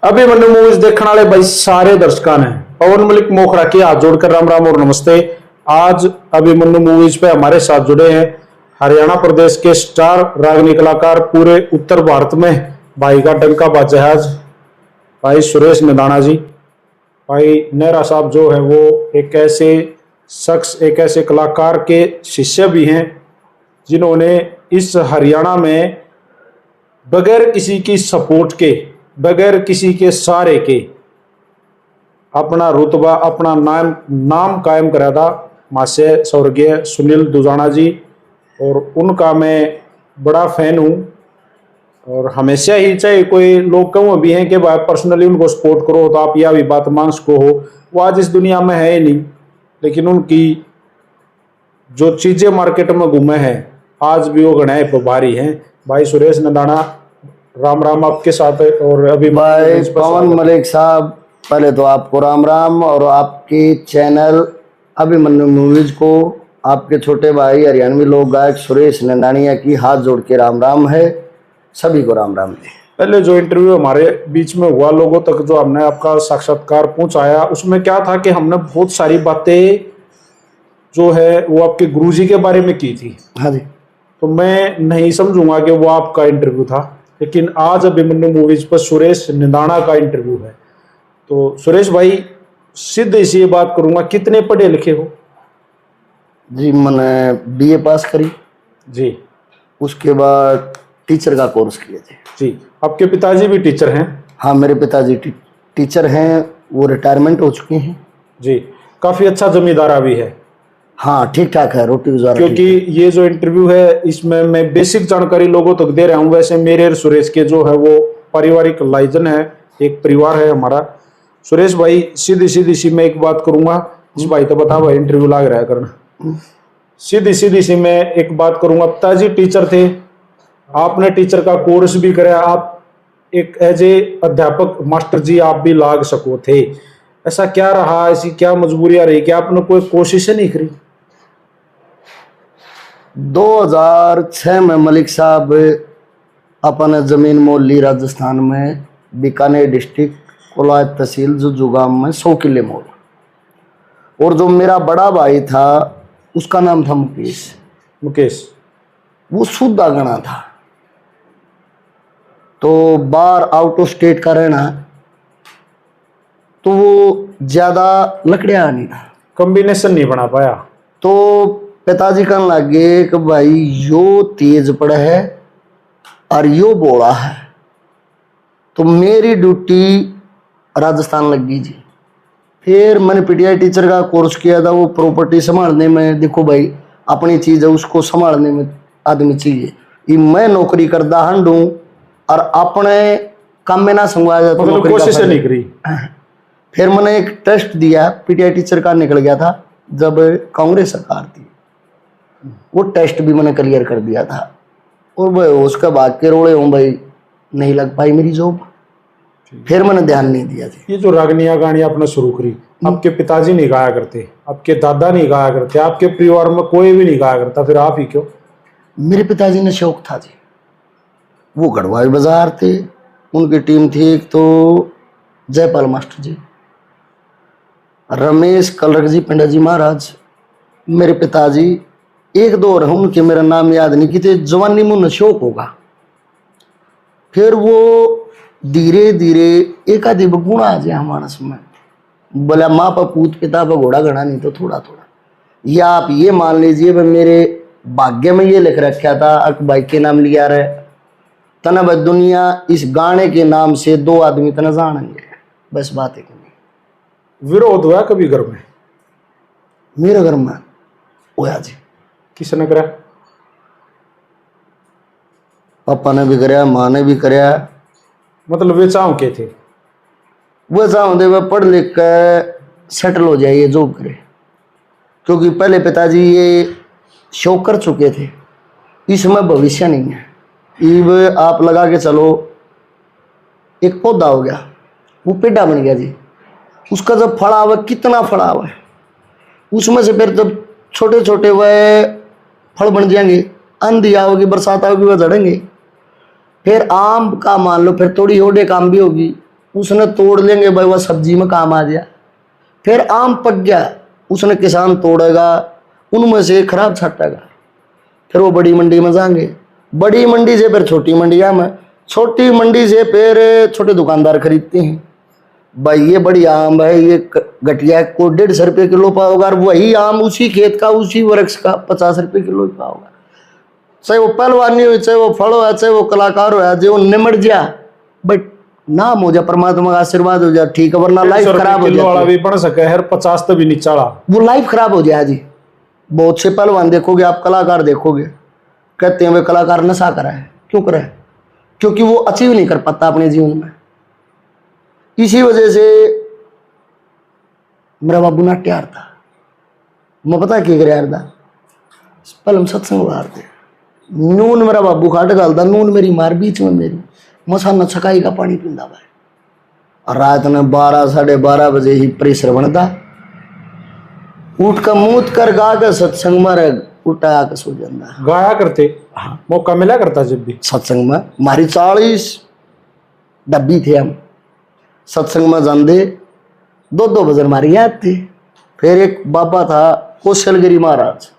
Abhimanyu movies देखने वाले भाई सारे दर्शकों ने पवन मलिक मोखरा के हाथ जोड़कर राम राम और नमस्ते। आज अभिमन्यु मूवीज पे हमारे साथ जुड़े हैं हरियाणा प्रदेश के स्टार रागनी कलाकार, पूरे उत्तर भारत में भाई का डंका बाजा है आज, भाई सुरेश नंदाना जी। भाई नेहरा साहब जो है वो एक ऐसे शख्स, एक ऐसे कलाकार के शिष्य भी हैं जिन्होंने इस हरियाणा में बगैर किसी की सपोर्ट के, बगैर किसी के सहारे के अपना रुतबा, अपना नाम कायम करा था। मासे स्वर्गीय सुनील दुजाना जी, और उनका मैं बड़ा फैन हूँ। और हमेशा ही, चाहे कोई लोग कहूँ भी हैं कि भाई पर्सनली उनको सपोर्ट करो तो आप यह भी बात मान सको हो, वो आज इस दुनिया में है ही नहीं, लेकिन उनकी जो चीज़ें मार्केट में घूमे हैं आज भी वो गणाए प्रभारी हैं। भाई सुरेश नंदाना, राम राम आपके साथ है। और अभी भाई पवन मलिक साहब, पहले तो आपको राम राम, और आपके चैनल अभिमन्यु मूवीज को आपके छोटे भाई हरियाणवी लोक गायक सुरेश नंदानिया की हाथ जोड़ के राम राम है। सभी को राम राम है। पहले जो इंटरव्यू हमारे बीच में हुआ, लोगों तक जो हमने आपका साक्षात्कार पहुंचाया, उसमें क्या था कि हमने बहुत सारी बातें जो है वो आपके गुरुजी के बारे में की थी। हाँ जी। तो मैं नहीं समझूंगा कि वो आपका इंटरव्यू था, लेकिन आज अभिमन्यु मूवीज पर सुरेश नंदाना का इंटरव्यू है। तो सुरेश भाई, सीधे से ये बात करूंगा, कितने पढ़े लिखे हो? जी मैंने बीए पास करी जी। उसके बाद टीचर का कोर्स किए थे। जी। आपके पिताजी भी टीचर हैं? हाँ, मेरे पिताजी टीचर हैं, वो रिटायरमेंट हो चुके हैं। जी। काफी अच्छा जमींदारा भी है? हाँ, ठीक ठाक है, रोटी गुजारा। क्योंकि ये जो इंटरव्यू है इसमें मैं बेसिक जानकारी लोगों तक दे रहा हूँ। वैसे मेरे और सुरेश के जो है वो पारिवारिक लाइजन है, एक परिवार है हमारा। सुरेश भाई, सीधी सीधी सी मैं एक बात करूंगा, जिस भाई तो बता भाई इंटरव्यू लाग रहा है करना। सीधी सीधी सी मैं एक बात करूंगा, पिताजी टीचर थे, आपने टीचर का कोर्स भी कराया, आप एक एज ए अध्यापक मास्टर जी आप भी लाग सको थे। ऐसा क्या रहा, ऐसी क्या मजबूरियां रही कि आपने कोई कोशिश नहीं करी? 2006 में मलिक साहब अपन जमीन मोल ली राजस्थान में, बीकानेर डिस्ट्रिक्ट कोलायत तहसील जुजू गांव में 100 किले मोल। और जो मेरा बड़ा भाई था उसका नाम था मुकेश। वो शुद्ध गणा था, तो बाहर आउट ऑफ स्टेट का रहना, तो वो ज्यादा लकड़िया नहीं था, कॉम्बिनेशन नहीं बना पाया। तो पिताजी कहने लगे कि भाई यो तेज पड़ा है और यो बोला है। तो मेरी ड्यूटी राजस्थान लग गई जी। फिर मैंने पीटीआई टीचर का कोर्स किया था। वो प्रॉपर्टी संभालने में, देखो भाई अपनी चीज है उसको संभालने में आदमी चाहिए। ये मैं नौकरी करता हूँ और अपने काम में ना संभाला जाता, मतलब कोशिश नहीं करी। फिर मैंने एक टेस्ट दिया, पीटीआई टीचर का निकल गया था जब कांग्रेस सरकार थी। वो टेस्ट भी मैंने क्लियर कर दिया था, और भाई उसका भाग के रोड़े हूँ भाई, नहीं लग पाई मेरी जॉब। फिर मैंने ध्यान नहीं दिया थी। ये जो रागनिया गानी आपने शुरू करी, आपके पिताजी नहीं गाया करते, आपके दादा नहीं गाया करते, आपके परिवार में कोई भी नहीं गाया करता, फिर आप ही क्यों? मेरे पिताजी ने शौक था जी। वो गढ़वाल बाजार थे, उनकी टीम थी एक तो जयपाल मास्टर जी, रमेश कलरक जी, पंडित जी महाराज, मेरे पिताजी, एक दो और उनके मेरा नाम याद नहीं कि थे। जवानी में शौक होगा। फिर वो धीरे धीरे एक आधे गुण आ जाए हमारा समय, बोला माँ पर पूत पिता पर घोड़ा गणा नहीं तो थोड़ा थोड़ा। या आप ये मान लीजिए मेरे भाग्य में ये लिख रखा था, अक भाई के नाम लिया रहे तनब दुनिया, इस गाने के नाम से 2 आदमी तना जानेंगे, बस बात है। विरोध हुआ कभी घर में? मेरे घर में होया जी। किसने करा? पापा ने भी कराया, माँ ने भी कराया। मतलब वे चाव के थे? वो चाहते वह पढ़ लिख कर सेटल हो जाइए, जॉब करे, क्योंकि पहले पिताजी ये शो कर चुके थे, इसमें भविष्य नहीं है। इब आप लगा के चलो, एक पौधा हो गया, वो पेड़ा बन गया जी, उसका जब फड़ा हुआ, कितना फड़ा हुआ है, उसमें से फिर जब छोटे छोटे वह फल बन जाएंगे, आंधी आओगी, बरसात आओगी, वह झड़ेंगे। फिर आम का मान लो, फिर थोड़ी ओडे काम भी होगी, उसने तोड़ लेंगे भाई, वह सब्जी में काम आ गया। फिर आम पक गया, उसने किसान तोड़ेगा, उनमें से खराब छाटेगा, फिर वो बड़ी मंडी में जाएंगे, बड़ी मंडी से फिर छोटी मंडिया में, छोटी मंडी से फिर छोटे दुकानदार खरीदते हैं। भाई ये बड़ी आम है, ये घटिया को 150 रुपये किलो पाओगा, और वही आम उसी खेत का उसी वृक्ष का 50 रुपये किलो ही पाओगा। चाहे वो पहलवानी हो, चाहे वो फल हो, चाहे वो कलाकार हो, जो निमट जा, बट नाम हो जा, परमात्मा का आशीर्वाद हो जा, ठीक है, वरना लाइफ खराब हो वाला जाती भी बन सके हर 50 तो भी नहीं चढ़ा, वो लाइफ खराब हो जाए जी। बहुत से पहलवान देखोगे आप, कलाकार देखोगे, कहते हैं वे कलाकार नशा करा है। क्यों करा है? क्योंकि वो अचीव नहीं कर पाता अपने जीवन में। इसी वजह से मेरा बाबू नाट्यार था, मैं पता क्या कर यार था, पहले हम सत्संग बाहर थे, नून मेरा बाबू खाट डालता, नून मेरी मार बीच में मेरी मसाना छकाई का पानी पींदा भाई, और रात में 12 साढ़े 12 बजे ही प्रेशर बनता, उठ कर मूत कर गा कर सत्संग में उठा आकर सो जाता। गाया करते, हाँ, मौका मिला करता जब भी सत्संग में हमारी 40 डब्बी थे, हम सत्संग में जाते, 2-2 बजे हमारी याद थी। फिर एक बाबा था कौशलगिरी महाराज,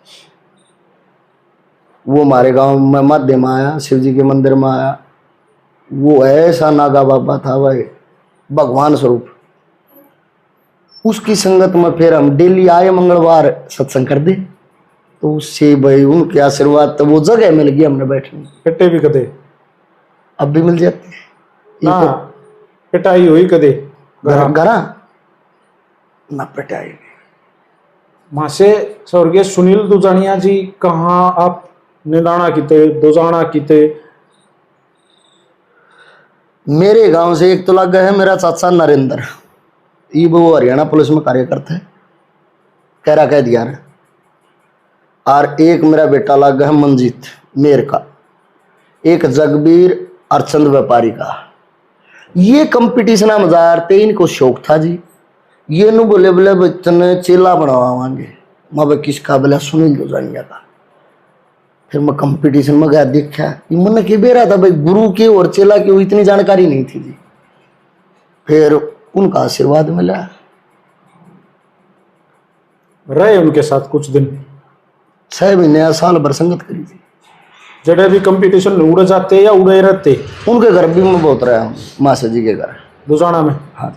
वो हमारे गांव में मध्य में आया, शिव जी के मंदिर में आया। वो ऐसा नागा बाबा था भाई, भगवान स्वरूप। उसकी संगत में फिर हम डेली आए, मंगलवार सत्संग कर दे, तो उससे भाई उनके आशीर्वाद, तो वो जगह मिल गई हमने बैठने, पिटे भी कदे, अब भी मिल जाते हैं। ये हाँ, पिटाई हुई कदे तो घरा ना पिटाई। माँ से स्वर्गीय सुनील दुजानिया जी, कहाँ आप निदाना किते दुजाना किते? मेरे गांव से एक तो लगा है मेरा चाचा नरेंद्र, ये वो हरियाणा पुलिस में कार्य करता है, कैरा कह दिया है। और एक मेरा बेटा लगा है मंजीत मेर का, एक जगबीर और चंद व्यापारी का। ये कंपटीशन हम जाते, इनको शौक था जी, ये नु बोले बोले बच्चन चेला बनवावांगे, मैं किसका बोला सुनील दुजानिया का। फिर मैं कंपटीशन में गया, देखा मन के बेरा था भाई, गुरु के और चेला की इतनी जानकारी नहीं थी जी। फिर उनका आशीर्वाद मिला, रहे उनके साथ कुछ दिन, 6 महीने साल भर संगत करी थी। जड़े भी कंपटीशन में उड़ जाते या उड़े रहते? उनके घर भी मैं बहुत रहा हूँ, मासा जी के घर दुजाना में। हाँ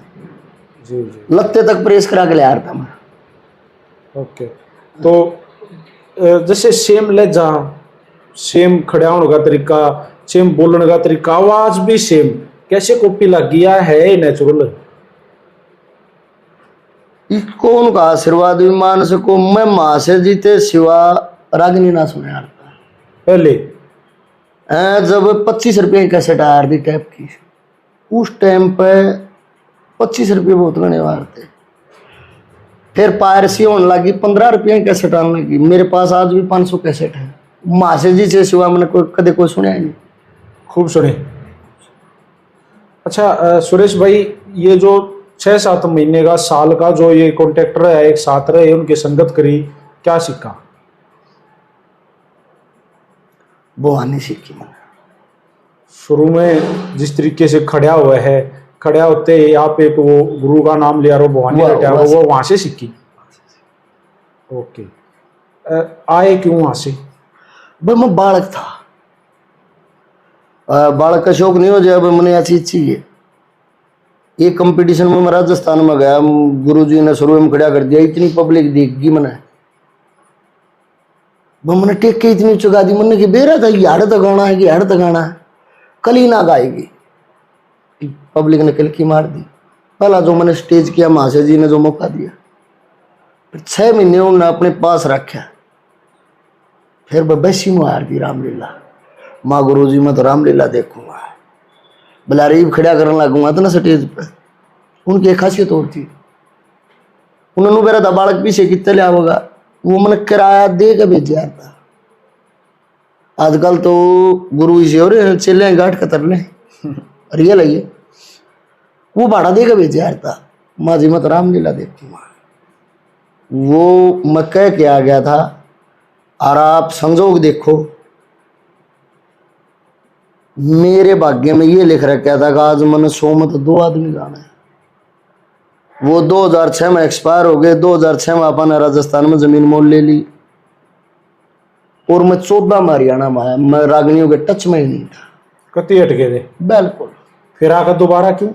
जी जी, लगते तक प्रेस करा के ले आ रहा था मैं। ओके। तो जैसे सेम ले जा, सेम खड़ा होने का तरीका, सेम बोलने का तरीका, आवाज भी सेम, कैसे कॉपी लग गया है नेचुरल? इसको उनका आशीर्वाद भी मान सको, मैं माँ से जीते सिवा रागनी ना सुने यार। पहले जब 25 रुपये की कैसेट आ रही टैप की, उस टाइम पे 25 रुपये बहुत गणे वार थे। फिर पायरसी होने लगी, 15 रुपये की कैसेट आने लगी। मेरे पास आज भी 500 कैसेट है। मासे जी से सिवा मैंने कदे कोई सुना ही नहीं। खूब सुने। अच्छा सुरेश भाई, ये जो 6-7 महीने का, साल का जो ये कॉन्ट्रैक्टर है, एक साथ रहे, उनकी संगत करी, क्या सीखा? बोहानी सीखी मैंने। शुरू में जिस तरीके से खड़ा हुआ है, खड़ा होते ही आप एक वो गुरु का नाम लिया, भवानी रटा, वो वहां से सीखी? ओके। आए क्यों वहां से? भाई मैं बालक था, बालक का शौक नहीं हो जाए, भाई मैंने ऐसी चीज चाहिए। एक कंपटीशन में मैं राजस्थान में गया, गुरुजी ने शुरू में खड़ा कर दिया, इतनी पब्लिक देखेगी मैंने टेक के इतनी चुका दी, मैंने कि बेरा था ये हड़ गाना है कि हड़ गाना है, कल ही ना गाएगी। पब्लिक ने कल की मार दी। पहला जो मैंने स्टेज किया, महाशय जी ने जो मौका दिया, फिर 6 महीने उन्होंने अपने पास रखा। फिर बैसी में हार दी रामलीला, माँ गुरु जी मैं तो रामलीला देखूंगा, बलारीब खड़ा करने लगूंगा तो ना स्टेज पे। उनकी एक खासियत और थी, उन्होंने मेरा था बालक पीछे कितने लिया होगा, वो मैंने किराया दे के भेजा था। आजकल तो गुरु से हो रहे चले घाट कतर ले रियल है ये, वो भाड़ा दे के भेजा था। माँ जी मैं तो रामलीला देखूंगा। वो मैं कह के आ गया था, और आप संजोग देखो, मेरे भाग्य में ये लिख रखा था कि आज मैंने 100 में तो 2 आदमी गाना है। वो 2006 में एक्सपायर हो गए। 2006 में अपन ने राजस्थान में जमीन मोल ले ली और मैं 14 में हरियाणा में आया। मैं रागनियों के टच में ही नहीं था, कति हट गए थे। बिल्कुल। फिर आकर दोबारा क्यों?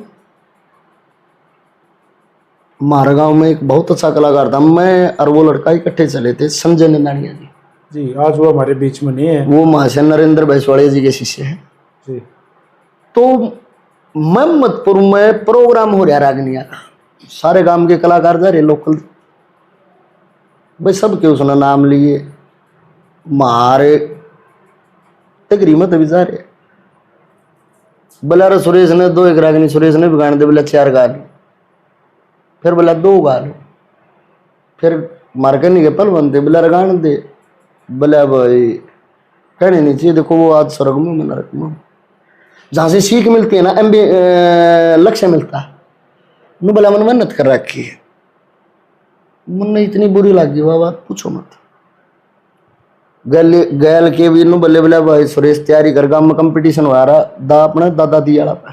हमारे गांव में एक बहुत अच्छा कलाकार था, मैं और वो लड़का इकट्ठे चले थे, संजय नंदानिया जी। जी, आज वो हमारे बीच में नहीं है। वो महाशय नरेंद्र भैंसवाड़िया जी के शिष्य हैं। जी। तो मोहम्मदपुर में प्रोग्राम हो रहा रागनिया का, सारे गांव के कलाकार जा रहे लोकल भाई, सब के उसने नाम लिए। मारे तकरी में तभी जा रहे बोला सुरेश ने 2 एक रागनी, सुरेश ने भी गाने दे, बोला 4 गा लो, फिर बोला 2 गा लो, फिर मार्कनी के पल बनते, बोला गाने दे, बोला भाई कहने नहीं चाहिए, देखो वो आज स्वर्ग में मैं नरक में। जहाँ से सीख मिलती है ना, लक्ष्य मिलता है। नु बोला मैंने मेहनत कर रखी है, मुन्ने इतनी बुरी लगी वह बात पूछो मत। गैल के भी नु बल्ले बोला भाई सुरेश तैयारी कर, गांव में कंपटीशन हो रहा दा अपने दादा दी वाला पे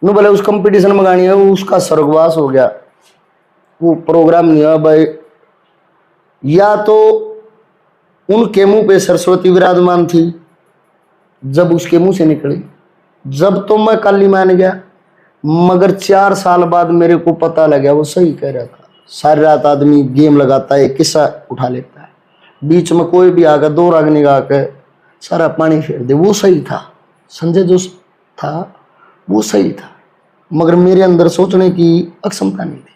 नु बोले उस कंपटीशन में गानी है, वो उसका स्वर्गवास हो गया, वो प्रोग्राम नहीं हुआ भाई। या तो उनके मुंह पे सरस्वती विराजमान थी जब उसके मुंह से निकली, जब तो मैं काली मान गया, मगर 4 साल बाद मेरे को पता लगा वो सही कह रहा था। सारी रात आदमी गेम लगाता है, किस्सा उठा लेता है, बीच में कोई भी आकर 2 रागनी गा के सारा पानी फेर दे, वो सही था। संजय जो था वो सही था, मगर मेरे अंदर सोचने की अक्षमता नहीं थी।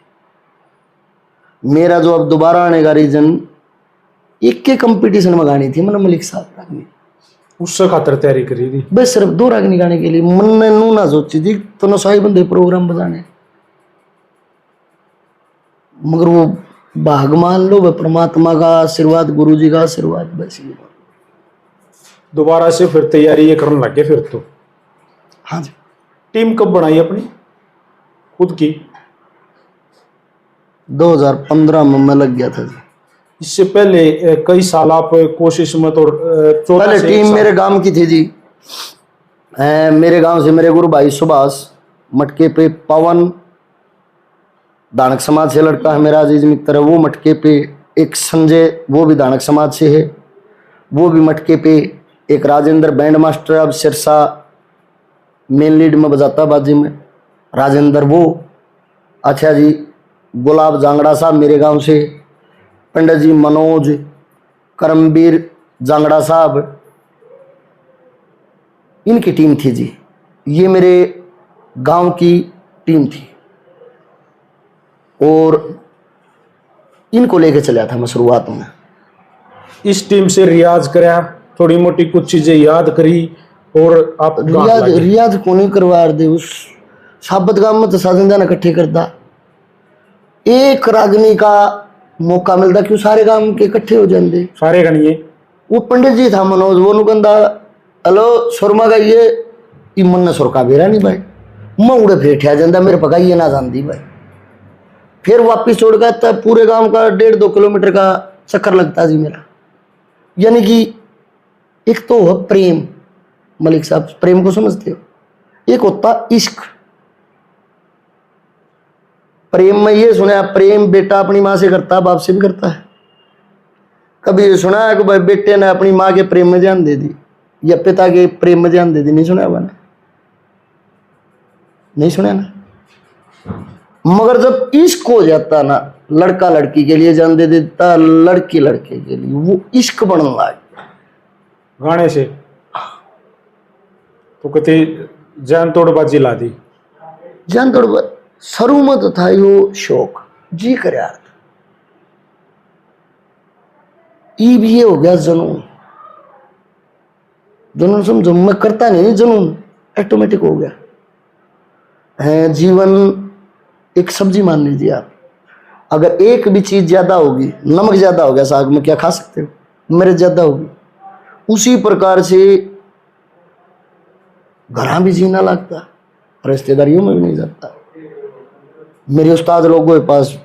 मेरा जो अब दोबारा आने का रीजन, एक के कंपटीशन में गानी थी मैंने मलिक साहब रागनी, उससे खातर तैयारी करी थी बस सिर्फ 2 रागनी गाने के लिए। मैंने नू ना सोची थी तो ना सही बंदे प्रोग्राम बजाने, मगर वो भाग मान लो, वह परमात्मा का आशीर्वाद, गुरु जी का आशीर्वाद, बस ये। दोबारा से फिर तैयारी ये करने लगे फिर तो। हाँ जी। टीम कब बनाई अपनी खुद की? 2015 में मैं लग गया था जी। इससे पहले कई साल आप कोशिश में तो पहले टीम मेरे गांव की थी जी। मेरे गांव से मेरे गुरु भाई सुभाष, मटके पे पवन, दानक समाज से लड़का है मेरा अजीज मित्र है, वो मटके पे। एक संजय, वो भी दानक समाज से है, वो भी मटके पे। एक राजेंद्र बैंड मास्टर, अब सिरसा मेन लीड में बजाता बाजी में, राजेंद्र वो। अच्छा जी, गुलाब जांगड़ा साहब मेरे गांव से, पंडित जी मनोज, करमवीर जांगड़ा साहब, इनकी टीम थी जी। ये मेरे गांव की टीम थी और इनको लेके चला था मैं शुरुआत में। इस टीम से रियाज कराया, थोड़ी मोटी कुछ चीजें याद करी और आप रियाज को नहीं करवा दे। उस साबत गांव में तो साधन जाना इकट्ठे करता, एक रागनी का मौका मिलता क्यों सारे गांव के इकट्ठे हो जाते सारे गणिए। वो पंडित जी था मनोज, वो नु कहता हेलो सुरमा गाइए, इमन ने सुर का बेरा नहीं भाई, मैं उड़े फेठिया जाता, मेरे पकाइए ना जानती भाई। फिर वापिस छोड़ गया तब पूरे गांव का 1.5-2 किलोमीटर का चक्कर लगता जी मेरा। यानी कि एक तो है प्रेम, मलिक साहब प्रेम को समझते हो, एक होता इश्क। प्रेम में ये सुना, प्रेम बेटा अपनी माँ से करता है, बाप से भी करता है। कभी ये सुना है कि भाई बेटे ने अपनी माँ के प्रेम में जान दे दी या पिता के प्रेम में जान दे दी? नहीं सुना बना, नहीं सुना ना। मगर जब इश्क हो जाता ना, लड़का लड़की के लिए जान दे देता, लड़की लड़के के लिए, वो इश्क बनने लगा गाने से। तो कहते जान तोड़बाजी ला दी। जान तोड़ शुरू में तो था यो शौक जी करे यार, भी ये हो गया जुनून। जुनून समझो, मैं करता नहीं, जुनून ऑटोमेटिक हो गया है। जीवन एक सब्जी मान लीजिए आप, अगर एक भी चीज ज्यादा होगी, नमक ज्यादा हो गया साग में, क्या खा सकते हो? मिर्च ज्यादा होगी। उसी प्रकार से घरां भी जीना लगता, रिश्तेदारियों में भी नहीं जाता। मेरे उस्ताद लोगों के पास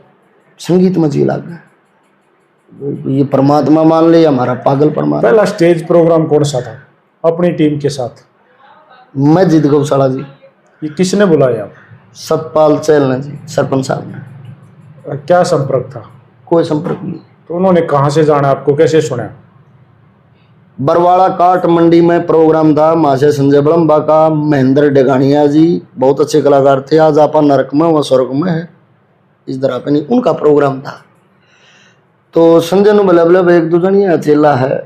संगीत में जी लग गया, ये परमात्मा मान ले हमारा पागल परमात्मा। पहला स्टेज प्रोग्राम कौन सा था? अपनी टीम के साथ? मैं जीत गौशाला जी। ये किसने बुलाया आप? सतपाल चैल ने जी, सरपंच साहब ने। क्या संपर्क था? कोई संपर्क नहीं। तो उन्होंने कहाँ से जाना, आपको कैसे सुना? बरवाड़ा काट मंडी में प्रोग्राम था, महाशय संजय बड़म्बा का, महेंद्र डेगानिया जी बहुत अच्छे कलाकार थे। आज आप नरक में व स्वर्ग में है, इस तरह पे नहीं, उनका प्रोग्राम था। तो संजय ने बोला बोला एक दो जनिया चेला है,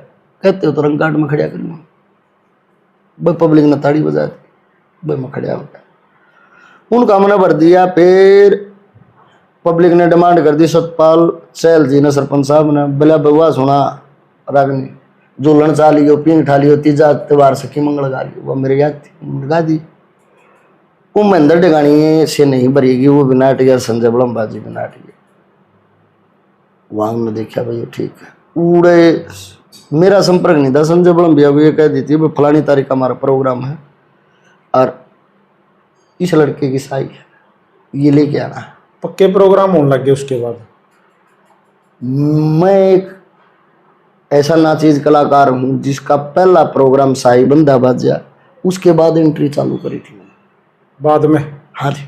कहते हो तो रंग काट में खड़ा कर लो भाई। पब्लिक ने ताड़ी बजा दी भाई, मैं खड़ा होता उनका मैंने भर दिया। फिर पब्लिक ने डिमांड कर दी, सतपाल चैल जी ने, सरपंच साहब ने बोला बउआ सुना रागनी झूलन चा लियो, पींग ठा लियो, तीजा त्योहार सखी मंगल गा लियो। वो मेरे याद थी, गा दी। वो महेंद्र डेगानी से नहीं भरेगी, वो भी नाट गया, संजय बड़म्बा जी भी नाट गया। वहां ने देखा भाई ठीक है। उड़े मेरा संपर्क नहीं था, संजय बड़म्बिया को ये कह दी थी भाई फलानी तारीख का हमारा प्रोग्राम है और इस लड़के की साई है, ये लेके आना। पक्के प्रोग्राम होने लग गए उसके बाद? मैं एक ऐसा नाचीज कलाकार हूँ जिसका पहला प्रोग्राम साई बंदा बाजा, उसके बाद एंट्री चालू करी थी मैंने। बाद में? हाँ जी।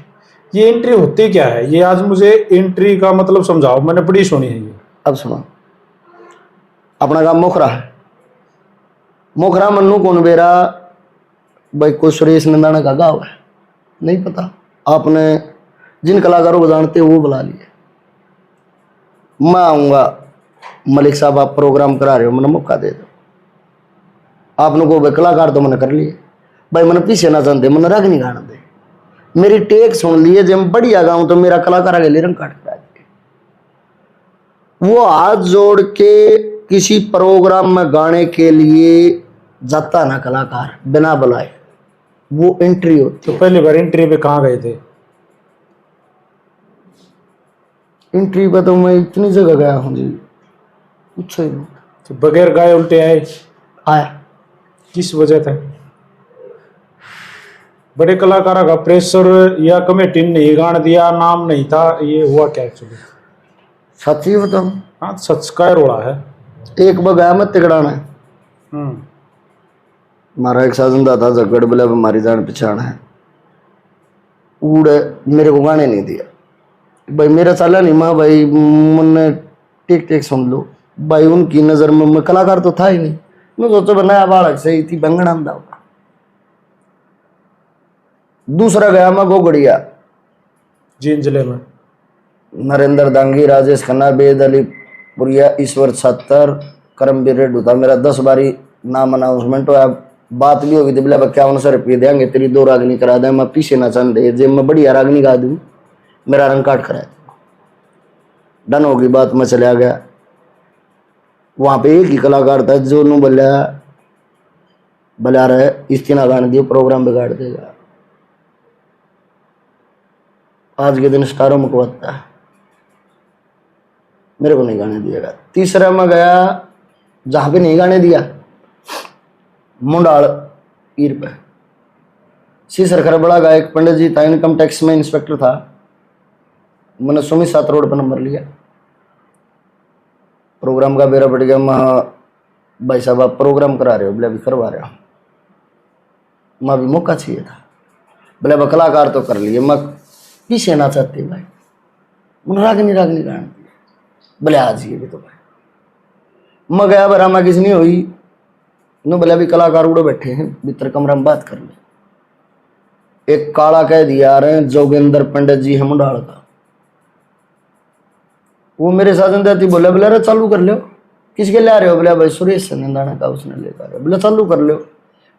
ये एंट्री होती क्या है? ये आज मुझे एंट्री का मतलब समझाओ, मैंने बड़ी सुनी है ये। अब सुनो, अपना गांव मोखरा है। मोखरा मन्नू कौन बेरा भाई, कोई सुरेश नंदाना का गाँव है, नहीं पता आपने? जिन कलाकारों को जानते हो वो बुला लिए। मैं आऊँगा, मलिक साहब आप प्रोग्राम करा रहे हो, मैंने मौका दे दो। आपने को भाई कलाकार तो मैंने कर लिए भाई, मैंने पीछे ना जानते, मैंने राग नहीं गाना दे, मेरी टेक सुन लिए, जब बढ़िया गाऊँ तो मेरा कलाकार आगे ले रंग काट करा दे। वो हाथ जोड़ के किसी प्रोग्राम में गाने के लिए जाता ना कलाकार बिना बुलाए, वो एंट्री होती। तो पहली बार एंट्री पे कहाँ गए थे? एंट्री पे तो मैं इतनी जगह गया हूँ जी, पूछो ही नहीं। तो बगैर गाए उल्टे आए? आया। किस वजह था? बड़े कलाकारों का प्रेशर या कमेटी ने नहीं गाने दिया, नाम नहीं था, ये हुआ क्या एक्चुअली? सच्ची बताऊं? हाँ, सच का रोड़ा है। एक बगाया मत तिकड़ाना है। हमारा एक साजन था झगड़ बोला हमारी जान पहचान है, उड़ मेरे को गाने नहीं दिया भाई, मेरा चला नहीं। माँ भाई मैंने टेक टेक सुन लो भाई, उनकी नज़र में मैं कलाकार तो था ही नहीं। मैं सोचो बनाया बालक सही थी, बंगड़ा में होगा। दूसरा गया मैं गोगड़िया जींद जिले में। नरेंद्र दांगी, राजेश खन्ना, बेद अली पुरिया, ईश्वर छत्तर, करमवीर रेड्डू था। मेरा 10 बारी नाम अनाउंसमेंट हुआ, बात भी होगी थी बोला 51 रुपये देंगे तेरी 2 रागनी करा दे। मैं पीछे ना चल दे, जब मैं बढ़िया रागनी गा दूँ मेरा रंग काट करा डन होगी बात। मैं चला गया, वहां पे एक ही कलाकार था जो नू बला रहे इस्तीना गाने दियो, प्रोग्राम बिगाड़ देगा। आज के दिन स्टारों में कुवत्ता है, मेरे को नहीं गाने दिएगा। तीसरा मैं गया जहां पे नहीं गाने दिया, मुंडाल ईर पे सीसर खरबड़ा गायक पंडित जी था, इनकम टैक्स में इंस्पेक्टर था। मैंने सुमी 7 रोड पर नंबर लिया, प्रोग्राम का बेरा पड़ गया। मैं भाई साहब आप प्रोग्राम करा रहे हो? बोले अभी करवा रहे हो। मैं भी मौका चाहिए था, बोले अब कलाकार तो कर लिए, मैं पीछे ना चाहते भाई, मैंने रागनी गाने। बोले आज ये भी तो भाई मैं गया बरा मैं किसी नहीं हुई नो, बोले अभी कलाकार उड़े बैठे हैं भीतर कमरा में बात कर ले। एक काला कह दिया रहे जोगेंद्र पंडित जी है मुंडाल का, वो मेरे साथ अंदर थी। बोले बोले अरे चालू कर लो, किसके ले आ रहे हो? बोले भाई सुरेश से नंदाना का, उसने लेकर आ रहे। बोले चालू कर लो।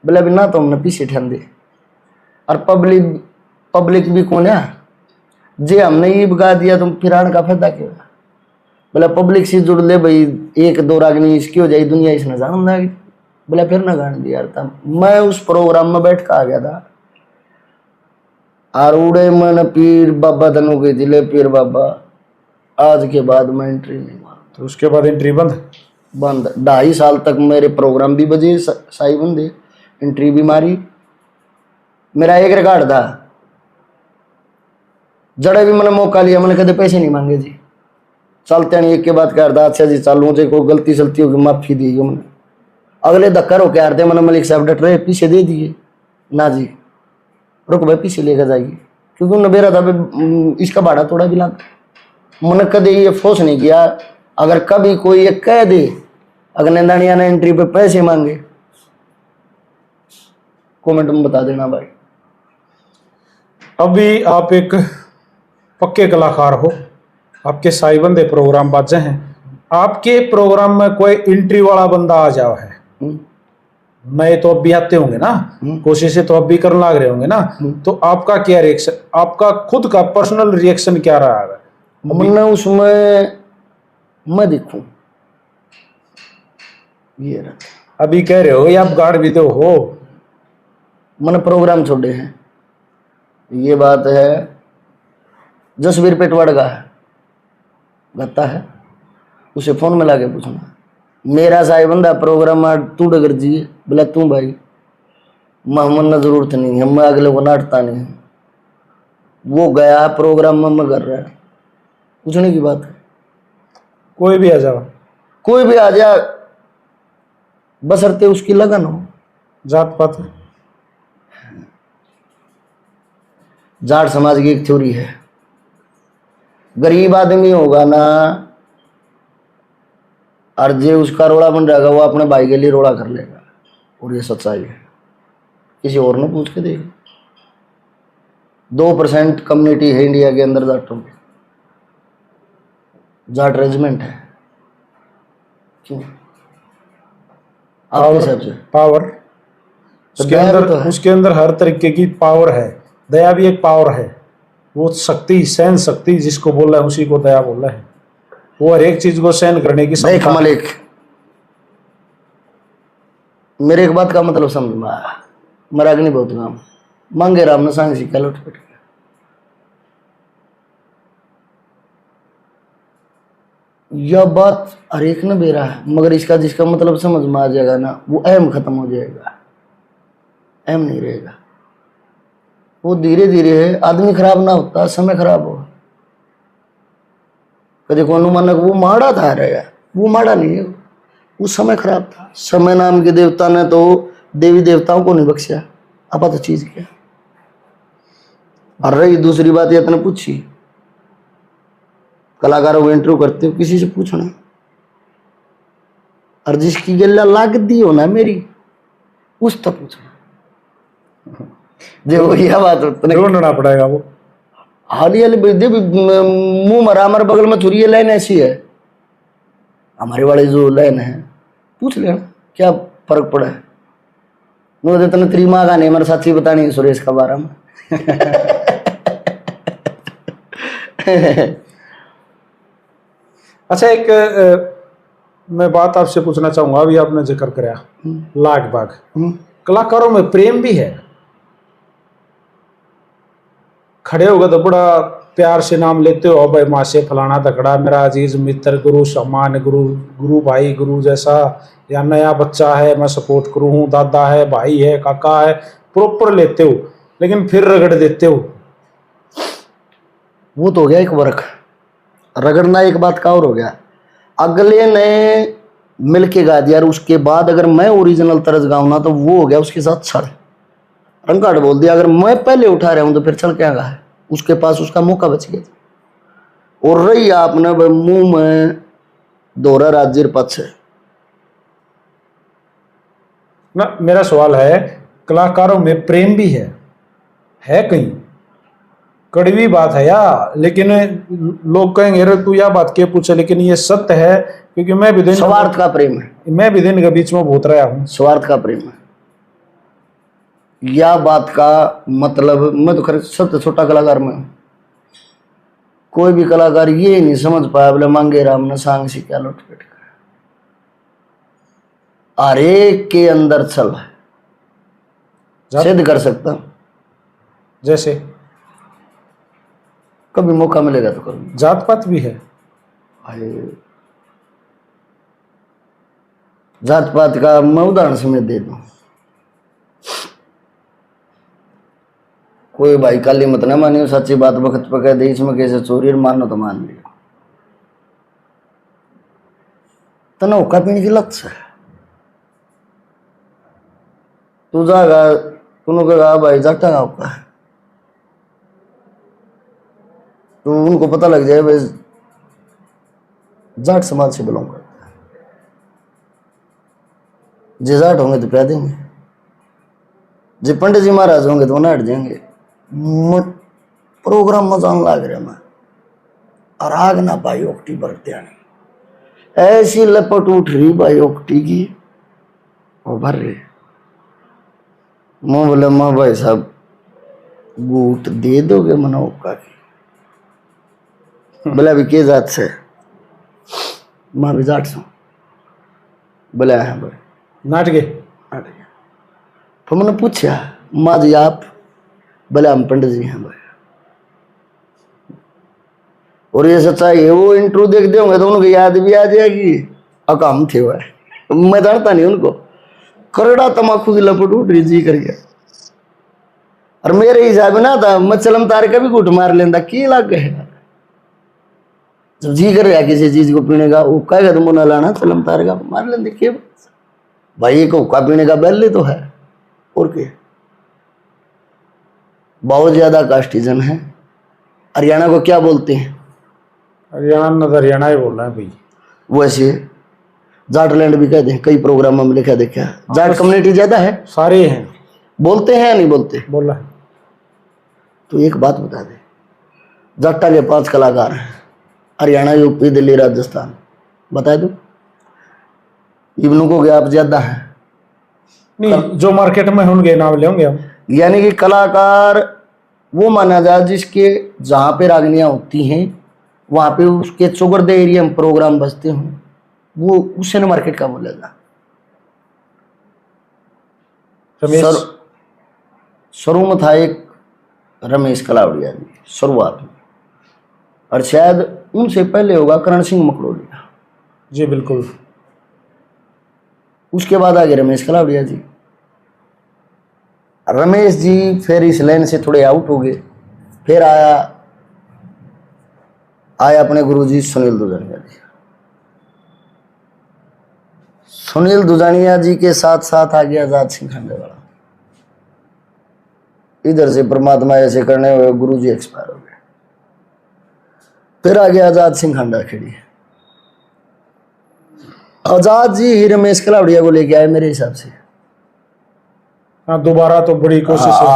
बोले अभी ना तो हमने पीछे ठहन दे, और पब्लिक भी कौन है जे हमने ये बगा दिया तुम फिर आने का फायदा क्या? बोले पब्लिक से जुड़ ले भाई, 1-2 रागनी इसकी हो जाए दुनिया इसने जान लगी। बोले फिर ना गाने दिया था। मैं उस प्रोग्राम में बैठ कर आ गया था, और उड़े मन पीर बाबा धनु के जिले पीर बाबा, आज के बाद मैं एंट्री नहीं मारा। तो उसके बाद एंट्री बंद? 2.5 साल तक मेरे प्रोग्राम भी बजे साई बंदे, एंट्री भी मारी। मेरा एक रिकॉर्ड था, जड़े भी मैंने मौका लिया, मैंने कदे पैसे नहीं मांगे जी, चलते नहीं एक के बाद करता अच्छा जी चालू, मुझे कोई गलती चलती होगी माफी दी मैंने, अगले धक्कर होके आ रहे, मैंने मलिक साहब डट रहे, पीछे दे दिए ना जी, रुक भाई पीछे लेकर जाइए, क्योंकि उन्होंने बेरा था इसका भाड़ा थोड़ा भी लग। मैंने कभी ये फोर्स नहीं किया, अगर कभी कोई ये कह दे अगर नंदानिया ने एंट्री पे पैसे मांगे, कमेंट में बता देना भाई। अभी आप एक पक्के कलाकार हो, आपके साई बंदे प्रोग्राम बाजे हैं, आपके प्रोग्राम में कोई एंट्री वाला बंदा आ जाओ है, नए तो अब भी आते होंगे ना, कोशिशें तो अब भी करने लग रहे होंगे ना, तो आपका क्या रिएक्शन, आपका खुद का पर्सनल रिएक्शन क्या रहा है? मैंने उसमें मैं देखूं ये रहा। अभी कह रहे हो या आप गार्ड भी तो हो, मैंने प्रोग्राम छोड़े हैं, ये बात है। जसवीर पेटवाड़ का है, गाता है, उसे फोन में लाके पूछना, मेरा साहिब बंदा प्रोग्राम तू डगर जी, बोला तू भाई मोहम्मद ना जरूरत नहीं है, मैं अगले को नाटता नहीं है, वो गया प्रोग्राम में कर रहा है, पूछने की बात है। कोई भी आ जाओ, कोई भी आ जा, बशर्ते उसकी लगन हो। जात पात जाट समाज की एक थ्योरी है, गरीब आदमी होगा ना, और जे उसका रोड़ा बन जाएगा वो अपने भाई के लिए रोड़ा कर लेगा, और ये सच्चाई है, किसी और ने पूछ के देख। 2% कम्युनिटी है इंडिया के अंदर जाटों की, जाट रेजिमेंट है, क्यों आपके हिसाब से? पावर उसके दया भी अंदर तो है। उसके अंदर हर तरीके की पावर है, दया भी एक पावर है, वो शक्ति, सहन शक्ति जिसको बोल रहा है उसी को दया बोल रहा है, वो हर एक चीज को सहन करने की देख क्षमता। मलिक, मेरे एक बात का मतलब समझ में आया, मराग नहीं बहुत काम मांगे राम ने सांग सीखा लौट पट के। यह बात हर एक ने बेरा है, मगर इसका जिसका मतलब समझ में आ जाएगा ना, वो अहम खत्म हो जाएगा, अहम नहीं रहेगा, वो धीरे धीरे है। आदमी खराब ना होता, समय खराब हो। कभी को मानक वो माड़ा था रहेगा, वो माड़ा नहीं है, वो समय खराब था। समय नाम के देवता ने तो देवी देवताओं को नहीं बख्शा, अपा तो चीज क्या। और रही दूसरी बात, ये इतने पूछी कलाकारों को इंटरव्यू करते हो, किसी से पूछना, और जिसकी गल्ला लाग दी हो ना मेरी, उस तक पूछना, जो यह बात ढूंढना पड़ेगा वो। हाल ही मुंह मरा, हमारे बगल में थोड़ी ये लाइन ऐसी है, हमारे वाले जो लाइन है, पूछ लेना क्या फर्क पड़ा है। मुझे इतना त्रिमा का नहीं, मेरे साथी बतानी है सुरेश का बारे में। अच्छा, एक मैं बात आपसे पूछना चाहूंगा, अभी आपने जिक्र कराया लाग बाग, कलाकारों में प्रेम भी है, खड़े होगा तो बड़ा प्यार से नाम लेते हो, भाई माँ से फलाना तकड़ा, मेरा अजीज मित्र, गुरु सम्मान, गुरु भाई, गुरु जैसा, या नया बच्चा है मैं सपोर्ट करूँ हूँ, दादा है, भाई है, काका है, प्रॉपर लेते हो, लेकिन फिर रगड़ देते हो। वो तो हो गया एक वर्क, रगड़ना एक बात का और हो गया। अगले ने मिलके गा दिया, और उसके बाद अगर मैं ओरिजिनल तर्ज गाऊं ना, तो वो हो गया उसके साथ छड़, रंगाट बोल दिया। अगर मैं पहले उठा रहा हूं तो फिर छड़ क्या गा है, उसके पास उसका मौका बच गया। और रही आपने मुंह में दोहरा राज्य पक्ष ना, मेरा सवाल है, कलाकारों में प्रेम भी है कहीं, कड़वी बात है या, लेकिन लोग कहेंगे अरे तू यह बात क्या पूछे, लेकिन ये सत्य है, क्योंकि मैं भी दिन स्वार्थ का प्रेम है, मैं भी दिन के बीच में भूत रहा हूँ। स्वार्थ का प्रेम है, यह बात का मतलब। मैं तो खैर सबसे छोटा कलाकार में हूं, कोई भी कलाकार ये नहीं समझ पाया बोले मांगे राम ने सांग सी क्या लौट पेट का, हर एक के अंदर छल है, सिद्ध कर सकता हूं। जैसे कभी मौका मिलेगा तो करूंगा। जात पात भी है, जात पात का मैं उदाहरण समेत दे दूं, कोई भाई काली मत ना मानियो, सच्ची बात वक्त पर कह दे, इसमें कैसे चोरी, और मानो तो मान लियो। तना हुक्का पीने की लत है, तू जागा तूने कहा भाई जाटा गाँव का है, तो उनको पता लग जाए भाई जाट समाज से बिलोंग करता है, जे जाट होंगे तो प्या देंगे, जे पंडित जी महाराज होंगे तो उन्हें हट जाएंगे। प्रोग्राम मजान लाग रहा मैं और आग ना पाई ओकटी भरते नहीं, ऐसी लपट उठ रही भाई ओकटी की और भर रही। मैं बोले माँ भाई साहब बूट दे दोगे मनोका की? बोला अभी के जात से? माँ भी जाट से। बोला है भाई नाट गए। तो मैंने पूछा माँ जी आप? बोले हम पंडित जी हैं भाई। और ये सच्चाई है, वो इंट्रो देख दे होंगे तो उनको याद भी आ जाएगी अका हम थे वह, मैं जानता नहीं उनको। करड़ा तमाकू की लपट उठ रही जी करके, और मेरे हिसाब ना था मैं चलम तार का भी घुट मार लेंदा की लग गया। जब जी कर रहा किसी चीज को पीने का वो कहेगा तो मुना लाना चलम तार का मार लेंदे के भाई, एक हुक्का पीने का बैल तो है और क्या। बहुत ज्यादा कास्टिजन है। हरियाणा को क्या बोलते हैं? हरियाणा ही बोल रहे हैं भाई। वैसे जाटलैंड भी कहते हैं, कई प्रोग्रामों में लिखा देखा। जाट कम्युनिटी ज्यादा है, सारे हैं। बोलते हैं या नहीं बोलते? बोल रहा है। तो एक बात बता दे, जाटा के 5 कलाकार हैं, हरियाणा, यूपी, दिल्ली, राजस्थान, बता दो इब्नों को आप ज्यादा है? नहीं, जो मार्केट में होंगे नाम लेंगे हम। यानी कि कलाकार वो माना जाए जिसके जहाँ पे रागनियाँ होती हैं वहाँ पे उसके चौगरदे एरिया में प्रोग्राम बजते हों, वो उसे न मार्केट का बोला जा। रमेश शुरू में था एक रमेश कलावड़िया जी शुरुआत में, और शायद उनसे पहले होगा करण सिंह मकड़ोलिया जी, बिल्कुल। उसके बाद आगे रमेश कलावड़िया जी। रमेश जी फिर इस लाइन से थोड़े आउट हो गए, फिर आया अपने गुरुजी सुनील दुजानिया जी। सुनील दुजानिया जी के साथ साथ आ गया आजाद सिंह खांडेवाला। इधर से परमात्मा ऐसे करने हुए गुरुजी एक्सपायर हो गए। फिर आ गया आजाद सिंह खांडा खेड़ी। आजाद जी ही रमेश कलावड़िया को लेके आए मेरे हिसाब से। हाँ, दोबारा तो बड़ी कोशिश है।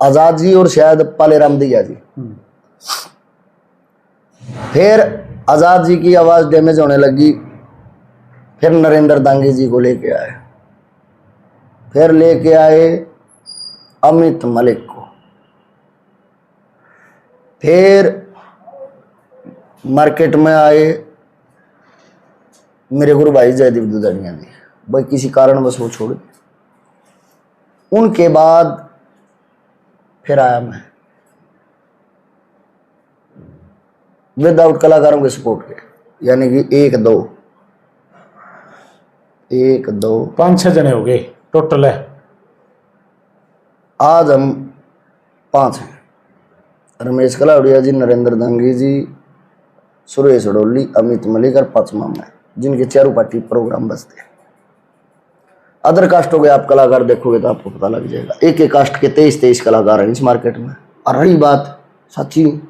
आजाद जी और शायद पाले राम दिया जी। फिर आजाद जी की आवाज डैमेज होने लगी, फिर नरेंद्र दांगी जी को लेके आए, फिर लेके आए अमित मलिक को, फिर मार्केट में आए मेरे गुरु भाई जयदीप दुधानिया जी। भाई किसी कारणवश वो छोड़े। उनके बाद फिर आया मैं विदाउट कलाकारों के सपोर्ट के, यानी कि 1 2 5 6 जने हो गए टोटल है। आज हम 5 हैं। रमेश कलावड़िया जी, नरेंद्र दांगी जी, सुरेश अडोली, अमित मलिक और 5 मैं, जिनके चारों पार्टी प्रोग्राम बजते हैं। अदर कास्ट हो गए, आप कलाकार देखोगे तो आपको पता लग जाएगा। एक एक कास्ट के 23 कलाकार हैं इस मार्केट में। और रही बात सच्ची,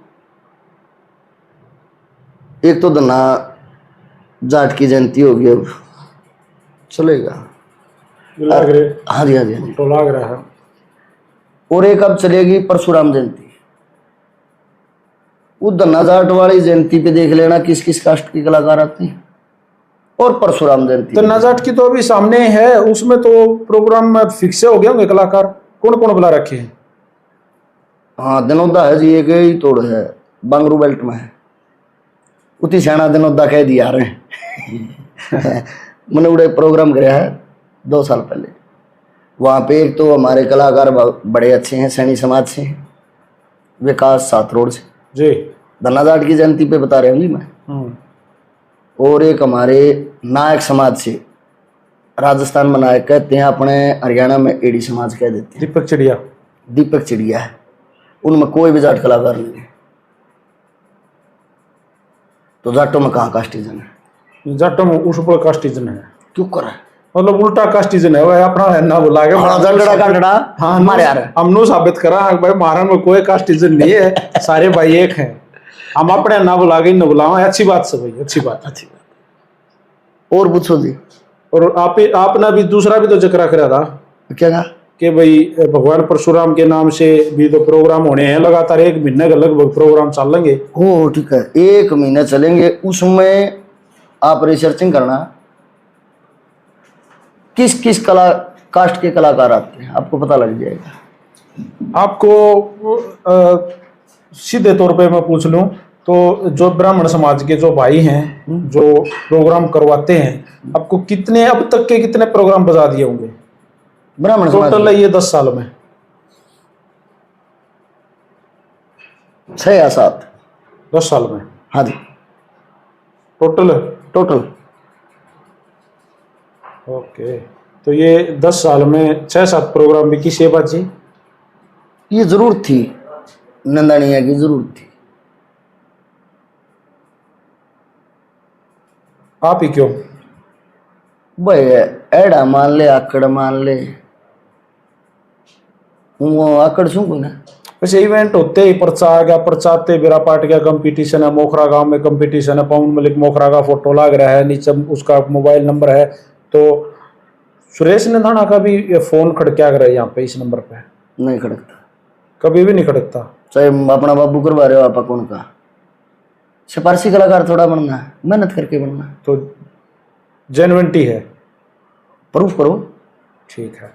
एक तो धना जाट की जयंती होगी, अब चलेगा। लग रहे हाँ जी हाँ जी हाँ जी। तो लग रहा है। और एक अब चलेगी परशुराम जयंती। वो धना जाट वाली जयंती पे देख लेना किस किस कास्ट के कलाकार आते हैं। और परशुराम जयंती तो नजाट की तो अभी सामने है, उसमें तो प्रोग्राम में फिक्स हो गए होंगे कलाकार। कौन कौन बुला रखे हैं? हाँ, दिनोदा है जी, एक ही तोड़ है, बांगरू बेल्ट में है। उती सियाणा दिनोदा कह दिया रहे मैंने उड़े प्रोग्राम कराया है 2 साल पहले। वहाँ पे एक तो हमारे कलाकार बड़े अच्छे हैं, सैनी समाज से हैं, विकास सातरोड से जी। धनाजाट की जयंती पे बता रहे हूँ जी मैं। और एक हमारे नायक समाज से, राजस्थान में नायक कहते हैं, अपने हरियाणा में एडी समाज कह देते हैं, दीपक चिड़िया है। उनमें कोई भी जाट कलाकार नहीं है। तो जाटों में कहाँ कास्टिजन है? जाटों में उस पर कास्टिजन है। क्यों कर रहा है? मतलब उल्टा कास्टिजन है वो अपना है ना बुला के हाँ, झगड़ा काटड़ा हाँ हमारे यार हमने साबित करा भाई हमारा में कोई कास्टिजन नहीं है, सारे भाई एक हैं। हम अपने ना बुला के न बुलाओ, अच्छी बात से भाई, अच्छी बात। और पूछो जी। और आपने भी दूसरा भी तो जिक्र करा था क्या कहा कि भाई भगवान परशुराम के नाम से भी तो प्रोग्राम होने हैं लगातार, 1 महीने का लगभग प्रोग्राम चलेंगे। हो ठीक है, 1 महीना चलेंगे। उसमें आप रिसर्चिंग करना किस किस कला कास्ट के कलाकार आते हैं, आपको पता लग जाएगा। आपको सीधे तौर पे मैं पूछ लूं तो जो ब्राह्मण समाज के जो भाई हैं जो प्रोग्राम करवाते हैं, आपको कितने अब तक के कितने प्रोग्राम बजा दिए होंगे ब्राह्मण समाज टोटल ये 10 साल में? 6 या 7। 10 साल में? हाँ जी टोटल। टोटल। ओके, तो ये 10 साल में 6-7 प्रोग्राम भी की सेवा जी। ये जरूर थी, नंदानिया की जरूर थी। आप ही क्यों भाई एड़ा मान ले आकड़ मान ले, वो आकड़ शू को ना। वैसे इवेंट होते ही पर्चा आ गया, पर्चाते बेरा पाट गया, कंपटीशन है, मोखरा गांव में कंपटीशन है, पवन मलिक मोखरा का फोटो लग रहा है, नीचे उसका मोबाइल नंबर है, तो सुरेश नंदाना का भी फोन खड़क्या कर यहाँ पे इस नंबर पे? नहीं खड़कता, कभी भी नहीं खड़कता। चाहे अपना बाबू करवा रहे हो आप कौन का। सिफारसी कलाकार थोड़ा बनना है, मेहनत करके बनना है। तो जेन्युइनिटी है, प्रूफ करो। ठीक है।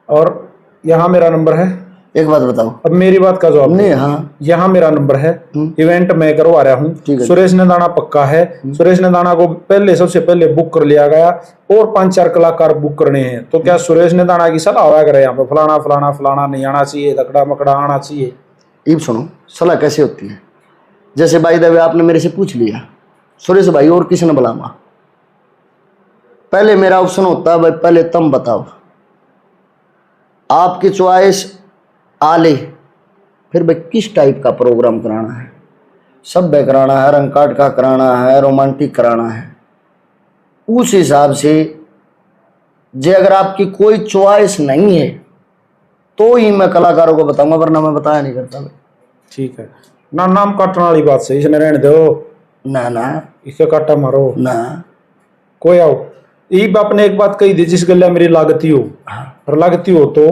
और यहाँ मेरा नंबर है। एक बात बताओ, अब मेरी बात का जवाब नहीं। हाँ यहाँ मेरा नंबर है, इवेंट मैं करवा रहा हूँ, ठीक है। सुरेश नंदाना पक्का है। सुरेश नंदाना को पहले सबसे पहले बुक कर लिया गया और 5-4 कलाकार बुक करने हैं, तो क्या सुरेश नंदाना की सलाह आया करे यहाँ पे फलाना फलाना फलाना नहीं आना चाहिए, दकड़ा मकड़ा आना चाहिए? ये सुनो, सलाह कैसे होती है। जैसे भाई दवे आपने मेरे से पूछ लिया सुरेश भाई और किसी ने बुलावा, पहले मेरा ऑप्शन होता है भाई पहले तुम बताओ आपकी चॉइस आले, फिर भाई किस टाइप का प्रोग्राम कराना है, सभ्य कराना है, रंगकाट का कराना है, रोमांटिक कराना है। उस हिसाब से जे अगर आपकी कोई चॉइस नहीं है तो ही मैं कलाकारों को बताऊंगा, वरना मैं बताया नहीं करता भाई। ठीक है ना, नाम काटने वाली बात से इसने रहने दो ना ना इसका काटा मारो ना। कोई आओ। ये आपने एक बात कही थी जिस गले मेरी लागती हो, और लागती हो तो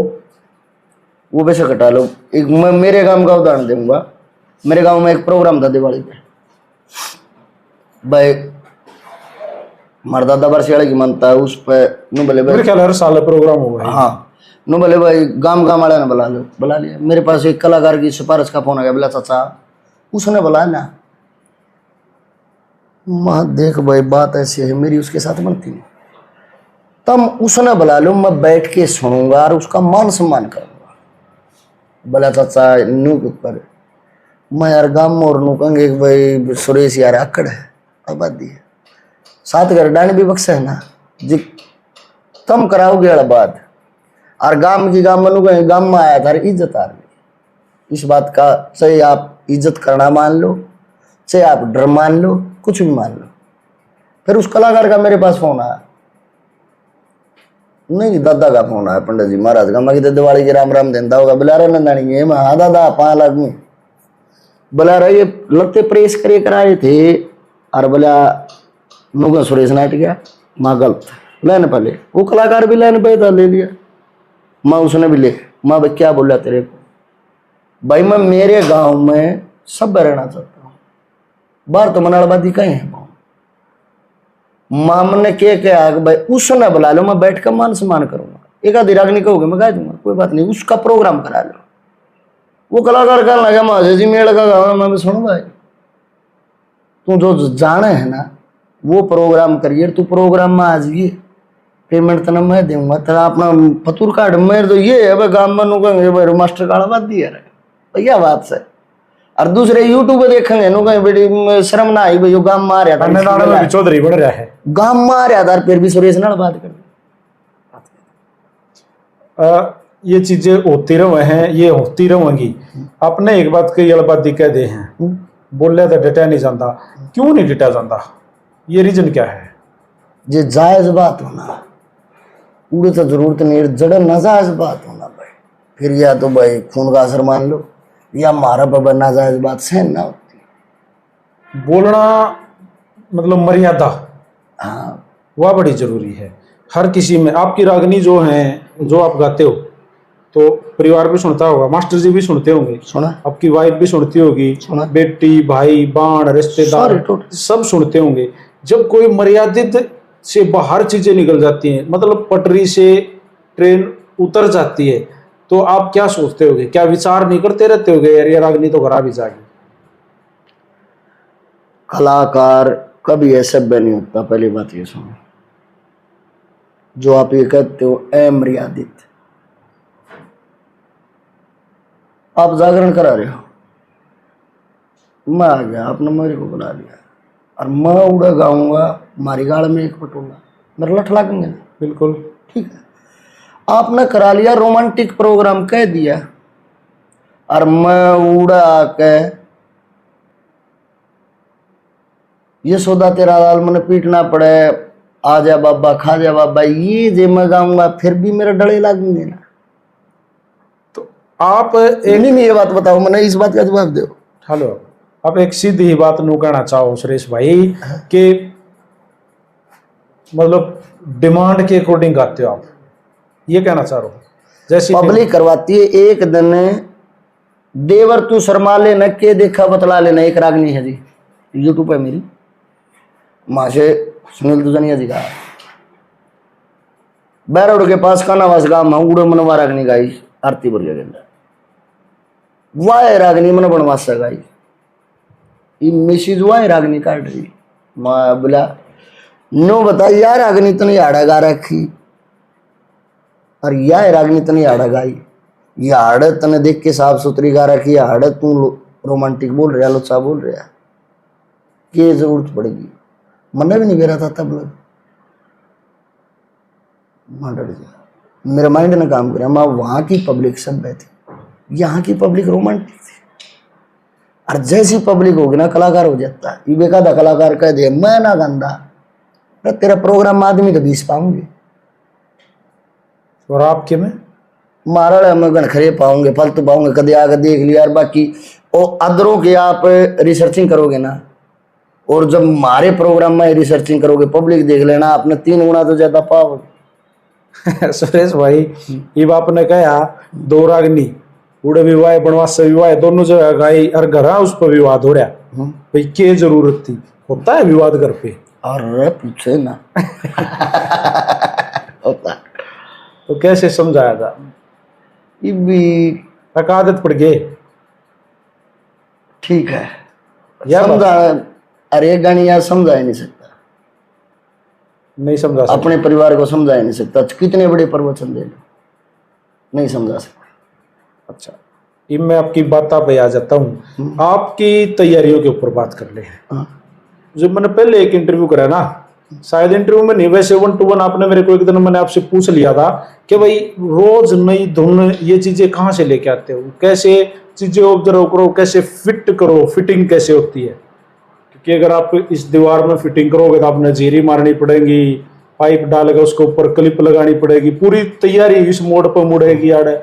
वो वैसे कटा लो। एक मैं मेरे गांव का उदाहरण दूंगा। मेरे गांव में एक प्रोग्राम था दिवाली पे, भाई मर्दा दबर से की मनता है उस पे नु बोले भाई, मेरे ख्याल हर साल प्रोग्राम होगा। हाँ नु बोले भाई गांव गांव वाले ने बुला लो, बुला लिया। मेरे पास एक कलाकार की सिफारिश का फोन आ गया, बोला चाचा उसने बुलाया ना। माँ देख भाई बात ऐसी है, मेरी उसके साथ बनती नहीं, तुम उसने बुला लो, मैं बैठ के सुनूंगा और उसका मान सम्मान करूंगा। बोला चाचा नू के ऊपर मैं यार गांव में और नू कहेंगे भाई सुरेश यार आकड़ है, आबादी है, साथ घर डांड भी बक्सा है ना जी, तुम कराओगे अड़ बात। और गांव की गांव में कहेंगे गांव में आया था इज्जत आ रही। इस बात का चाहे आप इज्जत करना मान लो, चाहे आप डर मान लो, कुछ भी मान लो। फिर उस कलाकार का मेरे पास फोन आया, नहीं दादा का फोन आया, पंडित जी महाराज का। मैं दिवाली के राम राम देता होगा, बुला रहे नंदानी है। मैं हाँ दादा 5 लाख में बुला रहे, ये लगते प्रेस करे कराए थे। और बोला नुगा सुरेश नाट गया, माँ गलत लेने पहले वो कलाकार भी लेने पे था, ले लिया। माँ उसने भी ले, माँ भाई क्या बोला तेरे को? भाई मैं मेरे गांव में सब रहना चाहता हूँ, बाहर तो मनाड़बादी कहीं है। माम ने क्या भाई उसने बुला लो, मैं बैठ कर मान सम्मान करूंगा, एक आधी रागनी कहोगे मैं गा दूंगा, कोई बात नहीं, उसका प्रोग्राम करा लो। वो कलाकार कहने लगा माजे जी मेड़ का गाँव मैं सुनू भाई तू जो जाने है ना वो प्रोग्राम करिए, तू प्रोग्राम में आ जाइए, पेमेंट तना मैं दूंगा, तेरा अपना फतूर कार्ड मेरे तो ये है भाई गाँव में नु कहेंगे भाई मास्टर कार्ड बात दिया रहे भैया बात से। और दूसरे यूट्यूब पे देखेंगे नु कहीं बड़ी शर्म ना आई भाई गांव में आ रहा था, चौधरी बढ़ रहा है गांव में आ रहा था, फिर भी सुरेश नाल बात कर। ये चीजें होती रहे हैं, ये होती रहेंगी। आपने एक बात कही अलबादी कह दे हैं, बोले तो डटा नहीं जाता, क्यों नहीं डटा जाता? ये रीजन क्या है? जे जायज बात होना उड़े तो जरूरत नहीं, जड़ा नाजायज बात होना भाई। फिर या तो भाई खून का असर मान लो, या मारा पर नाजायज बात सहन ना होती। बोलना मतलब मर्यादा, हाँ वह बड़ी जरूरी है हर किसी में। आपकी रागनी जो है, जो आप गाते हो, तो परिवार भी सुनता होगा, मास्टर जी भी सुनते होंगे, सुना, आपकी वाइफ भी सुनती होगी, सुना। बेटी भाई बाण रिश्तेदार Sorry, total. सब सुनते होंगे। जब कोई मर्यादित से बाहर चीजें निकल जाती हैं, मतलब पटरी से ट्रेन उतर जाती है, तो आप क्या सोचते होगे? क्या विचार नहीं करते रहते होगे यार ये रागनी तो खराब ही जाएगी? कलाकार कभी ऐसा नहीं होता। पहली बात ये सुनो, जो आप ये कहते हो अमर्यादित, आप जागरण करा रहे हो, मैं आ गया, आपने मेरे को बुला लिया और मैं उड़ा गाऊंगा, मारी गाड़ में एक पटोला, मेरे लठ लागेंगे ना। बिल्कुल। ठीक है, आपने करा लिया रोमांटिक प्रोग्राम कह दिया, और मैं उड़ा आके ये सौदा तेरा लाल मन पीटना पड़े, आ जा बाबा खा जा बाबा, ये जे मैं गाऊंगा फिर भी मेरे डले लागेंगे ना। तो आप एक नहीं ये बात बताओ, मैंने इस बात का जवाब दो। हेलो, आप एक सीधी ही बात नू कहना चाहो सुरेश भाई कि मतलब डिमांड के अकॉर्डिंग गाते हो आप, ये कहना चाह रहे हो? जैसे पब्लिक करवाती है एक दिन, देवर तू शर्मा लेना के देखा बतला लेना, एक रागनी है जी, यूट्यूब पे मेरी, माँ से सुनील दुजनिया जी का, बैरोड के पास कानावास गांव में उड़े मनवा रागनी गाई, आरती बोल गया वाह रागनी मन बनवासा गाई, ये मिसिज वाह रागनी काट रही, मैं बोला नो बता यार रागनी तो नहीं आड़ा गा रखी, और यह रागनी तने आड़ा गाई, ये आड़ तने देख के साफ सुथरी गा रखी, आड़ तू रोमांटिक बोल रहा, लोचा बोल रहा, कि जरूरत पड़ेगी? मन भी नहीं बेरा था तब लग, मैं डर गया, मेरा माइंड ने काम किया, मैं वहां की पब्लिक सब थी, यहाँ की पब्लिक रोमांटिक थी, और जैसी पब्लिक होगी ना कलाकार हो जाता है। ये बेकादा कलाकार कह दे मैं ना गंदा, तेरा प्रोग्राम आदमी तो 20 पाऊंगे, और आपके में मारा मैं गणखरे पाऊंगे, फालतू पाऊंगे, कदे आगे देख लिया यार। बाकी और अदरों के आप रिसर्चिंग करोगे ना, और जब हमारे प्रोग्राम में रिसर्चिंग करोगे, पब्लिक देख लेना, आपने 3 गुना तो ज्यादा पाओगे। सुरेश भाई, ये आपने कहा दो रागनी उड़े विवाह बनवास विवाह दोनों जगह गाई, और घर उस पर विवाद हो रहा, भाई क्या जरूरत थी? होता है विवाद घर पे? अरे पूछे ना होता तो कैसे समझाया था? ये भी आदत पड़ गई। ठीक है, या समझा, अरे गणिया समझा ही नहीं सकता, नहीं समझा सकता, अपने परिवार को समझा ही नहीं सकता, कितने बड़े प्रवचन दे लो, नहीं समझा सकता। अच्छा, अब मैं आपकी बात पे आ जाता हूँ, आपकी तैयारियों के ऊपर बात कर ले। हाँ। जब मैंने पहले एक इंटरव्यू करा ना, शायद इंटरव्यू में नहीं, वैसे 1 to 1 आपने मेरे को एक दिन मैंने आपसे पूछ लिया था कि भाई रोज नई धुन ये चीजें कहाँ से लेके आते हो, कैसे चीजें ऑब्जर्व करो, कैसे फिट करो, फिटिंग कैसे होती है? क्योंकि अगर आप इस दीवार में फिटिंग करोगे तो आपने जीरी मारनी पड़ेगी, पाइप डालेगा उसके ऊपर क्लिप लगानी पड़ेगी, पूरी तैयारी इस मोड पर मुड़ेगी यार।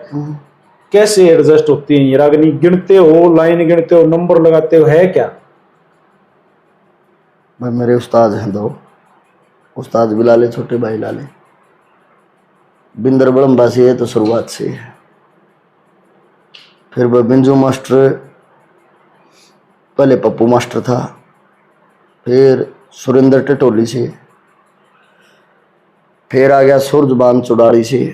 कैसे एडजस्ट होती है ये रागनी? गिनते हो, लाइन गिनते हो, नंबर लगाते हो, है क्या? भाई मेरे उस्ताद हैं 2 उस्ताद भी लाले, छोटे भाई लाले, बिंदर बड़म्बा से है तो शुरुआत से है, फिर वह बिंजू मास्टर, पहले पप्पू मास्टर था, फिर सुरेंद्र टटोली से, फिर आ गया सूरजबान चुड़ाड़ी से,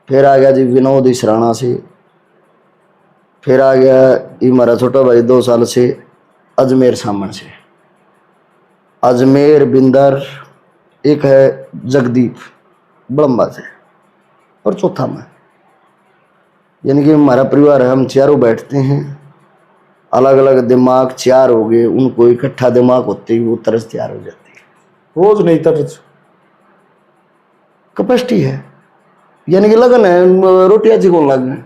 फिर आ गया जी विनोद इसराना से, फिर आ गया ये हमारा छोटा भाई 2 साल से अजमेर सामन से, अजमेर बिंदर, एक है जगदीप बड़म्बा से, और चौथा मैं, यानी कि हमारा परिवार है, हम चारों बैठते हैं, अलग अलग दिमाग 4 हो गए, उनको इकट्ठा दिमाग होते ही वो तरस तैयार हो जाती है। रोज नहीं तरस, कैपेसिटी है, यानी कि लगन है, रोटियां चिकोन लगन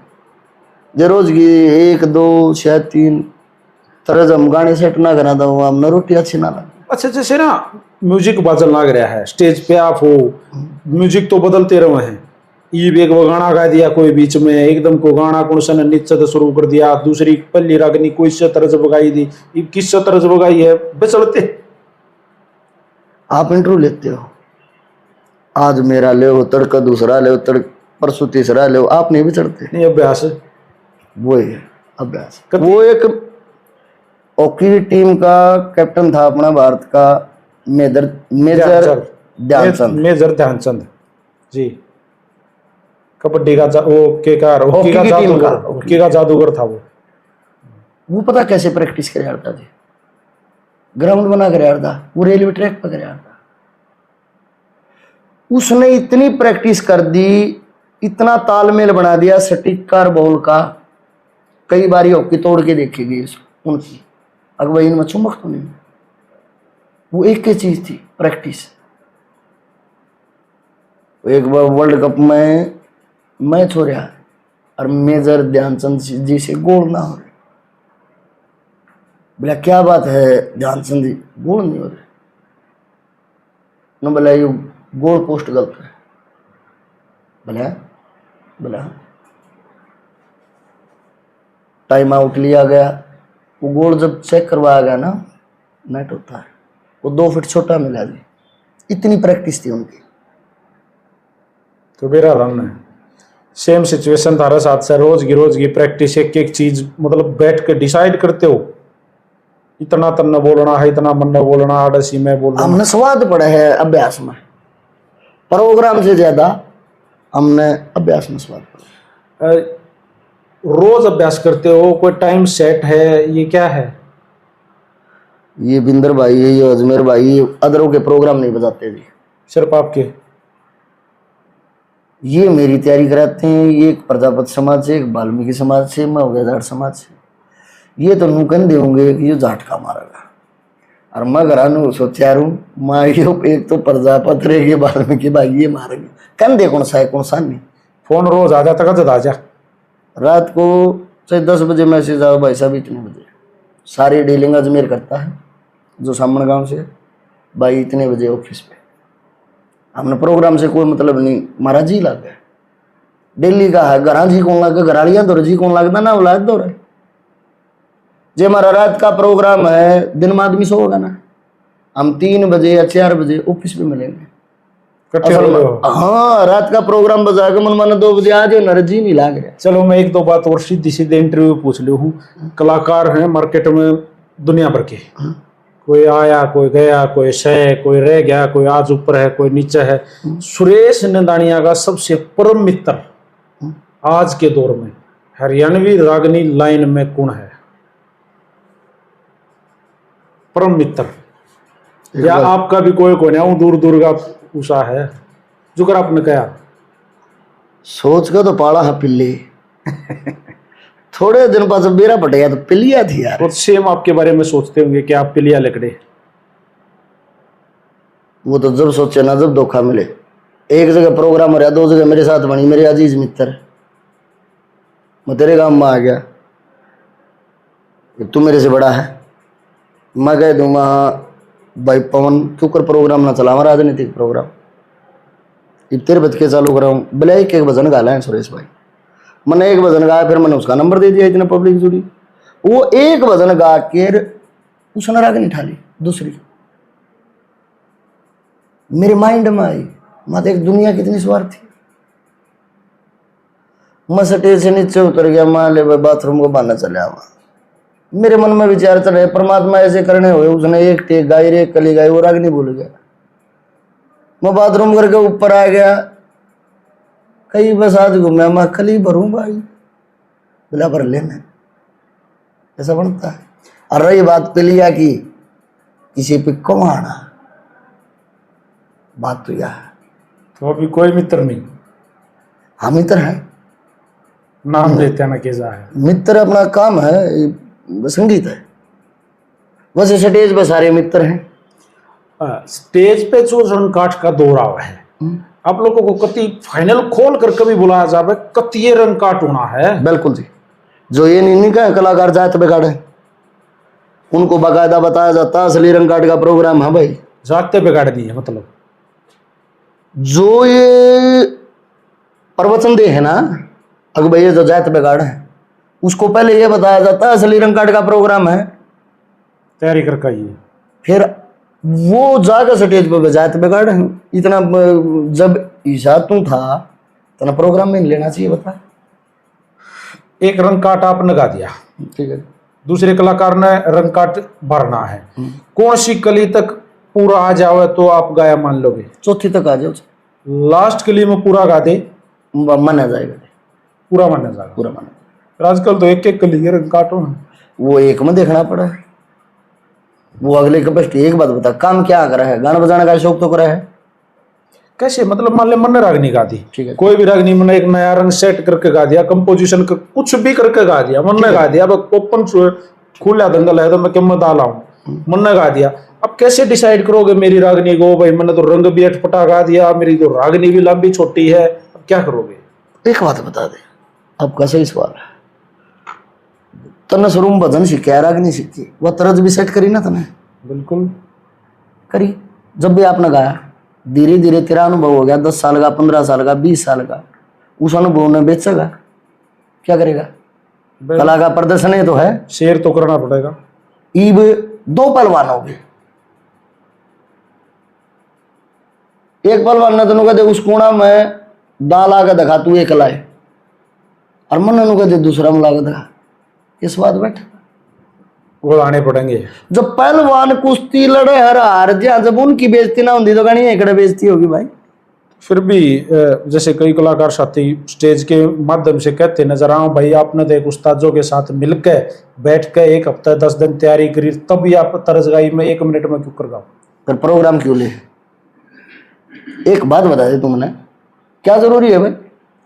जे रोज की 1 2 6 3 तरह हम गाने सेट ना करा था, हमने रोटी अच्छी ना लगे। अच्छा जैसे ना म्यूजिक बाजल लाग रहा है, स्टेज पे आप हो, म्यूजिक तो बदलते रहे हैं। ये भी एक वो गाना गा दिया कोई बीच में, एकदम को गाना कौन सा निश्चित से शुरू कर दिया, दूसरी पल्ली रागनी कोई से तरज बगाई दी, ये किस से तरज बगाई है, बेचड़ते। आप इंटरव्यू लेते हो, आज मेरा ले हो, तड़का दूसरा ले हो, परसों तीसरा ले हो, आप नहीं बिचड़ते। नहीं, अभ्यास है। वो है अभ्यास। वो एक हॉकी टीम का कैप्टन था अपना भारत का, मेजर ध्यानचंद। मेजर ध्यानचंद जी, कबड्डी का हॉकी का जादूगर था वो पता कैसे प्रैक्टिस कर था जी, ग्राउंड बना कर था, वो रेलवे ट्रैक पर कर था। उसने इतनी प्रैक्टिस कर दी, इतना तालमेल बना दिया सटीक कार बॉल का, कई बार हॉकी तोड़ के देखेगी उनकी, अगर भाई इनमें चुमक तो नहीं, वो एक ही चीज थी, प्रैक्टिस। एक बार वर्ल्ड कप में मैच हो रहा है और मेजर ध्यानचंद जी से गोल ना हो रहे, बोला क्या बात है ध्यानचंद जी, गोल नहीं हो रहे न, बोला ये गोल पोस्ट गलत है, बोला टाइम आउट लिया गया, वो गोल जब चेक करवाया गया ना, नेट होता है वो 2 फीट छोटा मिला जी, इतनी प्रैक्टिस थी उनकी। तो मेरा रन है, सेम सिचुएशन था साथ से, रोज की प्रैक्टिस, एक एक चीज मतलब बैठ के डिसाइड करते हो, इतना तन्ना बोलना है, इतना मन्ना बोलना, आड़सी में बोलना। हमने स्वाद पड़ा है अभ्यास में, प्रोग्राम से ज्यादा हमने अभ्यास में स्वाद पड़ा। रोज अभ्यास करते हो, कोई टाइम सेट है, ये क्या है? ये बिंदर भाई, ये अजमेर भाई अदरों के प्रोग्राम नहीं बजाते जी, सिर्फ आपके। ये मेरी तैयारी कराते हैं, ये एक प्रजापति समाज से, एक वाल्मीकि समाज से, मैं हो गया जाट समाज से। ये तो नुकंदे होंगे कि ये जाट का मारेगा, और मैं घरानू सोचा रू माँ एक तो प्रजापति रहेगी, वाल्मीकि भाई ये मारेंगे, कंधे कौन सा है कौन सा नहीं। फोन रोज आ जाता, कद आ जा, रात को चाहे 10 बजे मैसेज आओ, भाई साहब इतने बजे, सारी डीलिंग अजमेर करता है जो सामने गांव से, भाई इतने बजे ऑफिस पे। हमने प्रोग्राम से कोई मतलब नहीं, महाराज जी लग गए डेली का है, घर जी कौन लग गया, घरालियां दो जी कौन लगता ना, औलाद दो रहे जे हमारा रात का प्रोग्राम है, दिन में आदमी सोएगा ना, हम 3 बजे या 4 बजे ऑफिस पे मिलेंगे। हाँ, रात का प्रोग्राम बजा के मन माना 2 बजे आ जाए, नरजी नहीं लाग रहा। चलो मैं 1-2 बात और सीधी सीधे इंटरव्यू पूछ ली हूँ। कलाकार हैं मार्केट में दुनिया भर के, कोई आया कोई गया, कोई सह, कोई रह गया, कोई आज ऊपर है कोई नीचे है। सुरेश नंदानिया का सबसे परम मित्र आज के दौर में हरियाणवी रागनी लाइन में कौन है? परम मित्र, या आपका भी कोई नहीं, दूर दूर का उषा है जो कर आपने कहा सोच का तो पाला है पिल्ली थोड़े दिन बाद मेरा पटेगा तो पिलिया थी यार। और सेम आपके बारे में सोचते होंगे कि आप पिलिया लकड़े। वो तो जब सोचे ना, जब धोखा मिले। एक जगह प्रोग्राम हो रहा, 2 जगह मेरे साथ बनी, मेरे अजीज मित्र, मैं तेरे गांव में आ गया, तू मेरे से बड़ा है, मैं कह दूंगा भाई पवन क्यों कर प्रोग्राम ना चला, हमारा राजनीतिक प्रोग्राम अब तेरे बच के चालू कर रहा हूँ। बोले एक भजन गाला है सुरेश भाई, मैंने एक भजन गाया, फिर मैंने उसका नंबर दे दिया, इतने पब्लिक जुड़ी। वो एक भजन गा के उसने राग नहीं ठाली, दूसरी मेरे माइंड में आई, मैं एक दुनिया कितनी स्वार्थी। मैं स्टेज से नीचे उतर गया, मान ले बाथरूम को बहाना चले आवा, मेरे मन में विचार चल रहे परमात्मा ऐसे करने हुए, उसने एक टेक गाई, एक कली गाई, वो राग नहीं भूल गया। मैं बाथरूम करके ऊपर आ गया, कई बस आज घूमया, मैं कली भरूं भाई, बिला भर ले मैं, ऐसा बनता है। और रही बात कलिया की, किसी पे कमाना, बात तो यह है। तो अभी कोई मित्र नहीं? हाँ मित्र है, नाम लेते हैं ना, कैसा है मित्र अपना काम है, संगीत है। वैसे स्टेज पे सारे मित्र हैं। स्टेज पे जो रंगकाठ का दौर आवा है, आप लोगों को कति फाइनल खोल कर कभी बुलाया जाए, कति ये रंगकाठ होना है? बिल्कुल जी, जो ये नहीं कहा कलाकार जात बिगाड़े, उनको बाकायदा बताया जाता असली रंगकाठ का प्रोग्राम है भाई, जागते बिगाड़ दिए मतलब। जो ये प्रवचन दे है ना, अगर भैया जो जात बिगाड़ है, उसको पहले ये बताया जाता है असली रंग कार्ड का प्रोग्राम है, तैयारी करके आइए। फिर वो जाकर स्टेज पे जात बिगाड़ है। इतना जब ईशा तू था तो प्रोग्राम में नहीं लेना चाहिए, बता। एक रंग काट आपने गा दिया, ठीक है, दूसरे कलाकार ने रंग काट भरना है, कौन सी कली तक पूरा आ जावे तो आप गाया मान लोगे? चौथी तक आ जाओ, लास्ट कली में पूरा गा दे, माना जाएगा, पूरा माना जाएगा। पूरा माना। पर आजकल तो एक एक कली के रंग काटो है। वो एक में देखना पड़ा है, वो अगले के बस। एक बात बता, काम क्या करा है? गाना बजाना का शौक तो करा है? कैसे मतलब? मान ले मन रागनी गा दी, ठीक है, कोई भी रागनी मैंने एक नया रंग सेट करके गा दिया, कंपोजिशन कर, कुछ भी करके गा दिया, मन ने गा दिया। अब ओपन खुला दंगल है तो मैं क्यों डाला हूँ, मन ने गा दिया। अब कैसे डिसाइड करोगे मेरी रागनी को? भाई मैंने तो रंग भी अटपटा गा दिया, मेरी तो रागनी भी लंबी छोटी है, अब क्या करोगे? एक बात बता दे, आपका सही सवाल है। तने शुरू में भजन सीखे, रागनी सीखी, वह तरज भी सेट करी ना तने? बिल्कुल करी। जब भी आपने गाया, धीरे धीरे तेरा अनुभव हो गया, 10 साल का, 15 साल का, 20 साल का, उस अनुभव ने बेचेगा, क्या करेगा? कला का प्रदर्शन ही तो है, शेर तो करना पड़ेगा। ईब दो पहलवान हो गए, एक पहलवान ने तेन कहते उस कोना में दाल आके दिखा, तू एक लाए, और मन नु कहते दूसरा में लाके दिखा, इस बात बैठ वो आने पड़ेंगे। जब पहलवान कुश्ती लड़े हर हार जा, जब उनकी बेइज्जती ना होती तो कहीं एकड़े बेइज्जती होगी भाई। फिर भी जैसे कई कलाकार साथी स्टेज के माध्यम से कहते नजर आओ, भाई आपने तो एक उस्तादों के साथ मिलकर बैठ के 1 हफ्ता 10 दिन तैयारी करी, तब भी आप तर्ज गाई में 1 मिनट में क्यों कर गाओ? फिर प्रोग्राम क्यों ले? एक बात बता दे तुमने, क्या जरूरी है भाई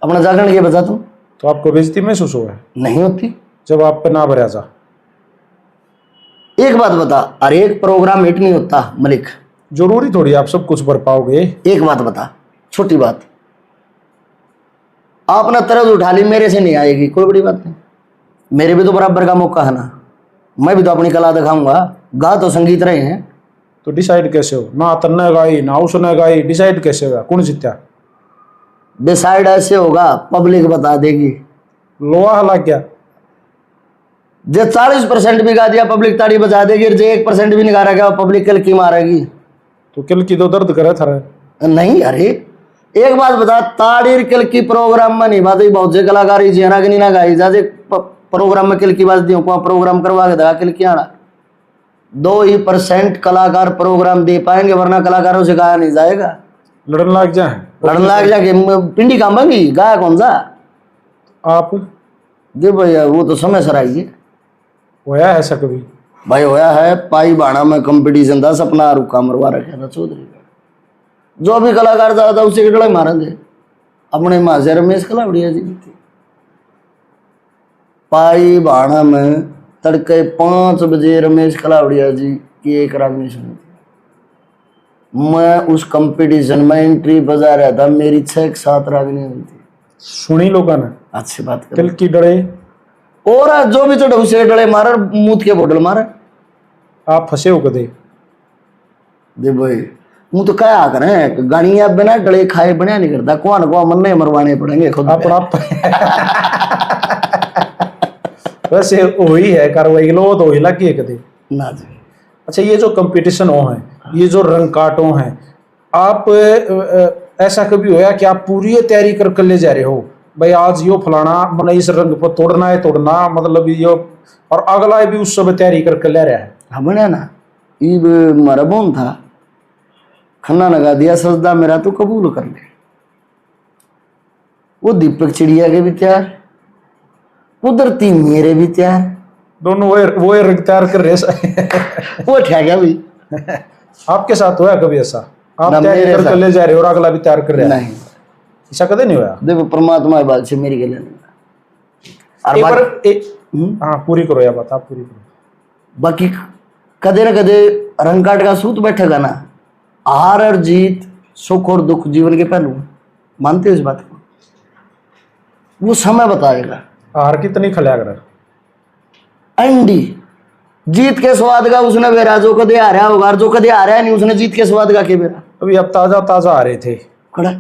अपना जागरण के बता? तुम तो आपको बेइज्जती महसूस हुआ है? नहीं होती। जब आप पे ना भरा जा। एक बात बता, हर एक प्रोग्राम हिट नहीं होता मलिक, जरूरी थोड़ी आप सब कुछ भर पाओगे। एक बात बता, छोटी बात, आपने तरज उठा ली, मेरे से नहीं आएगी, कोई बड़ी बात नहीं, मेरे भी तो बराबर का मौका है ना, मैं भी तो अपनी कला दिखाऊंगा। गा तो संगीत रहे हैं। तो डिसाइड कैसे हो? ना तन्ने गाई ना उसने गाई, डिसाइड कैसे होगा कौन जीता? डिसाइड ऐसे होगा, पब्लिक बता देगी। लोहा हला क्या? जो 40% भी गा दिया पब्लिक ताड़ी बजा देगी, जो 1% भी नहीं गा रहा पब्लिक कल की मारेगी। तो किल की तो दर्द करे थारे। नहीं, अरे एक बात बता, ताड़ी किल की प्रोग्राम में नहीं बात, बहुत से कलाकार जेना की नहीं ना गाई जाते प्रोग्राम में किल की बात दी, प्रोग्राम करवा के दगा किल की आना। 2% कलाकार प्रोग्राम दे पाएंगे, वरना कलाकारों से गाया नहीं जाएगा। लड़न लाग जाए, लड़न लाग जाके पिंडी काम बंगी, गाया कौन सा? आप दे भैया, वो तो समय सर आइए होया है ऐसा कभी? भाई होया है। पाई बाणा में कंपटीशन था, सपना रुका मरवा रखा था चौधरी का, जो भी कलाकार था उसे लड़ाई मारे थे अपने माँ से रमेश कलावड़िया जी की थी। पाई बाणा में तड़के 5 बजे रमेश कलावड़िया जी की एक रागनी सुनी थी। मैं उस कंपटीशन में एंट्री बजा रहा था, मेरी 6-7 रागनी हुई थी। सुनी लोगों ने? अच्छी बात कर। किल की डरे और जो भी चढ़े उसे डले मारे, मूत के बोतल मारे। आप फंसे हो कदे? दे भाई हूँ तो क्या करें, गाड़िया बिना डले खाए बना नहीं करता, कौन को मन नहीं मरवाने पड़ेंगे खुद अपना वैसे वही है कार्रवाई लो तो हिला की है कदे ना जी। अच्छा, ये जो कंपटीशन हो है, ये जो रंग काटो हैं, आप ऐसा कभी होया कि आप पूरी तैयारी कर ले जा रहे हो, भाई आज यो फलाना मतलब इस रंग पर तोड़ना है, तोड़ना मतलब यो, और अगला भी उस सब तैयारी करके ले रहा है? हाँ बना ना, ईब मारा बोन था, खन्ना लगा दिया सजदा मेरा तो कबूल कर ले। वो दीपक चिड़िया के भी तैयार, कुदरती मेरे भी तैयार, दोनों वो रंग तैयार कर रहे वो ठहरा भी। आपके साथ हुआ कभी ऐसा? आप ना तैयारी मेरे करके साथ। ले जा रहे हो और अगला भी तैयार कर रहा है? नहीं, ऐसा कदे नहीं हुआ? देखो परमात्मा की बात से मेरी के लिए नहीं। एक बार हाँ पूरी करो यार बात, आप पूरी करो। बाकी कदे न कदे रंग काट का सूत बैठेगा ना, हार और जीत, सुख और दुख जीवन के पहलू, मानते हो इस बात को? वो समय बताएगा। हार कितनी खलिया कर अंडी जीत के स्वाद का उसने बेरा, जो कदे आ रहा होगा, और जो कदे आ रहा है नहीं उसने जीत के स्वाद का के बेरा। अभी अब ताजा ताजा आ रहे थे खड़ा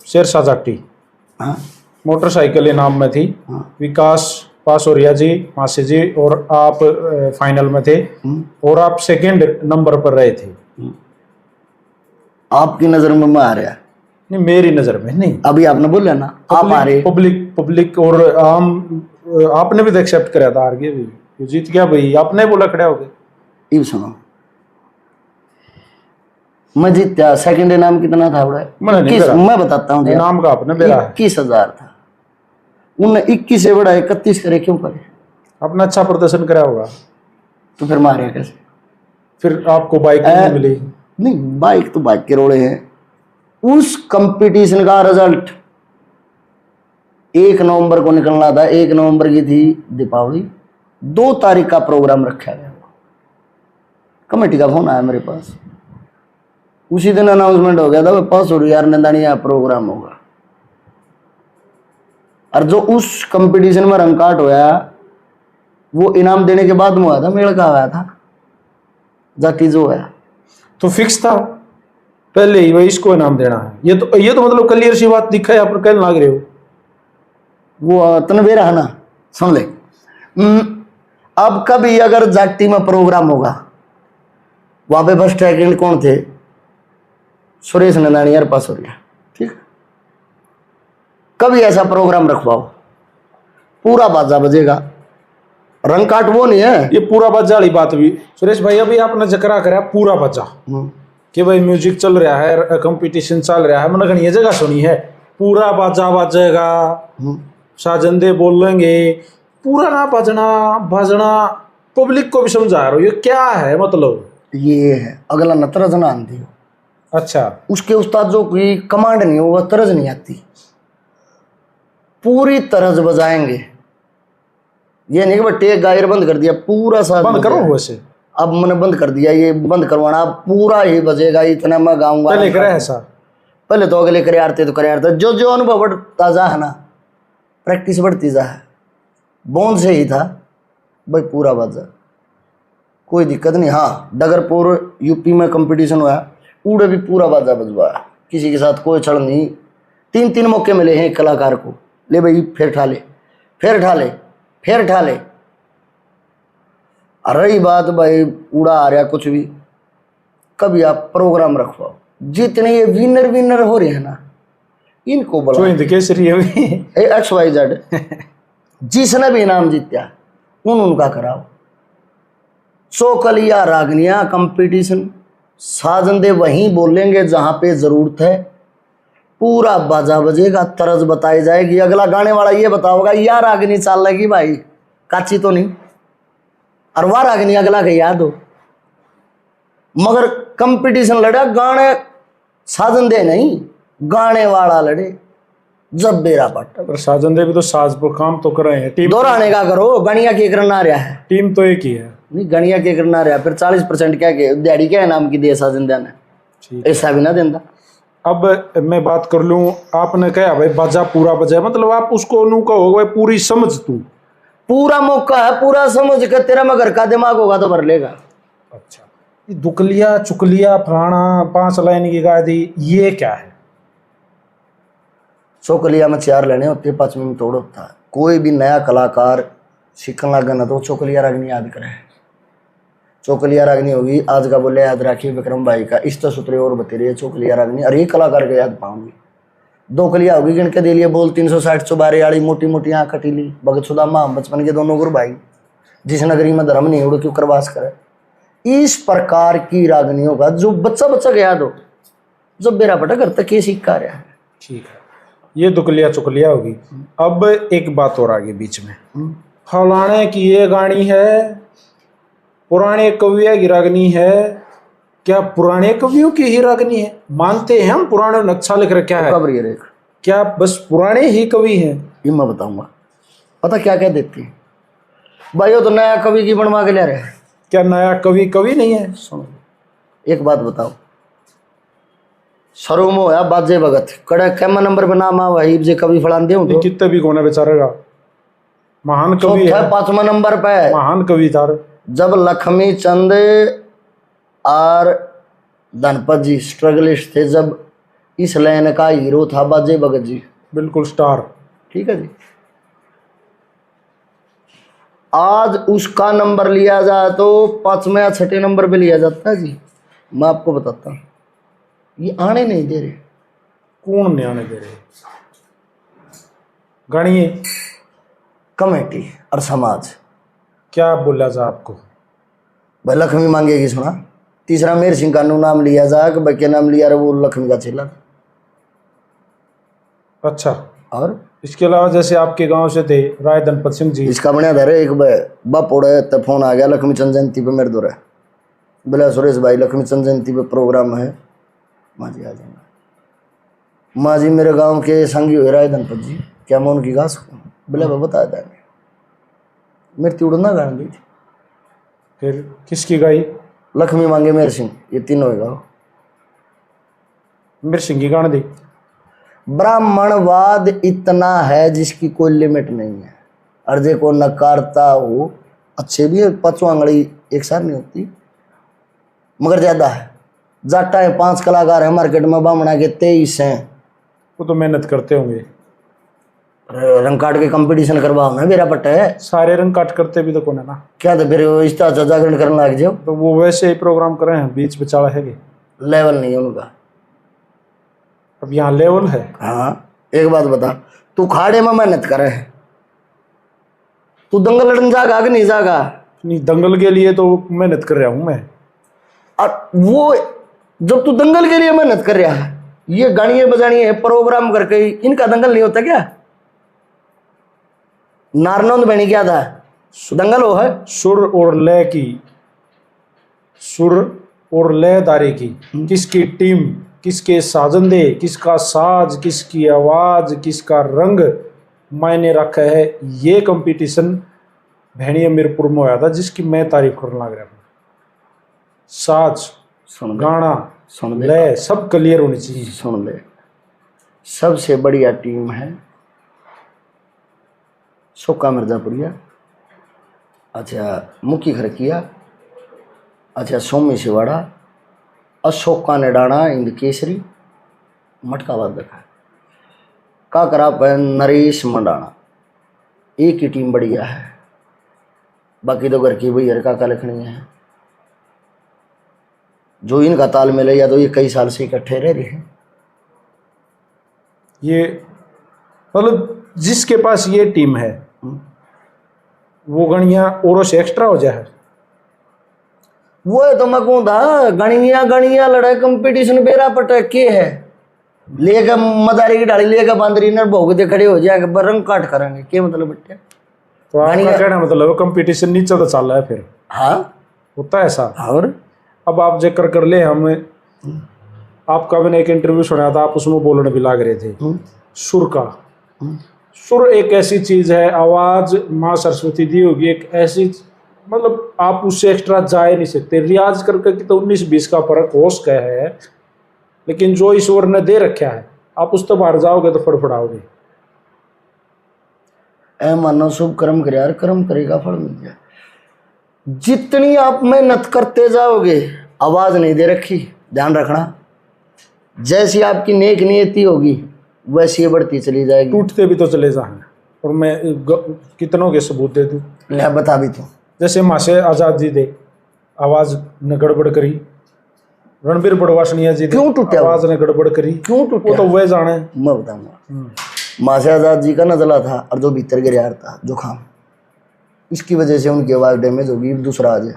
शेरशाह जाटी, हाँ मोटरसाइकिल इनाम में थी, हाँ विकास पासोरिया जी, मासी जी और आप फाइनल में थे, और आप सेकंड नंबर पर रहे थे। आपकी नजर में मैं आ रहा, नहीं मेरी नजर में नहीं, अभी आपने बोला ना आप आ रहे। पब्लिक और आम, आपने भी तो एक्सेप्ट कराया था, हार गए भी, ये जीत गया भाई, आपने बोला खड़े हो गए। ये सुनो, मैं जीता, सेकंड इनाम कितना था बड़ा? मैंने नहीं करा। मैं बताता हूँ, इनाम का आपने मेरा है, 21,000 था। उनने 21 से बड़ा 31 करे, क्यों करे? अपना अच्छा प्रदर्शन करा होगा, तो फिर मारे कैसे? फिर आपको बाइक नहीं मिली। नहीं, बाइक तो बाइक के रोड़े हैं। उस कंपटीशन का रिजल्ट 1 नवंबर को निकलना था, 1 नवंबर की थी दीपावली, 2 तारीख का प्रोग्राम रखा गया। कमेटी का फोन आया मेरे पास, उसी दिन अनाउंसमेंट हो गया था, 500,000 नंदानिया प्रोग्राम होगा। और जो उस कंपटीशन में रंकाट होया, वो इनाम देने के बाद में हुआ था, मेल का आया था जाति जो है। तो फिक्स था पहले ही, वही इसको इनाम देना है, ये तो मतलब क्लियर सी बात दिखा है, आप कल लाग रहे हो। वो तनवेरा है ना, सुन ले। अब कभी अगर जाटी में प्रोग्राम होगा, वहां पे फर्स्ट सेकंड कौन थे? सुरेश नंदानी और पासोरिया, ठीक। कभी ऐसा प्रोग्राम रखवाओ, पूरा बाजा बजेगा, रंग काट वो नहीं है, ये पूरा बाजा वाली बात भी सुरेश भाई, अभी आपने जिक्र करा पूरा बाजा कि भाई म्यूजिक चल रहा है, कंपटीशन चल रहा है, मैंने ये जगह सुनी है पूरा बाजा बाजेगा, साजंदे बोलेंगे, पूरा ना बजना बजना, पब्लिक को भी समझा रहा हो, ये क्या है मतलब? ये है अगला न तरज ना आती हो। अच्छा, उसके उस्तादों की कमांड नहीं होगा, तरज नहीं आती, पूरी तरज बजाएंगे। ये नहीं कि भाई टेक गायर बंद कर दिया, पूरा साथ बंद करो वैसे, अब मैंने बंद कर दिया, ये बंद करवाना, पूरा ही बजेगा, इतना मैं गाऊंगा। पहले करे ऐसा, पहले तो अगले करे आते तो करे आते, जो जो अनुभव बढ़ता जा है ना, प्रैक्टिस बढ़ती जा है, बोंद से ही था भाई पूरा बाजा, कोई दिक्कत नहीं। हाँ, डगरपुर यूपी में कंपटीशन हुआ, उड़े भी पूरा बाजा बजवाया, किसी के साथ कोई छड़ नहीं। 3 मौके मिले हैं एक कलाकार को, ले भाई फिर ठा ले, फिर ठा ले, फिर ठा ले। रही बात भाई उड़ा आ रहा कुछ भी, कभी आप प्रोग्राम रखवाओ, जितने ये विनर हो रहे हैं ना, इनको बोला XYZ जिसने भी इनाम जीता उनका कराओ। चौकलिया रागनिया कंपटीशन, साजंदे वहीं बोलेंगे जहां पे जरूरत है, पूरा बाजा बजेगा, तरज बताई जाएगी, अगला गाने वाला ये बताओगा यार रागनी चाल लगी भाई, काची तो नहीं, और वह रागनी अगला के याद हो। मगर कंपटीशन लड़ा, गाने साजंदे नहीं, गाने वाला लड़े, जब बेरा पट्टा। पर साजंदे भी तो साज पर काम तो कर रहे हैं, टीम दोहराने का करो, गणिया के करना रहा है, टीम तो एक ही है, नहीं गणिया के करना रहा, फिर 40% क्या के दिहाड़ी क्या नाम की दिया साजंदा ने, ऐसा भी ना देंदा। अब मैं बात कर लूं, आपने कहा भाई बाजा पूरा बजा, मतलब आप उसको नू कहो भाई पूरी समझ तू, पूरा मौका है, पूरा समझ कर, तेरा मगर का दिमाग होगा तो भर लेगा। अच्छा, ये दुकलिया चुकलिया फलाना 5 लाइन की गाय दी, ये क्या है? चौकलिया में 4 लेने होते, 5 मिनट तोड़ होता है। कोई भी नया कलाकार सीखने लगा ना तो चौकलिया रागनी याद करे, चौकलिया रागनी होगी आज का बोले याद रखिए विक्रम भाई का, इस तो सूत्रे और बते रही चौकलिया रागनी, अरे कलाकार के याद पाऊंगी। 2 कलिया होगी गिन के दे लिए बोल, 360 चुबारे वाली मोटी मोटी आँख कटीली, भगत सुदामा बचपन के दोनों गुरु भाई, जिस नगरी में धर्म नहीं उड़ क्यों करवास करे। इस प्रकार की रागनियों का जो बच्चा बच्चा का याद हो, जब बेरा पटा करता के सीखा रहा है। ठीक है, ये दुकलिया चुकलिया होगी। अब एक बात और आगे बीच में, फलाने की ये गानी है, पुराने कवियों की रागनी है, क्या पुराने कवियों की ही रागनी है? मानते हैं हम पुराने नक्शा लिख रखा है, क्या बस पुराने ही कवि हैं? ये मैं बताऊंगा, पता क्या क्या देती है भाई, तो नया कवि की बनवा के ले रहे हैं, क्या नया कवि कवि नहीं है? सुनो एक बात बताओ, सरो में होया बाजे भगत कड़े कैमा नंबर पे नाम आ वही जे कवि फलान दे कितने भी कोने बेचारेगा, महान कवि चौथा है, 5वां नंबर पे है। महान कवि था। जब लक्ष्मी चंद और धनपत जी स्ट्रगलिस्ट थे, जब इस लाइन का हीरो था बाजे भगत जी। बिल्कुल स्टार। ठीक है जी। आज उसका नंबर लिया जाए तो 5वें या 6ठे नंबर पे लिया जाता है जी। मैं आपको बताता हूँ, ये आने नहीं दे रहे। कौन नहीं आने दे रहे? गणिए कमेटी और समाज क्या बोला जा आपको? भाई लक्ष्मी मांगेगी सुना। तीसरा मेर सिंह का नाम लिया जाए कि भाई क्या नाम लिया रे, वो लक्ष्मी का चेला था। अच्छा, और इसके अलावा जैसे आपके गांव से थे राय धनपत सिंह जी, इसका बढ़िया धरे एक बापोड़े तो फोन आ गया लक्ष्मी चंद जयंती पे मेरे दो रहे। बोला सुरेश भाई लक्ष्मी चंद जयंती पे प्रोग्राम है, माँ जी आ जाऊंगा। माँ जी मेरे गांव के संगी हुए राय धनपत जी, क्या मैं उनकी गा सकूँ? बोले बता देंगे। मेरी उड़ना गान दी थी। फिर किसकी गाई? लक्ष्मी मांगे मेर सिंह, ये तीनों गाओ। मेरे सिंह की गान दी। ब्राह्मणवाद इतना है जिसकी कोई लिमिट नहीं है। अर्जे को नकारता हो, अच्छे भी है, 5वां अंगड़ी एक साथ नहीं होती, मगर ज्यादा है। जाटा है 5 कलाकार है मार्केट में, बामणा के 23 हैं। वो तो मेहनत करते होंगे। रंग काट के कंपटीशन करवाओ ना मेरा पट्टा है। सारे रंग काट करते भी तो कौन है ना। क्या तो फिर इस तरह से जागरण करने लग जाओ। तो वो वैसे ही प्रोग्राम कर रहे हैं, बीच बचाड़ा है कि लेवल नहीं है उनका। अब यहाँ लेवल है। हाँ एक बात बता, तू खाड़े में मेहनत करे है, तू दंगल लड़न जागा कि नहीं जागा? नहीं, दंगल के लिए तो मेहनत कर रहा हूँ मैं। और वो जब तू दंगल के लिए मेहनत कर रहा है, ये गाड़ियां बजानी है प्रोग्राम करके, इनका दंगल नहीं होता क्या? नारनौंद बनी क्या था, दंगल वो है। सुर और लय की, सुर और लयदारी की, किसकी टीम, किसके साजंदे, किसका साज, किसकी आवाज, किसका रंग मायने रखा है, ये कंपटीशन भेड़िया मीरपुर में होया था, जिसकी मैं तारीफ करने लग रहा हूँ। साज, सुन ले, गाना, सुन ले, लय सब क्लियर होनी चाहिए। सुन ले, सबसे बढ़िया टीम है सोका मिर्जापुरिया, अच्छा मुखी खरकिया, अच्छा सोमी सिवाड़ा, अशोका नेडाना, इंद केसरी, मटका वादक है, काकरा पहन नरेश मंडाना। एक ही टीम बढ़िया है, बाकी तो घर की भैया काका लखनी है। जो इनका तालमेल है, या तो ये कई साल से इकट्ठे रह रहे हैं। ये मतलब जिसके पास ये टीम है वो गणिया औरों से एक्स्ट्रा हो जाए। वो है तो मैं कहूँ था, गणिया गणिया लड़ाई कंपटीशन बेरा पटक के है, लेकर मदारी की डाली लेकर बांदरी ने भोग दे खड़े हो जाएंगे, रंग काट करेंगे, क्या मतलब बट्टे? तो आपका कहना मतलब कंपटीशन नीचे तो चल रहा है फिर? हाँ होता है ऐसा। और अब आप जिक्र कर ले, हमें आपका मैंने एक इंटरव्यू सुना था, आप उसमें बोलने भी लग रहे थे सुर का। सुर एक ऐसी चीज है, आवाज माँ सरस्वती दी होगी एक ऐसी, मतलब आप उससे एक्स्ट्रा जा ही नहीं सकते। रियाज करके तो 19-20 का फर्क हो सका है, लेकिन जो ईश्वर ने दे रखा है, आप उस तो बाहर जाओगे तो फड़फड़ाओगे। ऐ मानो शुभ कर्म करे यार, कर्म करेगा फल मिल जाए। जितनी आप मेहनत करते जाओगे, आवाज नहीं दे रखी, ध्यान रखना, जैसी आपकी नेक नियति होगी वैसी ये बढ़ती चली जाएगी। टूटते भी तो चले जाएंगे। और मैं कितनों के सबूत दे दूं? ले बता भी तो। जैसे मासे आजाद जी दे, आवाज ने गड़बड़ करी। रणबीर बड़वासनिया जी दे, क्यों टूटा? आवाज ने गड़बड़ करी, क्यों टूटा? वो तो वह जाने। मैं बताऊंगा। मासे आजाद जी का नजला था, और जो भीतर गिरयार था जुखाम, इसकी वजह से उनकी आवाज डैमेज होगी। दूसरा आज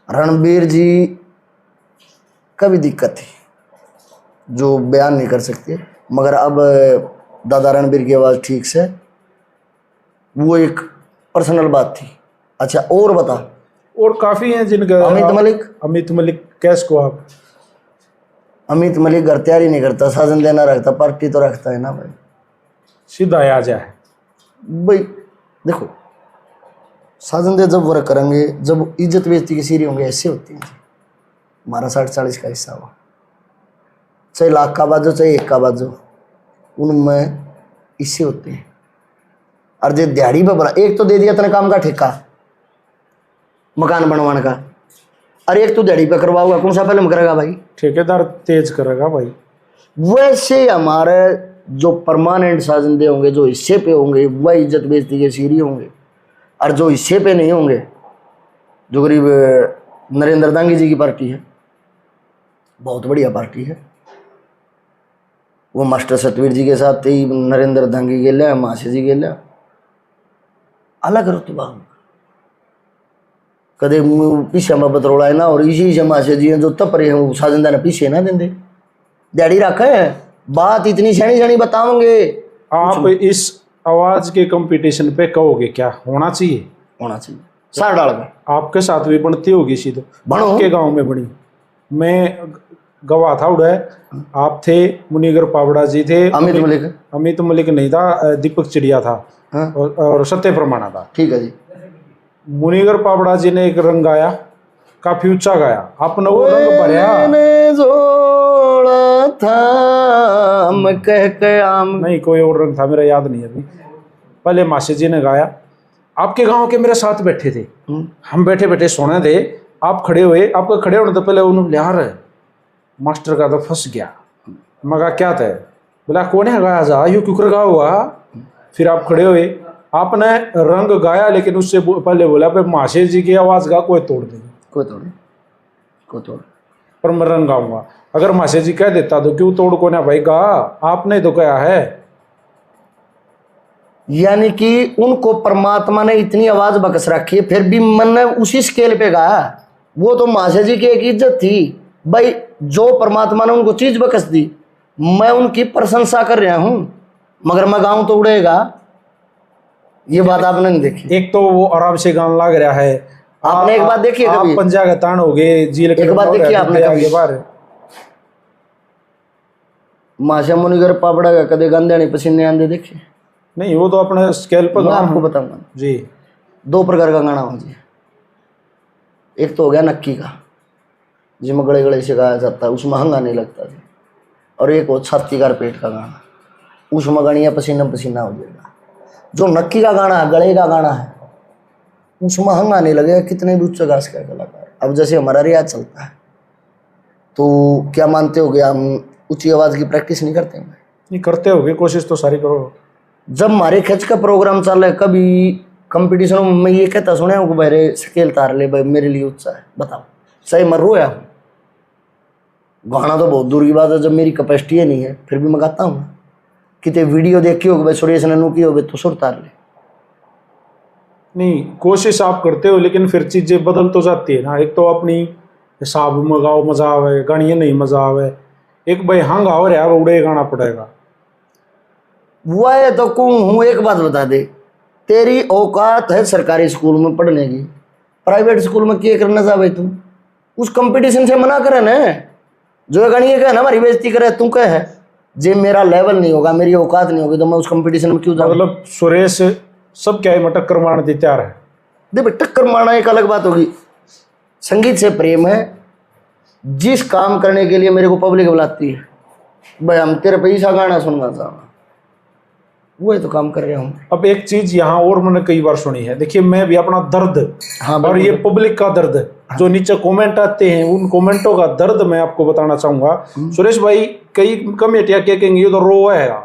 रणबीर जी का भी दिक्कत थी जो बयान नहीं कर सकते, मगर अब दादा रणबीर की आवाज ठीक से, वो एक पर्सनल बात थी। अच्छा और बता। और काफी हैं जिनका। अमित मलिक कैस को आप? अमित मलिक घर तैयारी नहीं करता, साजन देना रखता, पार्टी तो रखता है ना भाई, सीधा आ जाए भाई। देखो साजन दे जब वर्क करेंगे, जब इज्जत बेइज्जती की सीरी होंगे, ऐसे होती है। हमारा 60-40 का हिस्सा हुआ, चाहे लाख का बाजो चाहे 1 का बाजो, उनमें इससे होते हैं। और जो दिहाड़ी पे बना, एक तो दे दिया तेने काम का ठेका मकान बनवाने का, और एक तो दिहाड़ी पे करवाओगा, कौन सा पहले में करेगा भाई? ठेकेदार तेज करेगा भाई। वैसे हमारे जो परमानेंट साजिंदे होंगे, जो हिस्से पे होंगे, वह इज्जत बेइज्जती के सीरी होंगे, और जो हिस्से पे नहीं होंगे, जो करीब नरेंद्र दांगी जी की पार्टी है, बहुत बढ़िया पार्टी है, वो मास्टर सतवीर जी के साथ ही नरेंद्र दांगी के लिया, मासी जी के लिया, अलग रुतबा कदे पीछे में बतरोड़ा है ना, और इसी से मासी जी हैं जो तप रहे हैं, वो साजिंदा ने पीछे ना देंगे, दिहाड़ी रखे हैं, बात इतनी सैनी सैनी बताओगे। आप इस आवाज के कंपटीशन पे कहोगे क्या होना चाहिए? होना चाहिए, सार डाल के। आपके साथ भी बनती होगी सीधे, बनो। आपके गांव में बनी, मैं गवाह था उड़े, आप थे, मुनीगर पावड़ा जी थे, अमित मलिक नहीं था, दीपक चिड़िया था, हाँ? और सत्य प्रमाणा था। ठीक है जी। मुनीगर पावड़ा जी ने एक रंग गाया, काफी ऊंचा गाया, आपने वो रंग भरया, मैंने जोड़ा था मैं कह के आम, नहीं कोई और रंग था, मेरा याद नहीं अभी, पहले मासी जी ने गाया, आपके गांव के मेरे साथ बैठे थे, हम बैठे बैठे सोने थे, आप खड़े हुए, आपका खड़े होने तो पहले उन्होंने यार मास्टर का तो फंस गया, मगा क्या था, बोला कौन है गाया जा यू क्यों गा हुआ, फिर आप खड़े हुए, आपने रंग गाया, लेकिन उससे पहले बोला भाई मासी जी की आवाज गा कोई तोड़ देगा, कोई तोड़, पर मैं रंग गाऊंगा, अगर मासी जी कह देता तो क्यों तोड़ को ना भाई गा, आपने तो कहा है। यानी कि उनको परमात्मा ने इतनी आवाज बकस रखी है, फिर भी मन ने उसी स्केल पे गाया, वो तो माशा जी की एक इज्जत थी भाई, जो परमात्मा ने उनको चीज बकस दी, मैं उनकी प्रशंसा कर रहा हूं, मगर मैं गाऊं तो उड़ेगा, ये बात आपने नहीं देखी। एक तो वो आराम से गान लग रहा है, आपने एक बात देखी है कभी? आप पंजा का तान हो गए झील के, एक बात देखी आपने कभी? बार माशा मुनिगर पापड़ा का कदे गंदे नहीं पसीने आंदे देखे? नहीं, वो तो अपने स्केल पर मैं आपको बताऊंगा जी। दो प्रकार का गाना हो जी, एक तो हो गया नक्की का, जिसमें गड़े गड़े से गाया जाता है, उसमें हंगा नहीं लगता जी, और एक हो छाती का पेट का गाना, उसमें गणिया पसीना पसीना हो जाएगा। जो नक्की का गाना है, गले का गाना है, उसमें हंगा नहीं लगेगा, कितने भी उच्च गास का कलाकार। अब जैसे हमारा रियाज चलता है, तो क्या मानते हो गया हम ऊंची आवाज की प्रैक्टिस नहीं करते हैं? नहीं करते होगे, कोशिश तो सारी करो। जब हमारे खच का प्रोग्राम चल रहा है, कभी कंपटीशन में मैं ये कहता सुना हूँ कि भाई स्केल तार ले भाई मेरे लिए उत्साह है, बताओ सही मैं रोया हूँ? गाना तो बहुत दूर की बात है, जब मेरी कैपेसिटी नहीं है फिर भी मैं गाता हूँ। कितने वीडियो देखी हो भाई सुरेश ननू की हो तो सुर तार ले, नहीं कोशिश आप करते हो, लेकिन फिर चीजें बदल तो जाती है ना, एक तो अपनी हिसाब में गाओ मजा आवे, गानिए नहीं मजा आवे, एक भाई हाँ गाओ रहा उड़े गाना पड़ेगा। वह तो हूँ, एक बात बता दे, तेरी औकात है सरकारी स्कूल में पढ़ने की, प्राइवेट स्कूल में क्या करना चाह भाई तुम? उस कंपटीशन से मना करे ना, जो गणिए का ना हमारी बेइज्जती करे, तू कह है जे मेरा लेवल नहीं होगा, मेरी औकात नहीं होगी, तो मैं उस कंपटीशन में क्यों जाऊँ? मतलब सुरेश सब क्या है में टक्कर मारने तैयार है। देखो टक्कर मारना एक अलग बात होगी, संगीत से प्रेम है, जिस काम करने के लिए मेरे को पब्लिक बुलाती है, भाई हम तेरे पैसा गाना सुनना चाहूँगा, वही तो काम कर रहा हूँ। अब एक चीज यहाँ और मैंने कई बार सुनी है, देखिए मैं भी अपना दर्द, हाँ, और ये पब्लिक का दर्द, जो नीचे कमेंट आते हैं उन कमेंटों का दर्द मैं आपको बताना चाहूंगा। सुरेश भाई कई कमेटियां क्या कहेंगे, ये तो रोएगा,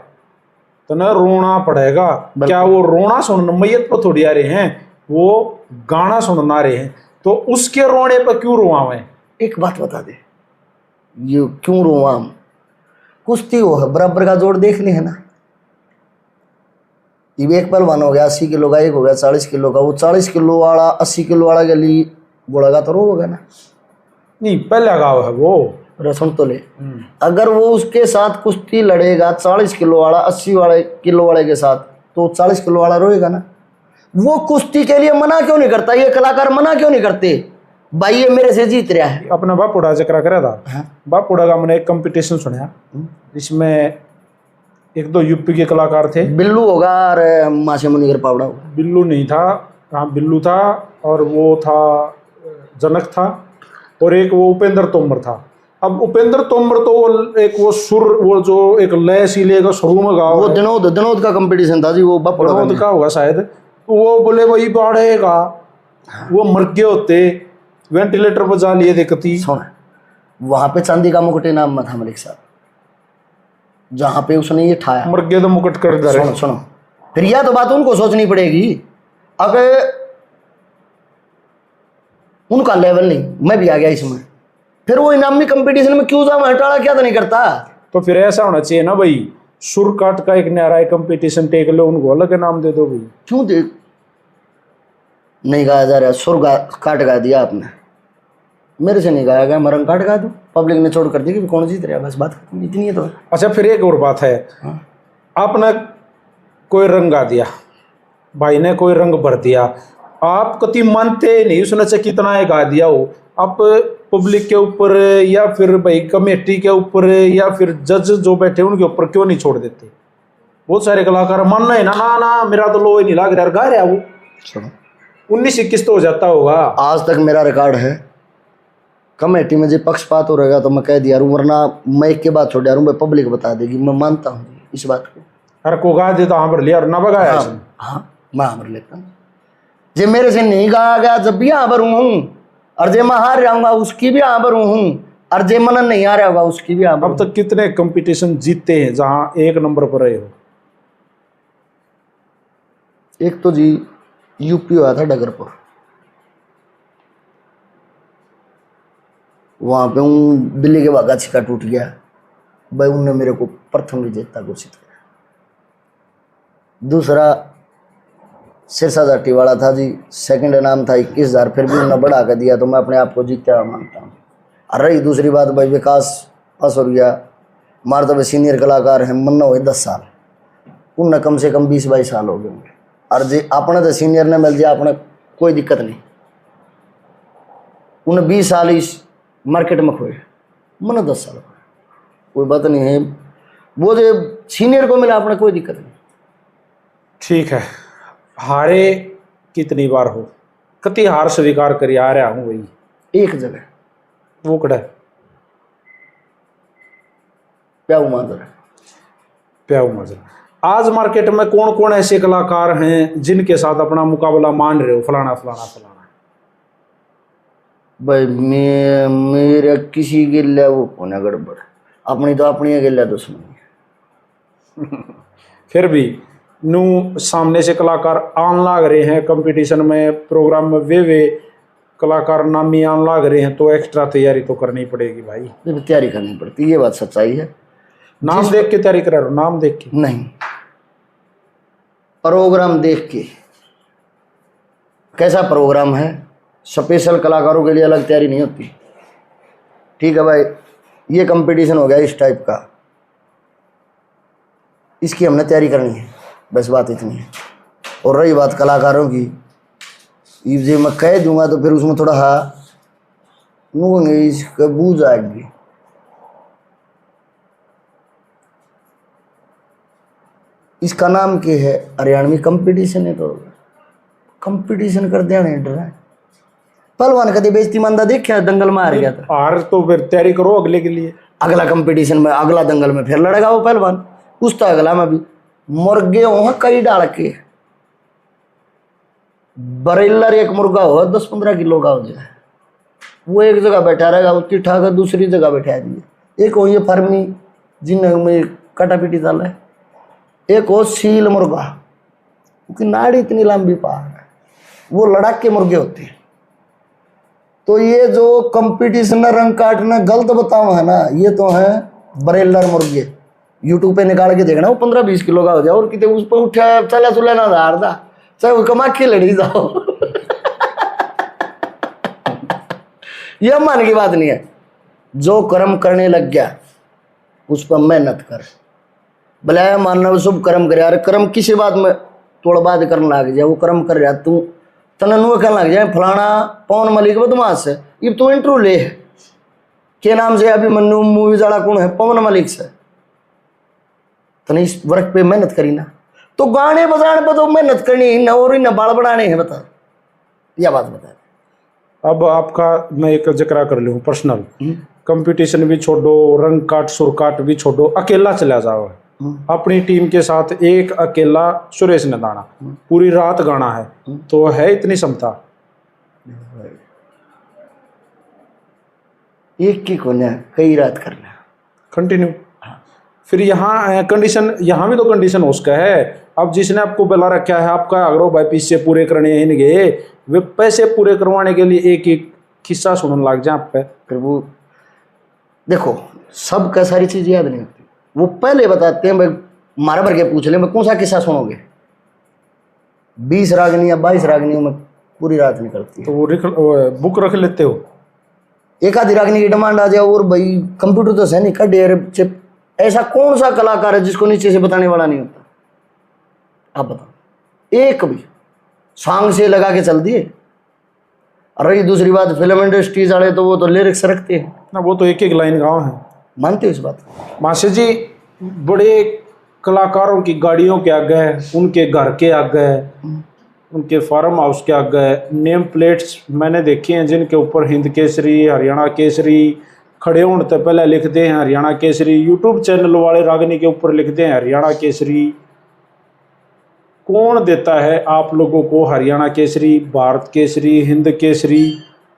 तो ना रोना पड़ेगा, क्या वो रोना सुनना मैयत पर थोड़ी आ रहे हैं, वो गाना सुनना रहे हैं, तो उसके रोने पर क्यों रोआवे? एक बात बता दे, ये क्यों रोआम? कुश्ती हो है, बराबर का जोड़ देखने है ना, ये एक पहलवान हो गया 80 किलो का, एक हो गया 40 किलो का, वो 40 किलो वाला 80 किलो वाला के लिए गोड़ेगा तो रो होगा ना? नहीं पहला गाँव है वो, रसुन तो ले, अगर वो उसके साथ कुश्ती लड़ेगा 40 किलो वाला 80 वाले किलो वाले के साथ, तो 40 किलो वाला रोएगा ना? वो कुश्ती के लिए मना क्यों नहीं करता? ये कलाकार मना क्यों नहीं करते भाई ये मेरे से जीत रहा है? अपना बापुड़ा जकरा करा था, बापुड़ा का मैंने एक कंपटीशन सुना, जिसमें एक दो यूपी के कलाकार थे, बिल्लू होगा और माशा मुनिगर पावड़ा होगा। बिल्लू नहीं था, हाँ बिल्लू था, और वो था जनक था, और एक वो उपेंद्र तोमर था, अब उपेंद्र तोमर तो वो एक वो सुर, वो जो एक लय सी लेगा शुरू में गाओ, वो दिनोद का कंपटीशन था जी, वो बापड़ा विनोद का होगा शायद, तो वो बोले वही बढ़ेगा, वो मर गए होते, वेंटिलेटर पर जा लिए देखती। सुन, वहां पे चांदी का मुकुट इनाम में था मलिक साहब, जहां पे उसने ये ठाया। मर गए तो मुकुट कर दे। सुनो सुनो, फिर यह तो बात उनको सोचनी पड़ेगी। अगर उनका लेवल नहीं, मैं भी आ गया इसमें, फिर वो इनामी कंपटीशन में क्यों जाऊं, हटाड़ा क्या तो नहीं करता। तो फिर ऐसा होना चाहिए ना भाई, सुर काट का एक न्यारा है कंपटीशन, टेक लो, उनको अलग नाम दे दो भाई। क्यों दे नहीं गाया जा रहा, सुर काट गा दिया आपने, मेरे से नहीं गाया गया, मैं रंग काट गा दूं, पब्लिक ने छोड़ कर दी कि कौन जीत रहा, बस बात खत्म, इतनी है तो। अच्छा फिर एक और बात है, आपने कोई रंग गा दिया, भाई ने कोई रंग भर दिया, आप कति मानते नहीं उसने से कितना है गा दिया हो, आप पब्लिक के ऊपर या फिर भाई कमेटी के ऊपर या फिर जज जो बैठे उनके ऊपर क्यों नहीं छोड़ देते? बहुत सारे कलाकार मानना है ना, ना ना मेरा तो लो ही नहीं लग रहा, गा रहा वो 19-21 तो हो जाता होगा। आज तक मेरा रिकॉर्ड है, कमेटी में जो पक्षपात हो रहेगा तो मैं कह दिया हूँ, वरना मैं एक के बाद छोड़ दिया हूँ, मैं पब्लिक बता देगी, मैं मानता हूँ इस बात को। अरे को गा देता हाँ भर लिया और ना बगाया। हाँ मैं हाँ भर लेता हूँ, जे मेरे से नहीं गाया गया जब भी हाँ भरू हूँ, और जे मैं हार जाऊंगा उसकी भी हाँ भरू हूँ, और जे मन नहीं आ रहा होगा उसकी भी हाँ भरू। अब तक कितने कंपटीशन जीते हैं जहां एक नंबर पर रहे हो? एक तो जी यूपी हुआ था डगरपुर, वहां पे हूँ दिल्ली के बागा छिका टूट गया भाई, उनने मेरे को प्रथम विजेता घोषित किया। दूसरा सिरसा जाटी वाला था जी, सेकंड इनाम था 21,000, फिर भी उन्होंने बढ़ा कर दिया, तो मैं अपने आप को जीता हुआ मानता हूँ। और रही दूसरी बात भाई, विकास पास हो गया, मार तो सीनियर कलाकार हैं, मन्ना हुए 10 साल, उनने कम से कम 20-22 साल हो गए, और जी अपने तो सीनियर ने मिल दिया, अपने कोई दिक्कत नहीं, उन्हें 20 साल इस मार्केट में खोए, मैंने 10 साल खोए, कोई बात नहीं है, वो जो सीनियर को मिला अपने कोई दिक्कत नहीं। ठीक है, हारे कितनी बार हो, कति हार स्वीकार करी आ रहा हूँ भाई? एक जगह वो कड़ा प्याऊ माजर, प्याऊ मजर। आज मार्केट में कौन कौन ऐसे कलाकार हैं जिनके साथ अपना मुकाबला मान रहे हो, फलाना फलाना फलाना? भाई मेरे किसी गिल्ला वो होना गड़बड़, अपनी तो अपनी गिल्ला दुश्मनी। फिर भी नू सामने से कलाकार आन लाग रहे हैं कंपटीशन में, प्रोग्राम में वे कलाकार नामी आन लाग रहे हैं, तो एक्स्ट्रा तैयारी तो करनी पड़ेगी भाई। तैयारी करनी पड़ती है, ये बात सच्चाई है। नाम देख के तैयारी करा रहे हो? नाम देख के नहीं, प्रोग्राम देख के। कैसा प्रोग्राम है, स्पेशल कलाकारों के लिए अलग तैयारी नहीं होती। ठीक है भाई, ये कंपटीशन हो गया इस टाइप का, इसकी हमने तैयारी करनी है, बस बात इतनी है। और रही बात कलाकारों की, ये मैं कह दूंगा तो फिर उसमें थोड़ा इसका बूझ आएगी। इसका नाम क्या है, हरियाणवी कंपटीशन है, तो कंपटीशन कर देना है, डर है। पहलवान कभी बेइज्जती मंदा देखा, दंगल में हार गया था, हार तो फिर तैयारी करो अगले के लिए, अगला कंपटीशन में, अगला दंगल में फिर लड़ेगा वो पहलवान, उस तो अगला में भी मुर्गे हो कई डाल के, बरेलर एक मुर्गा हो 10-15 किलो का हो जाए, वो एक जगह बैठा रहेगा, उसकी ठाकर दूसरी जगह बैठा दिए। एक हो ये फर्मी जिनमें कटा पीटी डाला है, एक हो सील मुर्गा, क्योंकि नाड़ी इतनी लंबी पहाड़ है, वो लड़ाक के मुर्गे होते हैं। तो ये जो कंपटीशन रंग काटना गलत बताओ है ना, ये तो है बरेलर मुर्गे। यूट्यूब पे निकाल के देखना, वो 15-20 किलो का हो जाए, और कितने उस पर उठा चला चुला ना हारदा, चाहे वो कमा के लड़ी जाओ। यह मान की बात नहीं है, जो कर्म करने लग गया उस पर मेहनत कर, भले मानव शुभ कर्म करे, अरे कर्म किसी बात में थोड़ा बात करने लग जाए, वो कर्म कर रहा तू तननुआ कहने लग जाए, फलाना पवन मलिक बदमाश है, ये तो इंटरव्यू ले है के नाम से, अभी मनु मूवी जाड़ा कौन है, पवन मलिक से, तने इस वर्क पे मेहनत करी ना, तो गाने बजाने पर तो मेहनत करनी है ना, और ना बाल बनाने हैं, बता यह बात बता। अब आपका मैं एक जिक्र कर लूँ पर्सनल, कंपटीशन भी छोड़ो, रंग काट सुर काट भी छोड़ो, अकेला चला जाओ अपनी टीम के साथ, एक अकेला सुरेश नदाना पूरी रात गाना है, तो है इतनी क्षमता? एक की कोने कई रात करना कंटिन्यू। फिर यहाँ कंडीशन, यहाँ भी तो कंडीशन उसका है। अब जिसने आपको बुला रखा है, आपका अगर भाई पीछे पूरे करने हैं इनके, वे पैसे पूरे करवाने के लिए एक एक किस्सा सुनने लग जाए आप पे। फिर वो देखो सबका सारी चीज याद नहीं होती, वो पहले बताते हैं भाई मारा भर के पूछ ले मैं कौन सा किस्सा सुनोगे। 20 रागनियां 22 रागनियों में पूरी रात निकलती है। तो वो बुक रख लेते हो? एक आधी रागनी की डिमांड आ जाए और भाई कंप्यूटर तो है नहीं का डेयर चिप, ऐसा कौन सा कलाकार है जिसको नीचे से बताने वाला नहीं होता? आप बताओ एक भी सॉन्ग से लगा के चल दिए। और रही दूसरी बात फिल्म इंडस्ट्रीज वाले, तो वो तो लिरिक्स रखते हैं ना, वो तो एक एक लाइन गाँव है। मानते हो इस बात? मास्टर जी बड़े कलाकारों की गाड़ियों के आगे, उनके घर के आगे, उनके फार्म हाउस के आगे नेम प्लेट्स मैंने देखी हैं जिनके ऊपर हिंद केसरी, हरियाणा केसरी खड़े होने से पहले लिखते हैं हरियाणा केसरी। यूट्यूब चैनल वाले रागनी के ऊपर लिखते हैं हरियाणा केसरी। कौन देता है आप लोगों को हरियाणा केसरी, भारत केसरी, हिंद केसरी,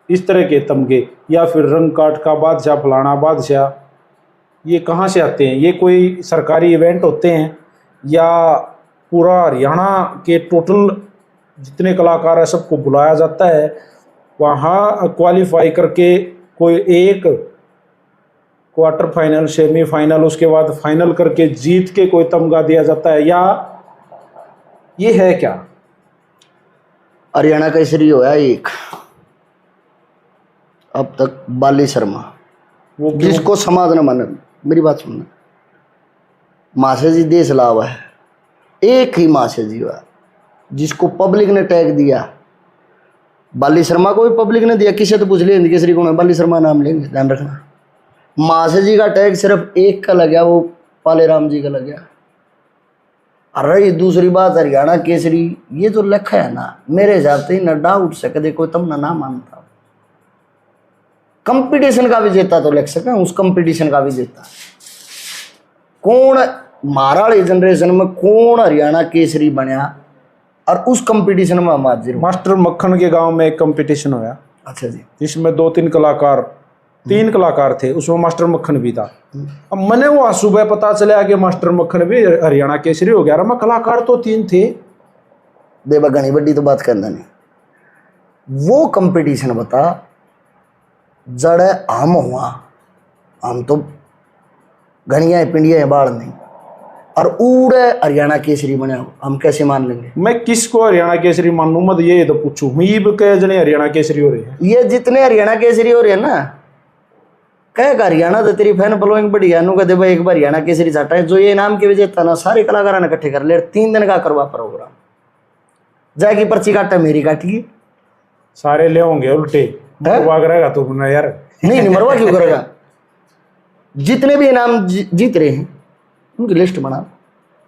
इस तरह के तमगे, या फिर रंग काट का बादशाह, फलाना बादशाह? ये कहाँ से आते हैं? ये कोई सरकारी इवेंट होते हैं या पूरा हरियाणा के टोटल जितने कलाकार हैं सबको बुलाया जाता है, वहाँ क्वालिफाई करके कोई एक क्वार्टर फाइनल, सेमीफाइनल, उसके बाद फाइनल करके जीत के कोई तमगा दिया जाता है, या ये है क्या? हरियाणा केसरी होया एक अब तक बाली शर्मा, वो जिसको समाज न माने। मेरी बात सुनना, मासे जी देश लावा है, एक ही मासे जी हुआ जिसको पब्लिक ने टैग दिया। बाली शर्मा को भी पब्लिक ने दिया, किसे तो पूछ लिया हिंद केसरी कौन है, बाली शर्मा नाम लेंगे, ध्यान रखना। मासे जी का टैग सिर्फ एक का लग गया, वो पाले राम जी का लग गया। अरे दूसरी बात हरियाणा केसरी, ये तो लिखा है ना, मेरे हिसाब से न डाउट सकते कोई तुम ना मानता। कंपटीशन का विजेता तो लिख सके, उस कंपटीशन का विजेता कौन? महाराणी जनरेशन में कौन हरियाणा केसरी बनया और उस कंपटीशन में हम हाजिर? मास्टर मक्खन के गांव में एक कंपटीशन होया। अच्छा जी। जिसमें 2-3 कलाकार, 3 कलाकार थे, उसमें मास्टर मक्खन भी था। अब मैंने वो सुबह पता चला कि मास्टर मक्खन भी हरियाणा केसरी हो गया। मैं कलाकार तो 3 थे। देवा घनी बड़ी तो बात करना नहीं, वो कंपटीशन बता जड़े हम हुआ, हम तो घनिया पिंडिया बाढ़ नहीं, और उड़े हरियाणा केसरी बने, हम कैसे मान लेंगे? मैं किसको हरियाणा केसरी मानूं? मत ये तो पूछूं मीब के जने हरियाणा केसरी हो रहे हैं। ये जितने हरियाणा केसरी हो रहे हैं ना, कह हरियाणा तो तेरी फैन फॉलोइंग बड़ी है, नु कहते भाई एक बार हरियाणा केसरी चाटा है, जो ये नाम के विजेता ना सारे कलाकारों ने इकट्ठे कर ले, 3 दिन का करवा प्रोग्राम, जाएगी पर्ची काटा मेरी काटिए, सारे ले होंगे उल्टे भाग रहेगा तो ना यार। नहीं मरवा क्यों करेगा? जितने भी इनाम जीत रहे हैं उनकी लिस्ट बना,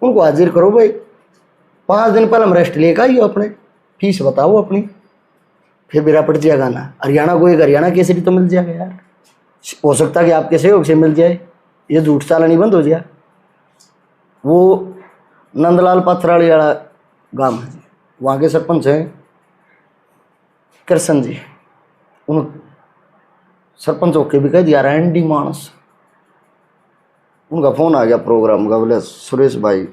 उनको हाजिर करो भाई। 5 दिन पहले हम रेस्ट लेकर आइए, अपने फीस बताओ अपनी, फिर मेरा पड़ जाएगा गाना। हरियाणा को एक हरियाणा केसरी तो मिल जाएगा यार, हो सकता है कि आपके सहयोग से मिल जाए, ये झूठ चालानी बंद हो जाए। वो नंदलाल पथराली वाला गांव है जी, वहाँ के सरपंच हैं कृष्ण जी, उन सरपंच होके भी कह दिया रैंडी मानस, उनका फ़ोन आ गया प्रोग्राम का, बोले सुरेश भाई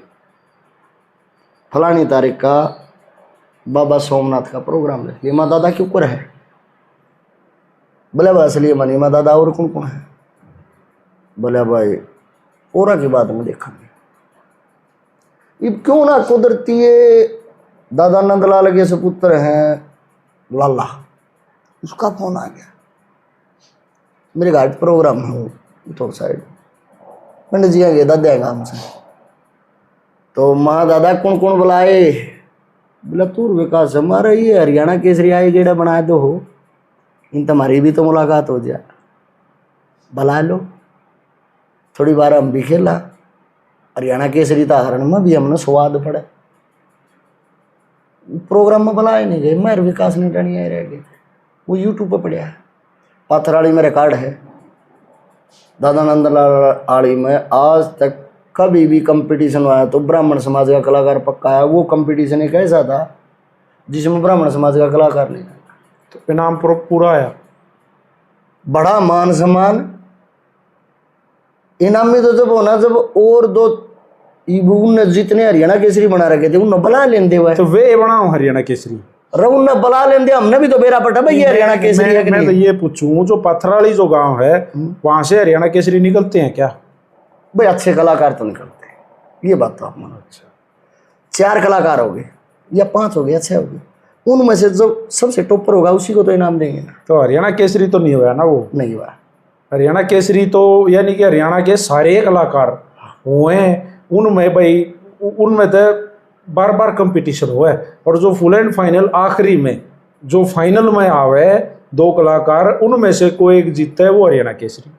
फलानी तारीख का बाबा सोमनाथ का प्रोग्राम है, लीमा दादा क्यों कर है? बोले बस लीमा लीमा दादा और कौन कौन है? बोले भाई और की बात में देखेंगे, ये क्यों ना कुदरती दादा नंदलाल के सुपुत्र हैं लाला, उसका फोन आ गया, मेरे घाट प्रोग्राम है तो साइड पंडित जी आगे दादा काम से, तो माँ दादा कौन कौन बुलाए? बोला तू विकास हमारा ये हरियाणा केसरी आए गेड़ा बना दो हो, इन तुम्हारी भी तो मुलाकात हो जाए, बुला लो, थोड़ी बार हम भी खेला, हरियाणा केसरी था हरण में भी हमने स्वाद पड़े, प्रोग्राम में बुलाए नहीं गए, मैं विकास नहीं टनिया रह गए। वो यूट्यूब पर पड़ा है। पथराड़ी में रिकॉर्ड है, दादा नंदलाल आड़ी में आज तक कभी भी कंपटीशन हुआ है तो ब्राह्मण समाज का कलाकार पक्का है। वो कंपटीशन एक ऐसा था जिसमें ब्राह्मण समाज का कलाकार नहीं था, तो इनाम पूरा आया, बड़ा मान सम्मान। इनाम में तो जब होना, जब और दो उनने जितने हरियाणा केसरी बना रखे थे उन्हें बुला लेंदे हुए, तो वे बनाओ हरियाणा केसरी, उन्हें बुला लेंदे। हमने भी तो बेरा पटा भाई ये हरियाणा केसरी है कि मैं तो नहीं? ये पूछूं, जो पथराली जो गांव है वहां से हरियाणा केसरी निकलते हैं क्या? भाई अच्छे कलाकार तो निकलते हैं, ये बात तो आप मानो। अच्छा, 4 कलाकार हो गए या 5 हो गए, 6 हो गए, उनमें से जो सबसे टॉपर होगा उसी को तो इनाम देंगे ना। तो हरियाणा केसरी तो नहीं हुआ ना वो? नहीं हुआ। हरियाणा केसरी तो यानी कि हरियाणा के सारे कलाकार हुए हैं, उनमें भाई उनमें तो बार बार कंपटीशन हुआ है, और जो फुल एंड फाइनल आखिरी में जो फाइनल में आवे 2 कलाकार, उनमें से कोई एक जीतता है, वो हरियाणा केसरी।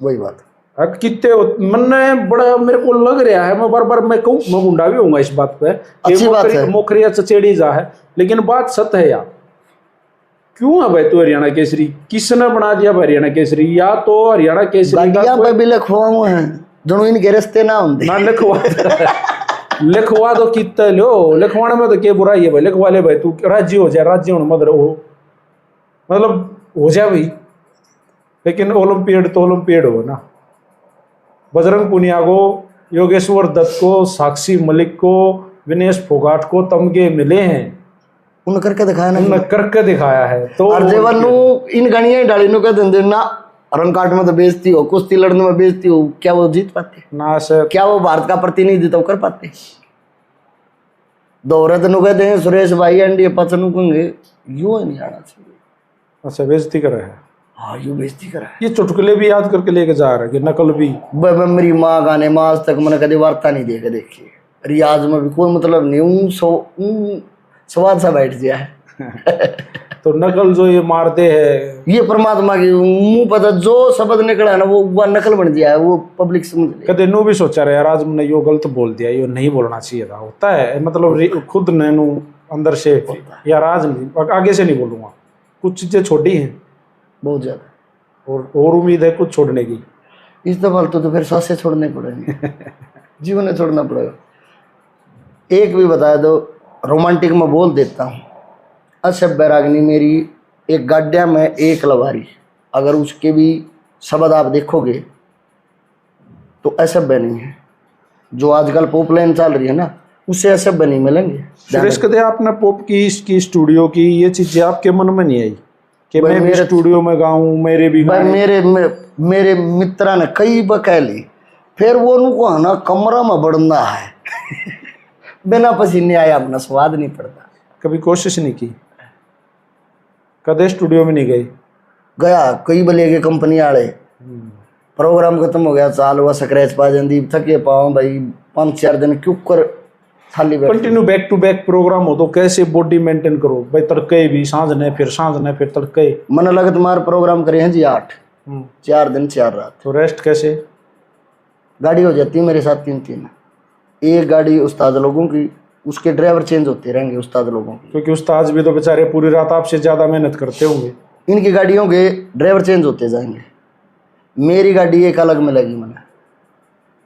वही बात। अब कितने मैंने बड़ा मेरे को लग रहा है, मैं बार बार मैं कहूँ, मैं गुंडा भी होऊंगा इस बात पे, अच्छी बात है। मोखरिया चचेड़ी जा है, लेकिन बात सत्य है यार। क्यों है भाई तू हरियाणा केसरी? किसने बना दिया हरियाणा केसरी? या तो हरियाणा केसरी का पे भी लिखवा हुआ है जो इनके रिश्ते ना होंगे ना लिखवा लिखवा तो कितना लो, लिखवाने में तो क्या बुराई है भाई, लिखवा ले भाई, तू राज्य हो जाए, राज्य होने मत रहो, मतलब हो जाए भाई, लेकिन ओलंपियड तो ओलंपियड हो ना। बजरंग पुनिया को, योगेश्वर दत्त को, साक्षी मलिक को, विनेश फोगाट को तमगे मिले हैं, उन करके दिखाया ना, उन्होंने करके दिखाया है। तो और जेवनु इन गणिया डाली नु कह देंगे ना, रन काट में तो बेइज्जती हो, कुश्ती लड़ने में बेइज्जती हो, क्या वो जीत पाते? ना सर, क्या वो भारत का प्रतिनिधित्व कर पाते? दोहरे तो कह देंगे सुरेश भाई एनडीए पचनु कहेंगे, यूं नहीं आना चाहिए। अच्छा, बेइज्जती कर रहे हैं। हाँ, यूं बेइज्जती करा है। ये चुटकुले भी याद करके लेके जा रहे हैं कि नकल भी। मेरी माँ गाने माँ आज तक मैंने कभी वार्ता नहीं देखे देखी, रियाज में भी कोई मतलब नहीं, उन स्वाद सा बैठ गया है। तो नकल जो ये मारते हैं, ये परमात्मा की मुंह पता जो शब्द निकला है ना, वो नकल बन दिया है, वो पब्लिक समझ ले। कदे नू भी सोचा रहे यार, आज मैंने यो गलत बोल दिया, यो नहीं बोलना चाहिए था। होता है मतलब खुद ने नू अंदर से यार आज नहीं, आगे से नहीं बोलूंगा, कुछ चीजें छोटी हैं बहुत ज्यादा, और उम्मीद है कुछ छोड़ने की। इस दफा तो फिर सांसें छोड़ने पड़ेंगे, जीवन छोड़ना पड़ेगा। एक भी बता दो, रोमांटिक में बोल देता हूँ, अशब बैरागनी मेरी एक गाड्या में एक लवारी, अगर उसके भी शब्द आप देखोगे तो ऐसा नहीं है। जो आजकल पॉप लाइन चल रही है ना, उससे ऐसा नहीं मिलेंगे। सुरेश, कदे आपने पॉप की, इसकी स्टूडियो की, ये चीजें आपके मन में नहीं आई कि मैं भी स्टूडियो में गाऊं, मेरे भी मेरे मित्रा ने कई बकैली, फिर वो उनको ना कमरा में बढ़ना है बिना पसीने आया अपना स्वाद नहीं पड़ता। कभी कोशिश नहीं की? कदे स्टूडियो में नहीं गई? गया कई बले के कंपनी वाले, प्रोग्राम खत्म हो गया, चाल हुआ स्क्रैच पा जाती, थके पाओ भाई 5-4 दिन क्यों कर खाली continue back to back programme हो तो कैसे बॉडी मेंटेन करो भाई? तड़के भी सांझ ने, फिर सांझ ने, फिर तड़के। मन लगे तुम्हारे प्रोग्राम करे हैं जी 8, 4 दिन 4 रात, तो रेस्ट कैसे? गाड़ी हो जाती है मेरे साथ 3-3, एक गाड़ी उस्ताद लोगों की, उसके ड्राइवर चेंज होते रहेंगे उस्ताद लोगों की, क्योंकि उस्ताद भी तो बेचारे पूरी रात आपसे ज्यादा मेहनत करते होंगे। इनकी गाड़ियों के ड्राइवर चेंज होते जाएंगे। मेरी गाड़ी एक अलग में लगी, मैंने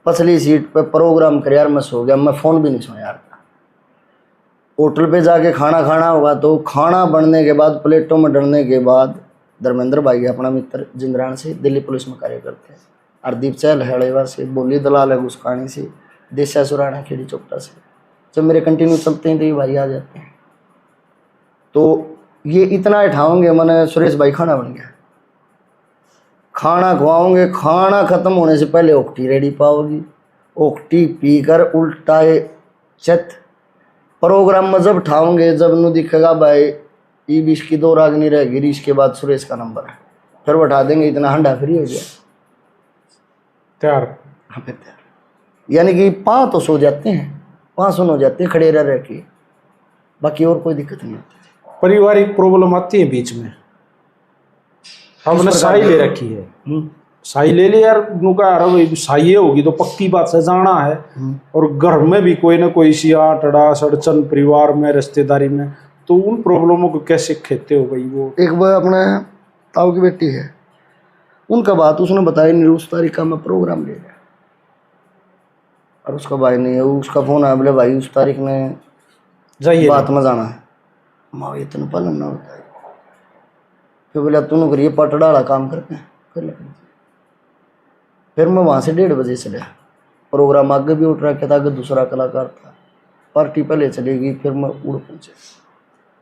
पसली सीट पे प्रोग्राम कर यार, मैं सो गया, मैं फ़ोन भी नहीं सुना यार। होटल पे जाके खाना खाना होगा, तो खाना बनने के बाद प्लेटों में डलने के बाद धर्मेंद्र भाई अपना मित्र जिंद्रान से, दिल्ली पुलिस में कार्य करते हैं, हरदीप चहल हेड़ेवा से, बोली दलाल है घुसकानी से, देशा सुराना खेड़ी चोपटा से, जब मेरे कंटिन्यू चलते हैं तो ये भाई आ जाते हैं। तो ये इतना उठाओगे, मैंने सुरेश भाई खाना बन गया, खाना खुआओगे, खाना ख़त्म होने से पहले ओकटी रेडी पाओगी, ओकटी पीकर उल्टाए चत प्रोग्राम में जब उठाओगे, जब नू दिखेगा भाई ई 20 की 2 रागनी रहेगी, इसके बाद सुरेश का नंबर है, फिर वो उठा देंगे, इतना हंडा फ्री हो गया तैयार। हाँ फिर तैयार, यानी कि 5 तो सो जाते हैं, 5 सुन हो जाते हैं खड़े रह के, बाकी और कोई दिक्कत नहीं होती। पारिवारिक प्रॉब्लम आती है बीच में, हमने साई ले रखी है, साई ले ले यार, नुका यार साई होगी तो पक्की बात से जाना है, और घर में भी कोई ना कोई सी आटड़ा सड़चन, परिवार में, रिश्तेदारी में तो उन प्रॉब्लमों को कैसे खेते हो भाई? वो एक बार अपने ताऊ की बेटी है, उनका बात उसने बताई नहीं, उस तारीख का मैं प्रोग्राम ले गया और उसका भाई नहीं है, उसका फोन आया, बोले भाई उस तारीख ने जाइए बात में जाना है। माँ इतना पलन ना बताई, फिर बोले तूने करिए पटड़ा वाला काम करके कर ले। फिर मैं वहाँ से 1:30 बजे चला, प्रोग्राम आगे भी उठ रखा था, आगे दूसरा कलाकार था, पार्टी पहले चलेगी, फिर मैं उड़ पहुँचे।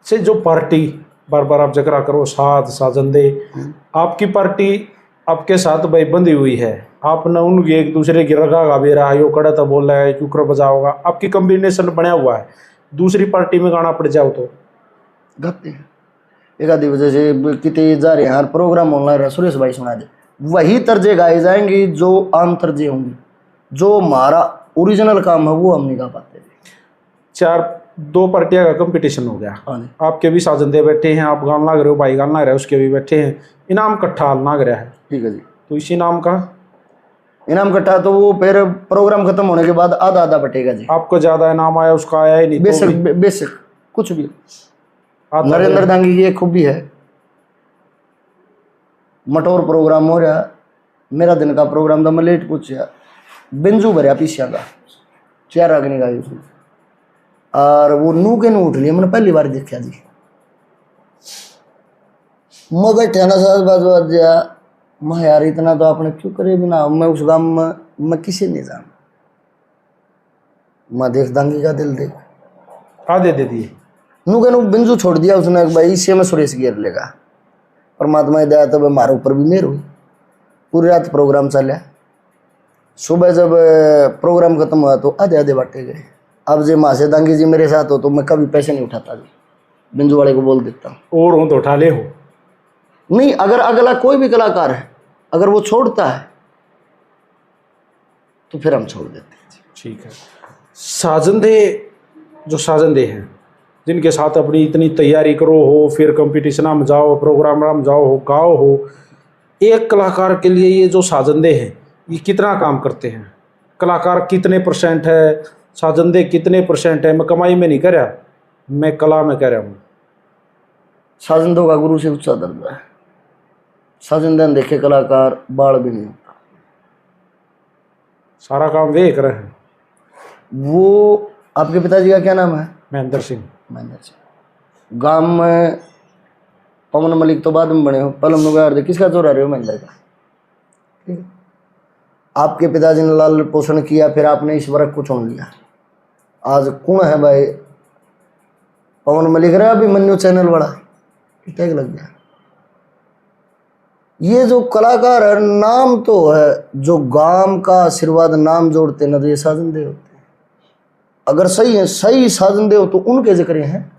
से जो पार्टी बार बार आप जकरा करो साथ साजन दे, आपकी पार्टी आपके साथ भाई बंधी हुई है, आपने उनकी एक दूसरे की रगा गा भी रहा है, यो कड़ा तो बोल रहा है, क्यूकर बजाओगा, आपकी कॉम्बिनेशन बना हुआ है। दूसरी पार्टी में गाना पड़ जाओ तो गाते हैं। एक आधी वजह से कितने जा रहे हैं यार, प्रोग्राम ऑनलाइन रहा, सुरेश भाई सुना दे, वही तर्जे गाए जाएंगे जो आम तर्जे होंगे, जो हमारा ओरिजिनल काम है वो हम नहीं गा पाते। 2 पार्टियां का कंपटीशन हो गया, हाँ जी, आपके भी साजन दे बैठे हैं, आप गाना लग रहे हो, भाई गाना लग रहा है, उसके भी बैठे हैं, इनाम कट्ठा लग रहा है, ठीक है जी। तो इसी नाम का इनाम कट्टा तो वो फिर प्रोग्राम खत्म होने के बाद आधा आधा बटेगा जी। आपको ज्यादा इनाम आया, उसका आया ही नहीं, तो बेसिक भी बेसिक कुछ भी। आता नरेंद्र है। दांगी की एक खूबी है, मटोर प्रोग्राम हो रहा, मेरा दिन का प्रोग्राम था, मैं लेट पूछा, बिंजू भरया पीछा का 4 रागनी गाई उसने, और वो नू के नू उठ लिया, मैंने पहली बार देखा जी। मैं बैठा ना साथ बात बात जा, मैं यार इतना तो आपने क्यों करे बिना, मैं उस गांव में मैं किसी नहीं जान, मैं देख दांगी का दिल देख, आधे दे दिए। नू के नू बिंजू छोड़ दिया उसने, भाई इससे मैं सुरेश गिर लेगा, परमात्मा की दया तब हमारे ऊपर भी मेहर हुई, पूरी रात प्रोग्राम चला, सुबह जब प्रोग्राम खत्म हुआ तो आधे आधे बांटे गए। अब जे माँ से दांगी जी मेरे साथ हो तो मैं कभी पैसे नहीं उठाता जी, बिंजू वाले को बोल देता हूँ, और हो तो उठा ले हो नहीं अगर अगला कोई भी कलाकार है अगर वो छोड़ता है तो फिर हम छोड़ देते हैं। ठीक है। साजंदे जो साजंदे हैं जिनके साथ अपनी इतनी तैयारी करो हो, फिर कंपटीशन में जाओ, प्रोग्राम में जाओ हो, गाओ हो, एक कलाकार के लिए ये जो साजंदे हैं ये कितना काम करते हैं? कलाकार कितने % है, साजंदे कितने % है? मैं कमाई में नहीं कह रहा, मैं कला में कह रहा हूँ। साजंदों का गुरु से ऊंचा दर्जा है, साजंदन देखे कलाकार बाढ़ भी नहीं होता, सारा काम वे कर रहे हैं। वो आपके पिताजी का क्या नाम है? महेंद्र सिंह। महेंद्र सिंह। गांव में पवन मलिक तो बाद में बने हो, पलम नुगार किसका जोर आ रहे हो? महेंद्र का। ठीक है, आपके पिताजी ने लाल पोषण किया, फिर आपने इस वर्ग को चुन लिया, आज कौन है भाई? पवन मलिक रहा, अभिमन्यु चैनल बड़ा टैग लग गया। ये जो कलाकार है नाम तो है, जो गांव का आशीर्वाद नाम जोड़ते ना तो ये साजन होते हैं। अगर सही है, सही साजन देव तो उनके जिक्र हैं।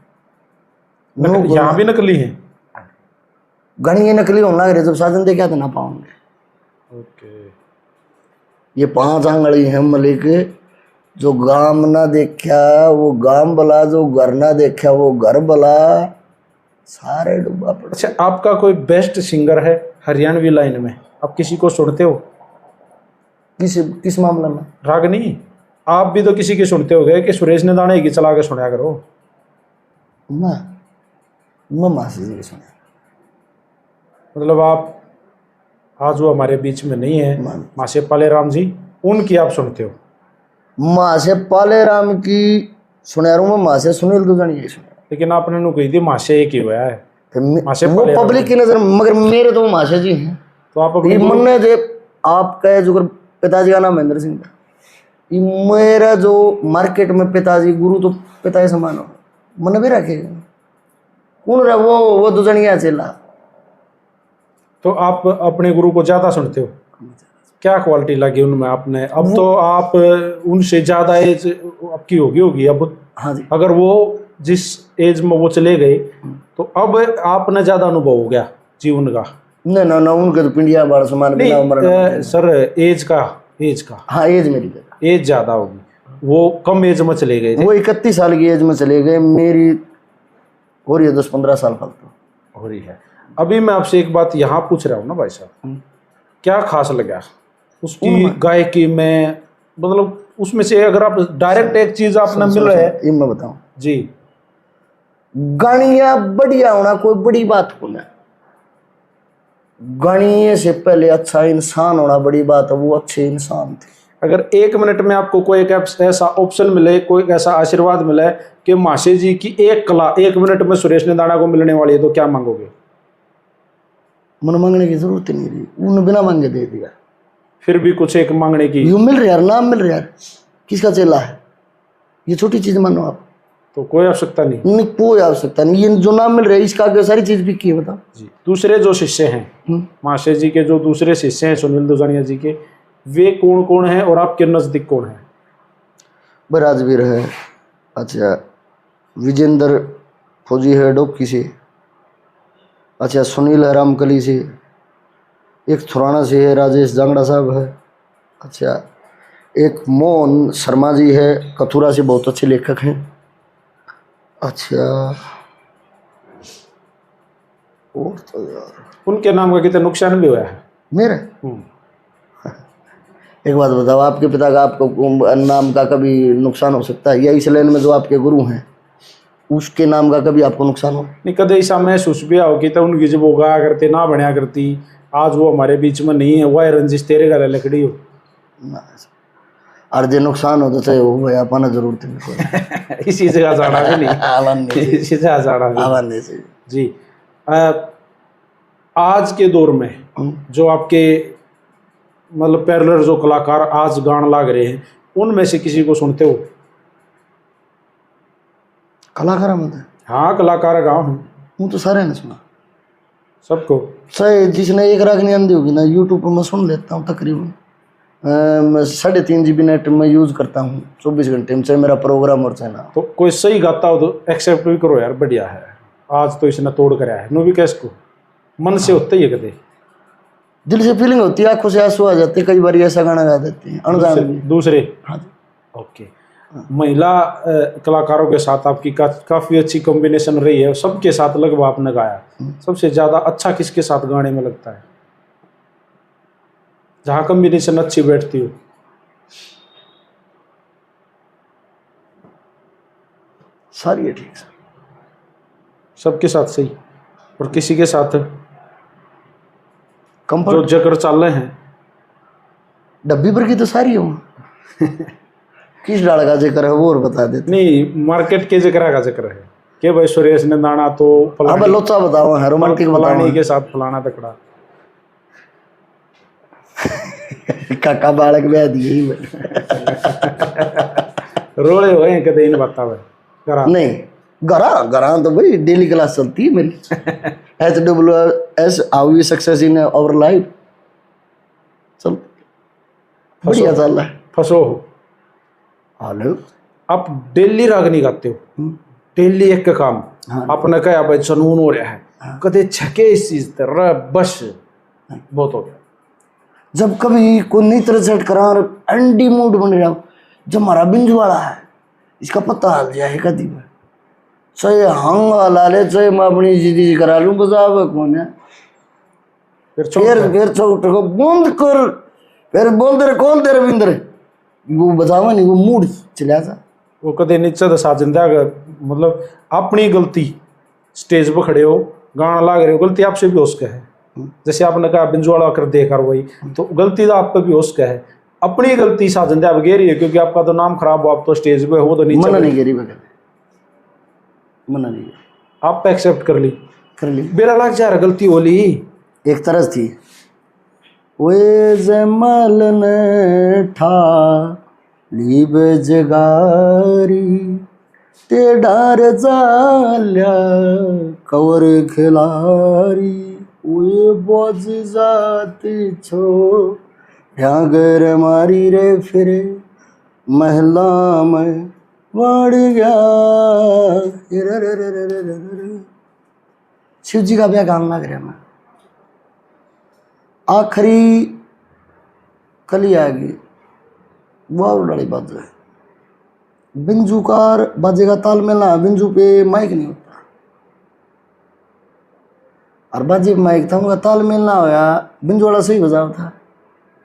यहाँ भी नकली हैं, घनी नकली होने लग रहे, जब साजन दे क्या तो ना पाओगे। ओके। ये 5 आंगली है मलिक, जो गाम ना देखा वो गाम बला, जो घर ना देखा वो घर बला, सारे डूबा पड़ा। अच्छा, आपका कोई बेस्ट सिंगर है हरियाणवी लाइन में? आप किसी को सुनते हो? किस मामले में? रागनी, आप भी तो किसी की सुनते हो गए कि सुरेश ने दाने की चला के सुना करो। मैं मासी जी की सुना। मतलब आप आज वो हमारे बीच में नहीं है, माँ से पाले राम जी, उनकी आप सुनते हो? माँ से पाले राम की सुना रहा हूँ मैं, माँ से सुनील दुजन ये सुना। लेकिन आपने नु कही थी माँ से एक ही हुआ है, माँ से वो पाले राम पब्लिक की नजर, मगर मेरे तो माँ से जी हैं। तो आप अपने ये मन ने जे आपका जो पिताजी का नाम महेंद्र सिंह था, ये मेरा जो मार्केट में पिताजी गुरु तो पिता ही समान हो, मन भी रखेगा कौन रहा वो दुजनिया चेला। तो आप अपने गुरु को ज्यादा सुनते हो? क्या क्वालिटी लगी उनमें आपने? अब तो आप उनसे ज्यादा एज आपकी होगी अब। हाँ जी, अगर वो जिस एज में वो चले गए तो अब आपने ज्यादा अनुभव हो गया जीवन का? नहीं ना ना, उनके तो पिंडिया बाढ़ समान बिना उम्र। सर एज का हाँ एज मेरी एज ज्यादा होगी, वो कम एज में चले गए थे। वो 31 साल की एज में चले गए, मेरी हो रही है 10-15 साल फालतू हो रही है। अभी मैं आपसे एक बात यहाँ पूछ रहा हूँ ना भाई साहब, क्या खास लगा उसकी गायकी में? मतलब उसमें से अगर आप डायरेक्ट एक चीज आपने मिल रहा है, ये मैं बताऊं जी, गानिया बढ़िया होना कोई बड़ी बात को ना, गानिये से पहले अच्छा इंसान होना बड़ी बात है। वो अच्छे इंसान थे। अगर 1 मिनट में आपको कोई एक ऐसा ऑप्शन मिले, कोई ऐसा आशीर्वाद मिले कि माशे जी की एक कला 1 मिनट में सुरेश निंदाड़ा को मिलने वाली है, तो क्या मांगोगे? मन मांगने की जरूरत ही नहीं रही, उन्होंने बिना मांगे दे दिया। फिर भी कुछ एक मांगने की यूं मिल रहा यार, नाम मिल रहा यार, किसका चेला है, ये छोटी चीज मानो आप। तो कोई आवश्यकता नहीं। नहीं कोई आवश्यकता नहीं, ये जो नाम मिल रहा है इसका आगे सारी चीज भी की है, बताओ जी। दूसरे जो शिष्य हैं माशे जी के, जो दूसरे शिष्य हैं सुनील दुजानिया जी के, वे कौन कौन हैं और आपके नजदीक कौन है? राजवीर है, अच्छा विजेंद्र फौजी है डोकी से, अच्छा सुनील है रामकली से, एक थुराना से है राजेश जांगड़ा साहब है, अच्छा एक मोहन शर्मा जी है कथुरा से, बहुत अच्छे लेखक हैं, अच्छा और तो यार उनके नाम का कितना नुकसान भी हुआ है मेरे। एक बात बताओ, आपके पिता का आपको नाम का कभी नुकसान हो सकता है? या इस लाइन में जो आपके गुरु हैं उसके नाम का कभी आपको नुकसान हो? नहीं, कदे ऐसा महसूस भी आओ कि तो उनकी जब वो गाया करते ना बनया करती, आज वो हमारे बीच में नहीं है, वह रंजिश तेरे गले लकड़ी हो। और जो नुकसान हो तो चाहे वो भाई अपना जरूरत नहीं इसी जगह जाना भी नहीं, इसी जगह जाना भी से जी। आज के दौर में जो आपके मतलब पैरेलल जो कलाकार आज गान लाग रहे हैं, उनमें से किसी को सुनते हो? कलाकार मतलब? हाँ, कलाकार गाँव हैं। वो तो सारे ने सुना, सबको। चाहे जिसने एक राग नहीं आंदी होगी ना, यूट्यूब पर मैं सुन लेता हूँ तकरीबन। मैं 3.5 GB नेट में यूज़ करता हूँ 24 घंटे में, चाहे मेरा प्रोग्राम और चाहे ना। तो कोई सही गाता हो तो एक्सेप्ट भी करो यार, बढ़िया है, आज तो इसने तोड़ कर आया है। नो भी कैस को मन से होता ही है, कदे दिल से फीलिंग होती है, आंखों से आंसू आ जाते हैं, कई बार ऐसा गाना गा देते हैं अनजान में। दूसरे हाँ ओके। महिला कलाकारों के साथ आपकी काफ़ी अच्छी कॉम्बिनेशन रही है, सबके साथ लगभग आपने गाया। सबसे ज़्यादा अच्छा किसके साथ गाने में लगता है, जहाँ कॉम्बिनेशन अच्छी बैठती हो? सारी है ठीक सर, सबके साथ सही, और किसी के साथ जो कंफर्ट जकर चाल रहे हैं डब्बी पर की तो सारी हो। किस डाल का जिक्र है वो और बता देते। नहीं, मार्केट के जिक्र का जिक्र है कि भाई सुरेश निंदाड़ा तो अब लोचा बताओ है, रोमांटिक बताओ फलानी के साथ फलाना तकड़ा। काका बालक ब्याह दिए रोड़े हुए हैं कदे इन बाता में करा नहीं, गरा गरा तो भाई डेली क्लास चलती है मेरी। HWS how we success in our life, चल बढ़िया चल रहा है। फंसो हो हेलो, आप डेली राग नहीं गाते हो, डेली एक का काम। हाँ। आपने कहा भाई जनून हो रहा है, कदे छके इस चीज तरह, बस बहुत हो गया। जब कभी कोई नई तरह सेट करा और एंडी मूड बन रहा हो, जब हमारा बिंजू वाला है इसका पता हाल जाए कदी में, चाहे हंग ला ले, चाहे मैं अपनी जिंदगी करा लूँ, बजावे कौन है? फिर चौक को बंद कर, फिर बोल दे कौन तेरे बिंदर, वो बजावा नहीं, वो मूड चला जा। वो कदे नीचे दसा जिंदा, मतलब अपनी गलती, स्टेज पर खड़े हो गाना लाग रहे हो, गलती आपसे भी हो सके है। जैसे आपने कहा बिंजवाड़ा कर देखा वही, तो गलती तो आप पे भी हो सके है, अपनी गलती साजिंदा अब गेरी है, क्योंकि आपका तो नाम खराब हो, आप तो स्टेज पे हो तो नीचे मना नहीं गेरी बगैर, मना नहीं, आप एक्सेप्ट कर ली, बेरा लग जा रहा गलती हो ली। एक तरह थी वे जमाल ने ठा ली बेजगारी, ते डार जाल्या कवर खिलारी, वे बोझ जाती छो ढागर मारी रे, फिरे महला में बढ़ गया। शिव जी का ब्याह गाना लग रहा मैं, आखिरी कली आ गई, वाह लड़ी बात है। बिंजू कार बाजेगा तालमेल ना, बिंजू पे माइक नहीं होता, और बाजे पे माइक था, उनका तालमेल ना होया, बिंजू वाला सही बजाव था,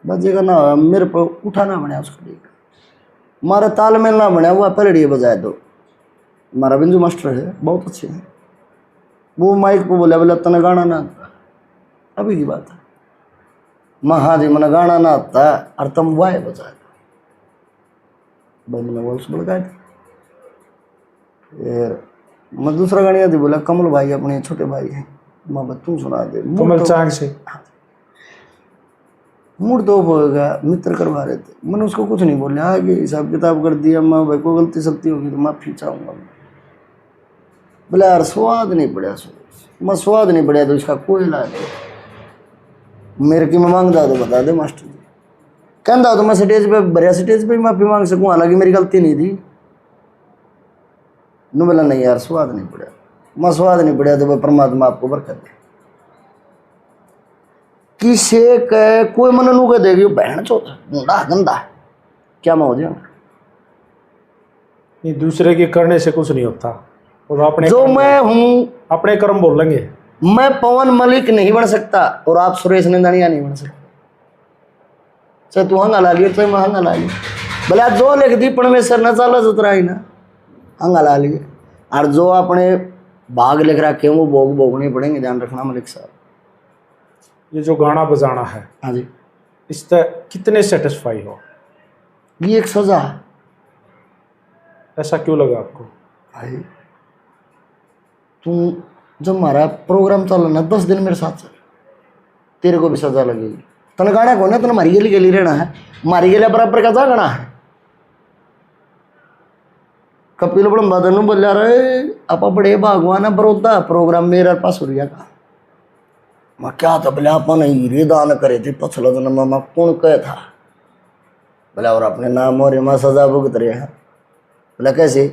बाजेगा ना होया, मेरे पर उठाना बना उसको, मारा तालमेल ना बना, हुआ पलड़िए बजाए दो, हमारा बिंजू मास्टर है, बहुत अच्छे हैं। वो माइक पे बोला, बोला तने गाना ना आता, अभी की बात है। मैं हाँ जी, मैंने गाना ना आता और तुम वाय बजाए भाई, मैंने वॉल्स बजाए थे। फिर मैं दूसरा गाना याद, बोला कमल भाई अपने छोटे भाई हैं, मैं तुम सुना दे। कमल चांग से मूड तो होगा, मित्र करवा रहे थे, मैंने उसको कुछ नहीं बोला, आगे हिसाब किताब कर दिया। मैं भाई को गलती सलती होगी तो माफी चाहूँगा। बोला यार स्वाद नहीं पड़ा, मैं स्वाद नहीं पड़ा तो इसका कोई इलाज नहीं। मेरे की मैं मांगता तो बता दे मास्टर जी, कहता तो मैं स्टेज पे भरिया स्टेज पे माफी मांग सकूँ, हालांकि मेरी गलती नहीं थी। नु बोला नहीं यार स्वाद नहीं पड़ा, मैं स्वाद नहीं पड़ा तो भाई परमात्मा आपको बरकत दे। किसे कह कोई मन नू कह देगी बहन चौथा गुंडा गंदा, क्या मैं हो जाऊँ? नहीं, दूसरे के करने से कुछ नहीं होता, और अपने जो मैं हूँ अपने कर्म बोल लेंगे। मैं पवन मलिक नहीं बन सकता और आप सुरेश नंदनिया नहीं बन सकते। चाहे तू हंगा ला लियो चाहे मैं हंगा ला लियो, भले जो लिख दी परमेश्वर न चाला जुतरा ही ना, हंगा ला लिए। और जो अपने भाग लिख रखे वो भोग भोगने पड़ेंगे, ध्यान रखना मलिक साहब। ये जो गाना बजाना है, हाँ जी, इससे कितने सेटिस्फाई हो? ये एक सजा है ऐसा क्यों लगा आपको? भाई। तू जब हमारा प्रोग्राम चल ना 10 दिन मेरे साथ चल, तेरे को भी सजा लगेगी। तने गाना को ना तने मारी गेली गेली रहना है, मारी गेला बराबर का जा गाना है। कपिल ब्रह्मा बोल रहे आप बड़े भगवान है, बरोदा प्रोग्राम मेरे पास हो रहा का। मैं क्या था बोले अपन हीरे दान करे थे पछला जन्म में, कौन कह था बोला, और अपने नाम और मां सजा भुगत रहे हैं। बोला कैसे?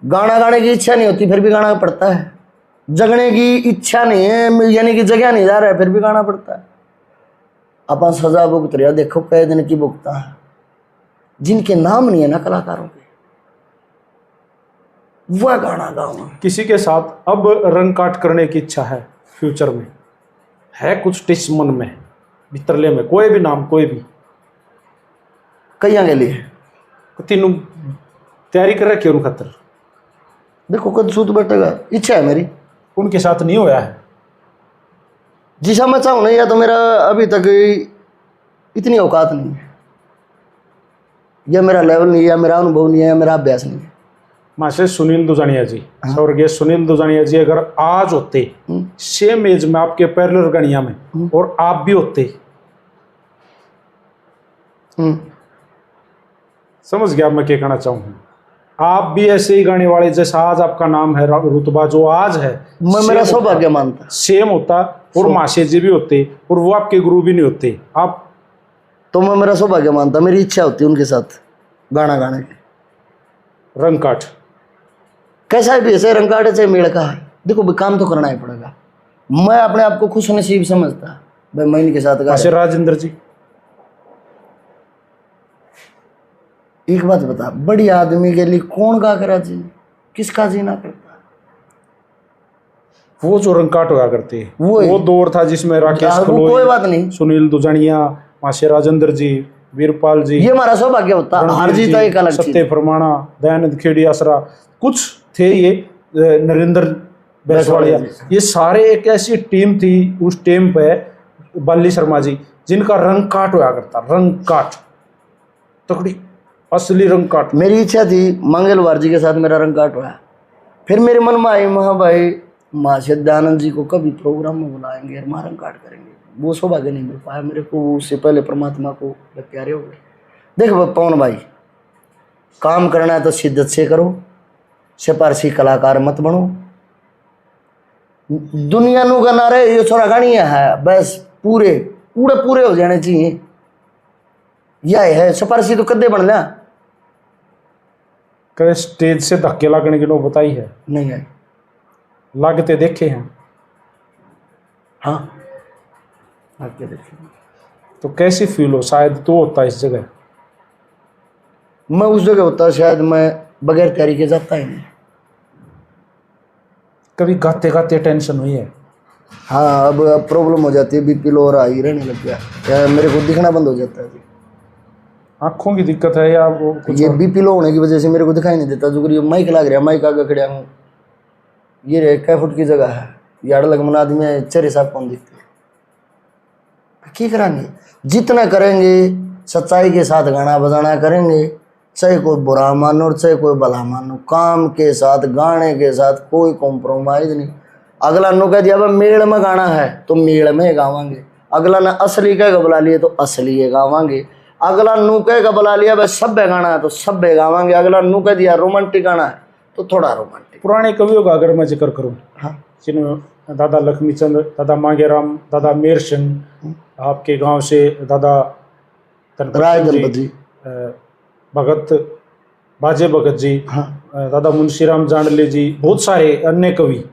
गाना गाने की इच्छा नहीं होती फिर भी गाना पड़ता है, जगने की इच्छा नहीं है यानी कि जगह नहीं जा रहा है फिर भी गाना पड़ता है। अपन सजा भुगत रहे, देखो कई दिन की भुगता है, जिनके नाम नहीं है ना कलाकारों के, वह गाना गाऊंगा। किसी के साथ अब रंग काट करने की इच्छा है फ्यूचर में? है कुछ टिस मन में, भितरले में? कोई भी नाम, कोई भी कईया के लिए तीनों तैयारी कर रखी है उन खतर? देखो कद सूत बैठेगा, इच्छा है मेरी, उनके साथ नहीं होया है जिसा मैं चाहूँ नहीं, या तो मेरा अभी तक इतनी औकात नहीं है, या मेरा लेवल नहीं है, या मेरा अनुभव नहीं है, या मेरा अभ्यास नहीं है। मासे सुनील दुजानिया जी, स्वर्गीय सुनील दुजानिया जी अगर आज होते सेम एज में आपके पैरेलल गणिया में और आप भी होते, समझ गया मैं क्या कहना चाहूँ? आप भी ऐसे ही गाने वाले जैसा आज आपका नाम है, रुतबा जो आज है, मैं मेरा सौभाग्य मानता सेम होता, और माशे जी भी होते, और वो आपके गुरु भी नहीं होते आप, तो मैं मेरा सौभाग्य मानता। मेरी इच्छा होती उनके साथ गाना गाने की। रंग काट कैसा भी ऐसे रंग काटे चाहे मेड़ का है, देखो भी काम तो करना ही पड़ेगा। मैं अपने आप को खुश नसीब समझता भाई, मैं इनके साथ गा। राजेंद्र जी, एक बात बता, बड़ी आदमी के लिए कौन गा करा जी, किसका जीना करता? वो जो रंग काट हुआ करते, वो दौर था जिसमें राकेश कलोई, कोई बात नहीं, सुनील दुजानिया, माशे राजेंद्र जी, वीरपाल जी, ये हमारा सौभाग्य होता। हार जीत एक अलग चीज। सत्य फरमाना, दयानंद खेड़ी आसरा, कुछ थे ये, नरेंद्र बैसवाड़िया, ये सारे एक ऐसी टीम थी उस टीम पे, बल्ली शर्मा जी, जिनका रंग काट हुआ करता, रंग काट तकड़ी असली रंग काट। मेरी इच्छा थी मंगलवार जी के साथ मेरा रंग काट हुआ, फिर मेरे मन में आई महा भाई माशे दयानंद जी को कभी प्रोग्राम में बुलाएंगे और मां रंग काट करेंगे। वो सौभाग्य नहीं मिल पाया मेरे को, उससे पहले परमात्मा को प्यारे हो गए। देख पवन भाई, काम करना है तो शिद्दत से करो, सिफारसी कलाकार मत बनो। दुनिया नू का नारे ये छोरा गानी है बस, पूरे पूरे पूरे हो जाने चाहिए, यह है सिफारसी तो कदे बन लिया। कभी स्टेज से धक्के लगने की नौबत आई है? नहीं है, लागते देखे हैं? हाँ आगे देखिए। तो कैसी फील हो? शायद तो होता इस जगह, मैं उस जगह होता शायद मैं बगैर तैयारी के जाता ही नहीं। कभी गाते गाते टेंशन हुई है? हाँ, अब प्रॉब्लम हो जाती है, बीपी लो और हाई रहने लग गया, मेरे को दिखना बंद हो जाता है जी। आंखों की दिक्कत है या वो कुछ ये और? बीपी लो होने की वजह से मेरे को दिखाई नहीं देता। जो ये माइक लग रहा है, माइक आगे खड़ा हूँ, ये रे कै फुट की जगह है, यार लग मन आदमी चेहरे साफ कौन दिखते हैं। क्या करेंगे, जितना करेंगे सच्चाई के साथ गाना बजाना करेंगे, चाहे कोई बुरा मानो और चाहे कोई भला मानो, काम के साथ गाने के साथ कोई कॉम्प्रोमाइज नहीं। अगला नु कह दिया मेल में गाना है तो मेल में गावांगे, अगला ने असली कह बुला लिए तो असली है गावांगे, अगला नु कह बुला लिया भाई सभ्य गाना है तो सभ्य गावांगे, अगला नु कह दिया रोमांटिक गाना है तो थोड़ा रोमांटिक। पुराने कवियों का अगर मैं जिक्र करूं, हाँ जिनमें दादा लक्ष्मीचंद, दादा मांगेराम, दादा मेर सिंह, आपके गांव से दादा राय धनपत दंपति, भगत बाजे भगत जी, हाँ दादा मुंशीराम जांडले जी, बहुत सारे अन्य कवि,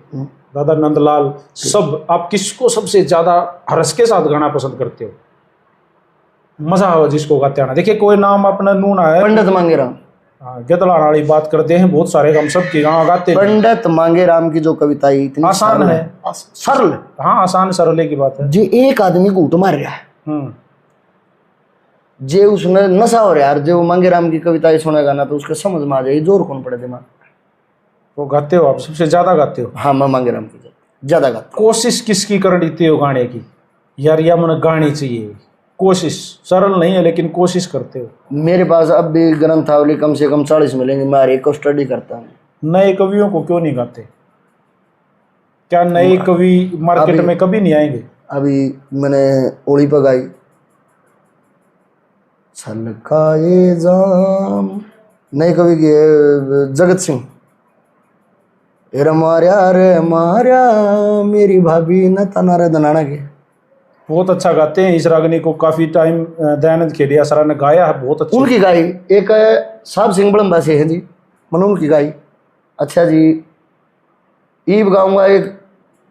दादा नंदलाल, सब, आप किसको सबसे ज्यादा हरस के साथ गाना पसंद करते हो? मजा आवा जिसको गाते आना। देखिए कोई नाम अपना नूना है, पंडित मांगेराम। गदलान वाली बात करते हैं, बहुत सारे हम सब की गाना गाते हैं। पंडित मांगेराम की जो कविता इतनी आसान है, सरल, हाँ आसान सरले की बात है। जो एक आदमी को उठ मार रहा है, जे उसने नशा हो रहा है यार, जो मांगेराम की कविताएं सुनेगा ना तो उसके समझ में आ जाएगी जोर कौन पड़े दिमाग। वो गाते हो आप, सबसे ज्यादा गाते हो? हाँ मैं मांगेराम की ज्यादा गाता हूँ। कोशिश किसकी करती हो गाने की? यार या मन गानी चाहिए, कोशिश सरल नहीं है लेकिन कोशिश करते हो। मेरे पास अब भी ग्रंथावली कम से कम 40 मिलेंगे, मैं हर एक को स्टडी करता हूँ। नए कवियों को क्यों नहीं गाते? क्या नए कवि मार्केट में कभी नहीं आएंगे? अभी मैंने ओली पर गाई, छलकाए जाम, नए कवि के जगत सिंह, रे मार्या मेरी भाभी न तनारे दनाना के, बहुत अच्छा गाते हैं। इस रागनी को काफी टाइम दयानंद खेड़िया सर ने गाया है, बहुत अच्छा। उनकी गाई एक साहब सिंह बड़म्बा से है जी, मैंने उनकी गाई। अच्छा जी, ईब गाऊंगा एक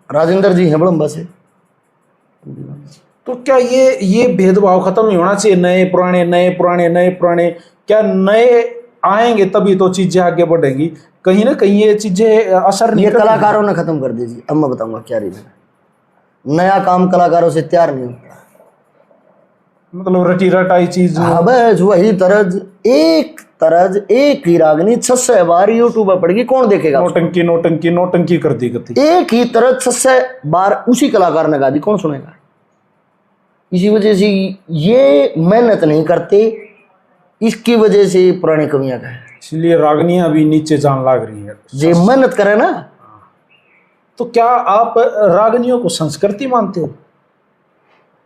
राजेंद्र जी हैं बड़म्बा से। तो क्या ये भेदभाव खत्म नहीं होना चाहिए? नए पुराने, नए पुराने, नए पुराने, क्या नए आएंगे तभी तो चीजें आगे बढ़ेंगी? कहीं ना कहीं ये चीजें असर नहीं ये करती। कलाकारों ने खत्म कर दी जी। अब मैं बताऊंगा क्या रीजन है। नया काम कलाकारों से तैयार नहीं होता, मतलब रटी रटाई चीज। हाँ बस वही तरज एक ही रागनी 600 बार यूट्यूब पर पड़ेगी, कौन देखेगा? नोटंकी नोटंकी नोटंकी कर दी गति। एक ही तरज 600 बार उसी कलाकार ने गा दी, कौन सुनेगा? इसी वजह से ये मेहनत नहीं करते, इसकी वजह से पुराने कवियां का है। इसलिए रागनियां भी नीचे जान लाग रही है। जे मेहनत करे ना। तो क्या आप रागनियों को संस्कृति मानते हो?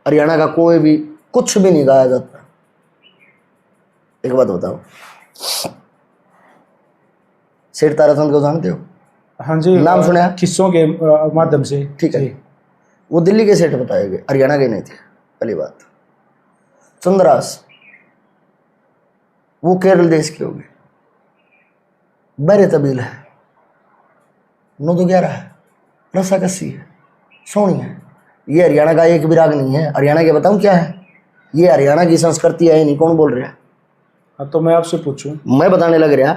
हरियाणा का कोई भी कुछ भी नहीं गाया जाता। एक बात बताओ, सेठ ताराचंद को जानते हो? हाँ जी, नाम सुना? किस्सों के माध्यम से। ठीक है, वो दिल्ली के सेठ बताए गए, हरियाणा के नहीं थे। पहली बात, चंद्रास वो केरल देश के हो गए, बरे तबील है, 9 तो 11 है, रसा कस्सी है, सोनी है। ये हरियाणा का एक भी राग नहीं है। हरियाणा के बताऊं क्या है? ये हरियाणा की संस्कृति है नहीं, कौन बोल रहा है? हाँ तो मैं आपसे पूछूं, मैं बताने लग रहा।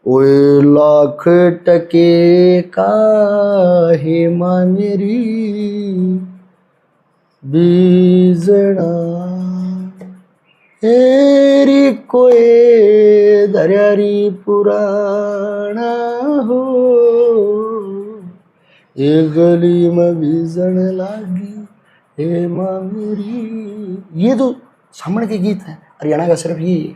ओए लाख टके का हे माँ मेरी बीजड़ा तेरी कोई दरियारी पुराना हो, एक गली में बीजण लागी हे माँ मेरी। ये तो सामने के गीत है हरियाणा का, सिर्फ ये है।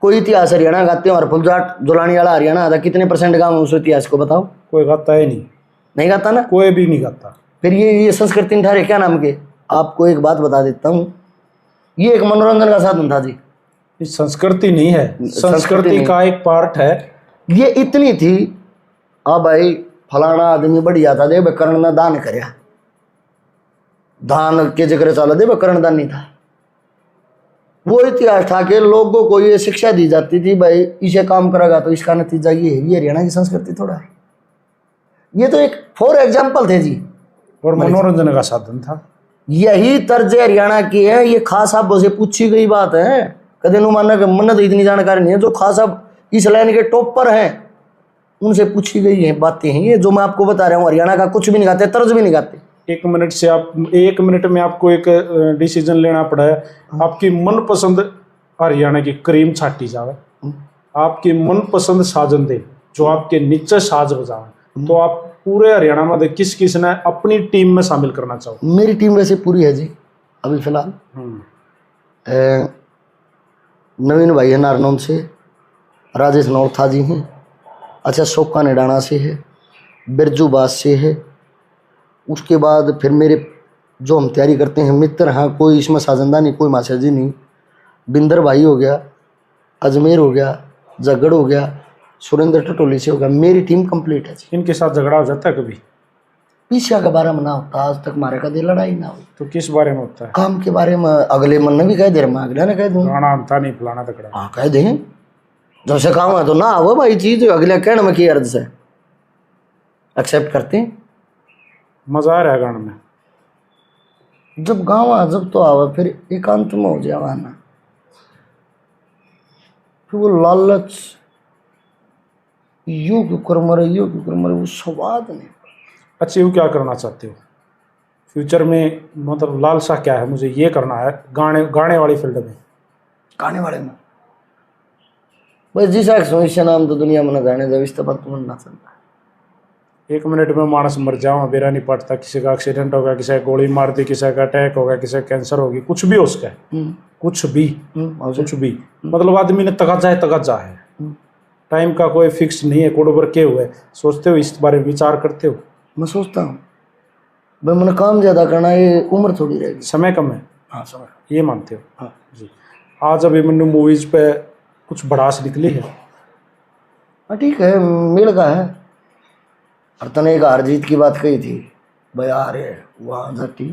कोई इतिहास हरियाणा गाते हो और फुलझाट जुलानी वाला हरियाणा आता, कितने % गाँव उस इतिहास को बताओ? कोई गाता है नहीं गाता ना, कोई भी नहीं गाता। फिर ये संस्कृति नहीं ठहरे क्या नाम के? आपको एक बात बता देता हूँ, ये एक मनोरंजन का साधन था जी। ये संस्कृति नहीं है, संस्कृति नहीं। का एक पार्ट है। ये इतनी थी, अब भाई फलाना आदमी बढ़िया था, दे कर्ण ने दान करया, दान के जिक्र चला दे कर्ण दान नहीं था। वो इतिहास था कि लोगों को ये शिक्षा दी जाती थी, भाई इसे काम करेगा तो इसका नतीजा ये है। ये हरियाणा की संस्कृति थोड़ा है। ये तो एक फॉर एग्जाम्पल थे जी, और मनोरंजन का साधन था। यही तर्ज हरियाणा की है। ये खास साहब से पूछी गई बात है, कदे नु मानना मन तो इतनी जानकारी नहीं है। जो खास साहब इस लाइन के टॉप पर हैं उनसे पूछी गई है बातें हैं ये, जो मैं आपको बता रहा हूँ। हरियाणा का कुछ भी नहीं गाते, तर्ज भी नहीं गाते। एक मिनट से आप 1 मिनट में आपको एक डिसीजन लेना पड़ा है, आपकी मनपसंद हरियाणा की करीम छाटी जावे, आपकी मनपसंद साजन दे जो आपके नीचे साज बजावे, तो आप पूरे हरियाणा में किस किस ने अपनी टीम में शामिल करना चाहो? मेरी टीम वैसे पूरी है जी अभी फिलहाल। नवीन भाई है नारनौल से, राजेश नौरथा जी हैं, अच्छा शोका निडाना से है, बिरजू बास से है, उसके बाद फिर मेरे जो हम तैयारी करते हैं मित्र हैं, कोई इसमें साजंदा नहीं, कोई माशा जी नहीं, बिंदर भाई हो गया, अजमेर हो गया, जगड़ हो गया, सुरेंद्र टटोली से हो गया। मेरी टीम कंप्लीट है जी। इनके साथ झगड़ा हो जाता है कभी? पीछा के बारे में ना होता, आज तक हमारे कभी लड़ाई ना हुई। तो किस बारे में होता है? काम के बारे में अगले मन ने भी कह दे रहा, मैं अगले ने कह दूँ गाना था नहीं फलाना तकड़ा, हाँ कह दें, जब से काम है तो ना वो भाई चीज अगले कहने में की अर्ज से एक्सेप्ट करते हैं। मजा आ रहा है गाने में? जब गाँव आ जब तो आवा, फिर एकांत में हो जावा ना, फिर वो लालच यू क्यों कर मरे, यू क्यों कर मरे, वो स्वाद नहीं। अचीव क्या करना चाहते हो फ्यूचर में? मतलब लालसा क्या है, मुझे ये करना है गाने वाली फील्ड में? गाने वाले में बस जिस सोच नाम तो दुनिया में न जाने जब इस पर तुम ना चलता है। 1 मिनट में मानस मर जाओ, बेरा नहीं पड़ता, किसी का एक्सीडेंट होगा, किसी का गोली मार दी, किसी का अटैक होगा, किसी का कैंसर होगी, कुछ भी हो उसका है, कुछ भी कुछ भी, मतलब आदमी ने तगा है, टाइम का कोई फिक्स नहीं है, कोड ओवर के हुए। सोचते हो इस बारे में, विचार करते हो? मैं सोचता हूँ भाई मैंने काम ज़्यादा करना है, ये उम्र थोड़ी रहेगी, समय कम है। हाँ समय, ये मानते हो? हाँ जी। आज अभिमन्यु मूवीज पे कुछ भड़ास निकली है? हाँ ठीक है, मिल का है। और तने एक हार जीत की बात कही थी भाई, आ रहे वहाँ जाती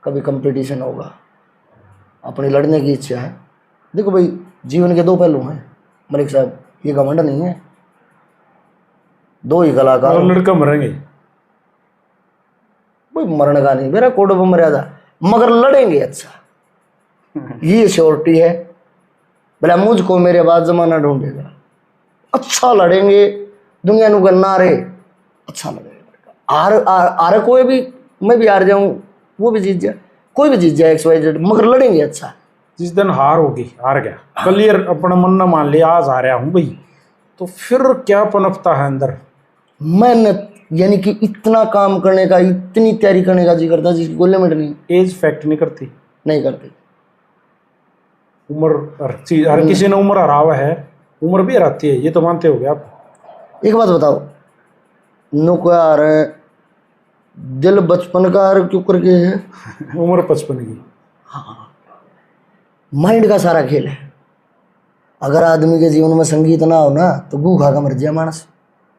कभी कंपटीशन होगा, अपनी लड़ने की इच्छा है। देखो भाई जीवन के 2 पहलू हैं मलिक साहब, ये घमंड नहीं है, 2 ही कलाकार। और लड़का मरेंगे कोई मरण का नहीं, मेरा कोड पर मर्यादा, मगर लड़ेंगे अच्छा, ये श्योरिटी है। भला मुझको मेरे बाद जमाना ढूंढेगा, अच्छा लड़ेंगे, दुनिया नु गन्ना रे अच्छा लगेगा। आर कोई भी, मैं भी हार जाऊं, वो भी जीत जाए, कोई भी जीत जाए XYZ, मगर लड़ेंगे अच्छा। जिस दिन हार होगी, हार गया, क्लियर अपना मन न मान लिया, आज हारा हूं भाई, तो फिर क्या पनपता है अंदर? मेहनत, यानी कि इतना काम करने का, इतनी तैयारी करने का जी करता जिसकी कोई लिमिट नहीं। एज फैक्ट नहीं करती? नहीं करती। उम्र हर चीज, हर किसी ने उम्र हरावा है, उम्र भी हराती है, ये तो मानते हो आप? एक बात बताओ, नुको यार दिल बचपन का यार क्यों करके है उम्र 55 की। माइंड का सारा खेल है। अगर आदमी के जीवन में संगीत ना हो ना तो गू खा का मर जाए मानस।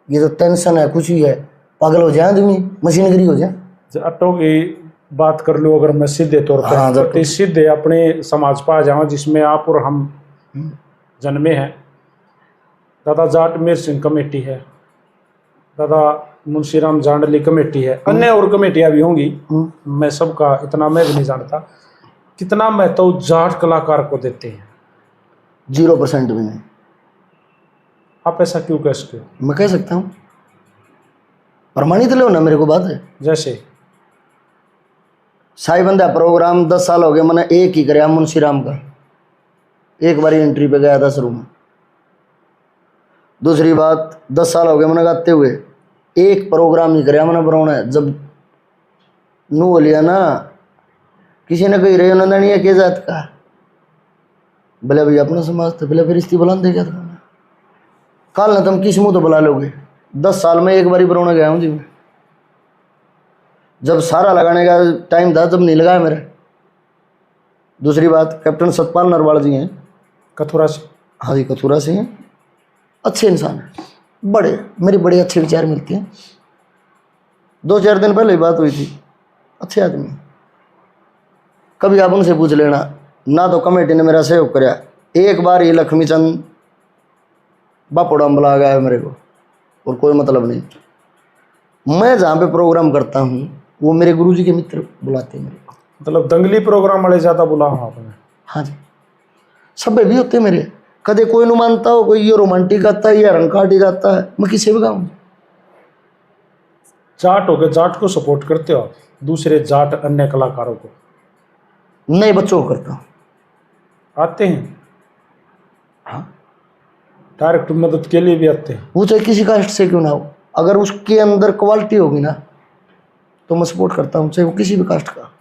ये तो टेंशन है, कुछ ही है, पागल हो जाए आदमी, मशीनगरी हो जाए। अटो की बात कर लो, अगर मैं सीधे तौर पर, हाँ, तो सीधे अपने समाज पर आ जाओ जिसमें आप और हम जन्मे हैं। दादा जाट मीर सिंह कमेटी है, दादा मुंशीराम जांडली कमेटी है, अन्य और कमेटियां भी होंगी, मैं सबका इतना मैं भी नहीं जानता। कितना महत्व तो जाट कलाकार को देते हैं? 0% भी नहीं। आप ऐसा क्यों कह सकते हो? मैं कह सकता हूँ, प्रमाणित लो ना मेरे को बात है। जैसे साई बंदा प्रोग्राम 10 साल हो गए, मैंने एक ही कराया मुंशीराम का, एक बार एंट्री पे गया था शुरू में। दूसरी बात 10 साल हो गए मैंने गाते हुए, एक प्रोग्राम ही कराया मैंने बनाना। जब नू बोलिया ना, किसी ने कही रहे उन्होंने नहीं है के जात का, बोले भैया अपना समाज था, बोले फिर इस्ती बुलान दे क्या था, काल ना तुम किस मुँह तो बुला लोगे। 10 साल में एक बार ही बनाने गया हूँ जी मैं। जब सारा लगाने का टाइम था तब नहीं लगाया मेरा। दूसरी बात, कैप्टन सतपाल नरवाल जी हैं कथुरा से। हाँ जी, कथुरा से हैं, अच्छे इंसान हैं, बड़े मेरे बड़े अच्छे विचार मिलते हैं। 2-4 दिन पहले ही बात हुई थी, अच्छे आदमी। कभी आप उनसे पूछ लेना ना, तो कमेटी ने मेरा सहयोग कराया। एक बार ये लक्ष्मी चंद बापोड़ा बुला गया है मेरे को, और कोई मतलब नहीं। मैं जहाँ पे प्रोग्राम करता हूँ वो मेरे गुरुजी के मित्र बुलाते हैं मेरे को। मतलब दंगली प्रोग्राम वाले ज़्यादा बुलाओ आपने? हाँ जी, सब भी होते मेरे। कदे कोई नहीं मानता हो, कोई ये रोमांटिक गाता है या रंगकाटी गाता है, मैं किसी भी गाऊँ। जाट हो गए, जाट को सपोर्ट करते हो आप, दूसरे जाट अन्य कलाकारों को नए बच्चों को करता हूँ। आते हैं, हाँ, डायरेक्ट मदद के लिए भी आते हैं। वो चाहे किसी कास्ट से क्यों ना हो, अगर उसके अंदर क्वालिटी होगी ना तो मैं सपोर्ट करता हूँ, चाहे वो किसी भी कास्ट का।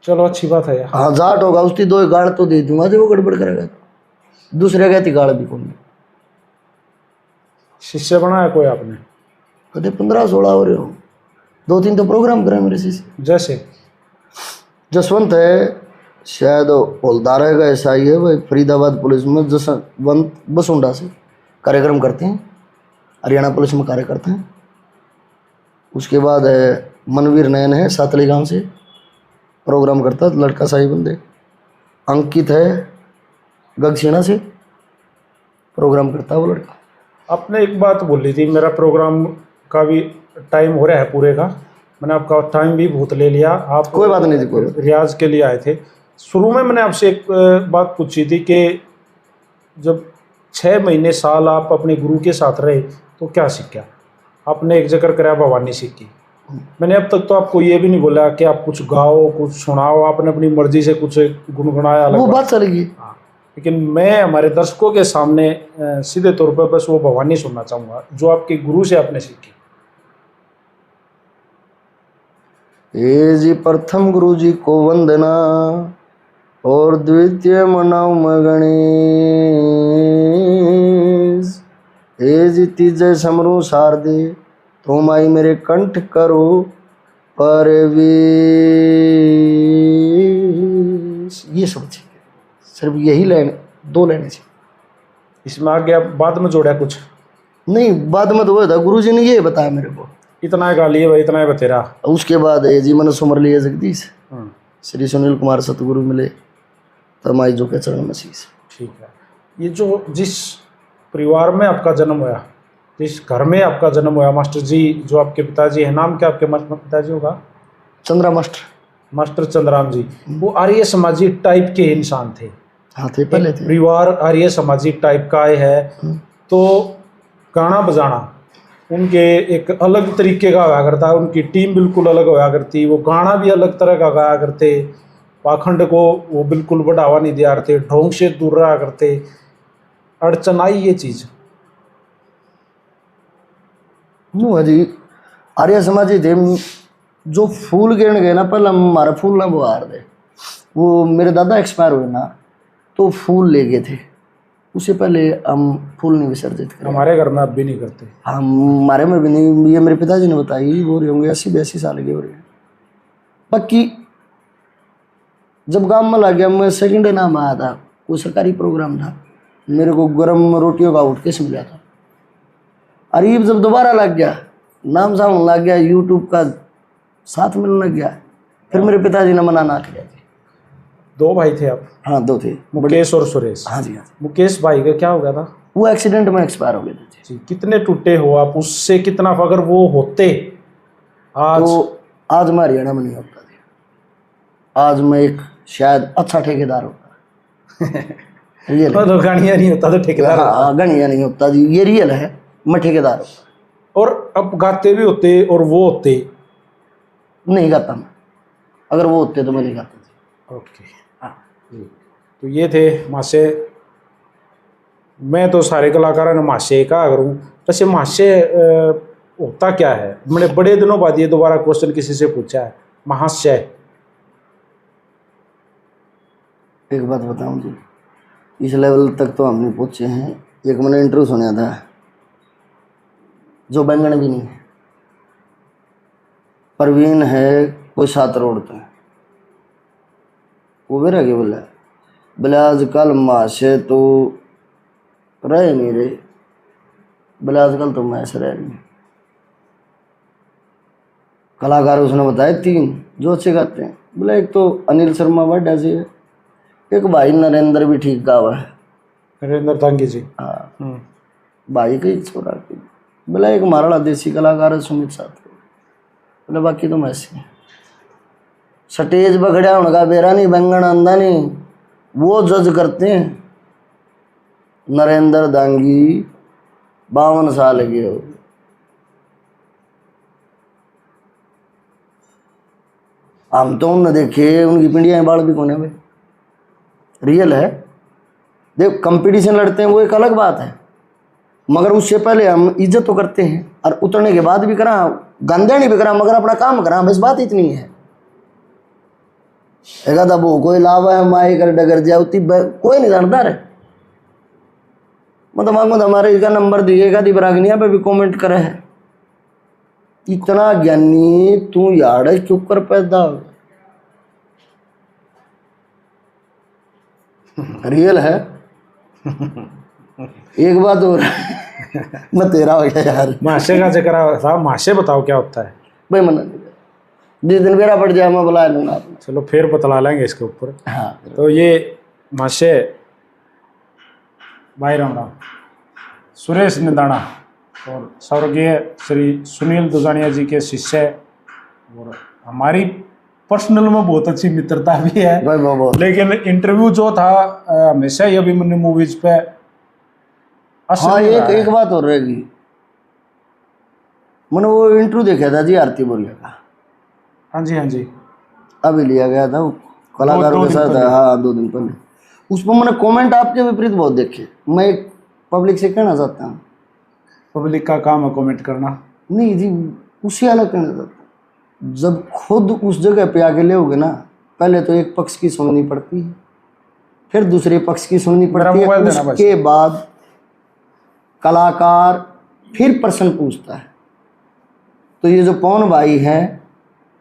चलो अच्छी बात है यार। हाँ, जाट होगा उसकी दो गाड़ तो दे दूंगा, जो वो गड़बड़ करेगा तो दूसरे कहती गाड़ भी कौन। शिष्य बनाया कोई आपने? कदे 15-16 हो रहे हो, 2-3 तो प्रोग्राम करे मेरे से। जैसे जसवंत है, शायद हौलदार है, ऐसा ही है भाई, फरीदाबाद पुलिस में जसवंत बसुंडा से कार्यक्रम करते हैं, हरियाणा पुलिस में कार्य करते हैं। उसके बाद है मनवीर नयन है, सातली गांव से प्रोग्राम करता है, लड़का साही बंदे। अंकित है गगसेना से, प्रोग्राम करता है वो लड़का। आपने एक बात बोली थी, मेरा प्रोग्राम का भी टाइम हो रहा है पूरे का, मैंने आपका टाइम भी बहुत ले लिया। आप कोई बात नहीं थी, कोई बात। रियाज के लिए आए थे। शुरू में मैंने आपसे एक बात पूछी थी कि जब 6 महीने साल आप अपने गुरु के साथ रहे तो क्या सीखा? आपने एक जिक्र कराया भवानी सीखी। मैंने अब तक तो आपको ये भी नहीं बोला कि आप कुछ गाओ, कुछ सुनाओ, आपने अपनी मर्जी से कुछ गुनगुनाया अलग वो बात चलेगी। हाँ, लेकिन मैं हमारे दर्शकों के सामने सीधे तौर पर बस वो भवानी सुनना चाहूँगा जो आपके गुरु से आपने सीखी। हे जी प्रथम गुरु जी को वंदना और द्वितीय मनाऊ मैं गणेश। हे जी तीजे समरू शारदे तुम आई मेरे कंठ करो परवेश। ये सब ठीक है, सिर्फ यही लाइन, 2 लाइनें थी। इसमें आगे आप बाद में जोड़ा कुछ? नहीं, बाद में तो वो था, गुरु जी ने ये बताया मेरे को। इतना गा लिए भाई, इतना ही बतेरा। उसके बाद ये जी मन सुमर लिए जगदीश, श्री सुनील कुमार सतगुरु मिले तमाई जो के चरण में शीश। ठीक है। ये जो जिस परिवार में आपका जन्म हुआ, जिस घर में आपका जन्म हुआ, मास्टर जी जो आपके पिताजी हैं, नाम क्या आपके पिताजी होगा? चंद्रा मास्टर। मास्टर चंद्राम जी। वो आर्य समाजी टाइप के इंसान थे। हाँ थे, पहले थे। परिवार आर्य समाजी टाइप का है, तो गाना बजाना उनके एक अलग तरीके का हुआ करता है, उनकी टीम बिल्कुल अलग हुआ करती, वो गाना भी अलग तरह का गाया करते, पाखंड को वो बिल्कुल बढ़ावा नहीं दिया करते, ढोंग से दूर रहा करते। अड़चन आई ये चीज़? जी आर्य समाजी थे, जो फूल गिरने गए ना, पहले हमारा फूल ना बुहार दे। वो मेरे दादा एक्सपायर हुए ना, तो फूल ले गए थे, उससे पहले हम फूल नहीं विसर्जित करते। हमारे घर में अब भी नहीं करते। हमारे में भी नहीं, ये मेरे पिताजी ने बताई, वो रहे होंगे 80-82 साल के हो रहे। बाकी जब गांव में लग गया, मैं सेकंड नाम आया था, कोई सरकारी प्रोग्राम था, मेरे को गर्म रोटियों का उठ के मिला था। अरीब जब दोबारा लग गया, नाम साम लग गया, यूट्यूब का साथ मिलने लग गया, फिर मेरे पिताजी ने मना ना किया। 2 भाई थे आप? हाँ, 2 थे, मुकेश और सुरेश। हाँ जी, हाँ जी। मुकेश भाई का क्या हो गया था? वो एक्सीडेंट में एक्सपायर हो गए थे जी। कितने टूटे हो आप उससे? कितना, अगर वो होते आज तो आज मैं हरियाणा में नहीं होता थे, आज मैं एक शायद अच्छा ठेकेदार होता। रियल है। तो गाड़ियाँ नहीं होता तो ठेकेदार होता। हाँ, गणिया नहीं होता जी, ये रियल है, मैं ठेकेदार होता। और अब गाते भी होते और वो होते? नहीं गाता मैं, अगर वो होते तो मैं नहीं गाता जी। ओके। हाँ जी। तो ये थे मासे। मैं तो सारे कलाकारों ने मासे कहा करूँ, वैसे मासे होता क्या है? मैंने बड़े दिनों बाद ये दोबारा क्वेश्चन किसी से पूछा है, महाशय। एक बात बताऊं जी, इस लेवल तक तो हम नहीं पहुंचे हैं। एक मैंने इंटरव्यू सुना था, जो बैंगन भी नहीं है, परवीन है कोई 7 रोड पे, वो भी रह गया, बोले आजकल माशे तो रहे नहीं रहे, बोले आजकल तो मैं ऐसे रह नहीं। कलाकार उसने बताए 3 जो अच्छे गाते हैं, बोले एक तो अनिल शर्मा वाडा जी है, एक भाई नरेंद्र भी ठीक गावा है, नरेंद्र तांगी जी। हाँ, भाई का एक छोरा, बोला एक मारवाड़ा देसी कलाकार है सुमित साथ, बोले बाकी तो मैं ऐसे स्टेज पर खड़ा उनका बेरा नहीं, बैंगन अंधा नहीं, वो जज करते हैं। नरेंद्र दांगी 52 साल के हो, हम तो उन देखे उनकी पिंडिया में बाल भी कोने में रियल है। देख कंपटीशन लड़ते हैं वो एक अलग बात है, मगर उससे पहले हम इज्जत तो करते हैं और उतरने के बाद भी करा गंदे नहीं भी करा मगर अपना काम करा, बस बात इतनी है। एक आधा वो कोई लाभ है माई कर डगर जाओ कोई नहीं जानता रे। मतलब हमारे इसका नंबर दिएगा दी बरागनिया पे भी कमेंट करे है। इतना ज्ञानी तू यार चुप कर पैदा रियल है। एक बात और मैं तेरा हो गया यार। माशे का जिक्र था, माशे बताओ क्या होता है भाई मना जिस दिन मेरा पड़ जाए मैं बुला लूंगा। चलो फिर बतला लेंगे इसके ऊपर। हाँ तो ये माशे भाई राम राम सुरेश निदाना और स्वर्गीय श्री सुनील दुजानिया जी के शिष्य, और हमारी पर्सनल में बहुत अच्छी मित्रता भी है। भाई बहुत लेकिन इंटरव्यू जो था हमेशा ही अभिमन्यु मूवीज पे हाँ एक बात और रहेगी। मैंने वो इंटरव्यू देखा था जी आरती बोरिया का। हाँ जी हाँ जी अभी लिया गया था वो कलाकारों के साथ। हाँ 2 दिन पहले उस पर मैंने कमेंट आपके विपरीत बहुत देखे। मैं एक पब्लिक से कहना चाहता हूँ, पब्लिक का काम है कमेंट करना। नहीं जी उसे अलग कहना चाहता हूँ। जब खुद उस जगह पे आके लेओगे ना, पहले तो एक पक्ष की सुननी पड़ती है, फिर दूसरे पक्ष की सुननी पड़ती है, उसके बाद कलाकार फिर प्रश्न पूछता है। तो ये जो पवन भाई है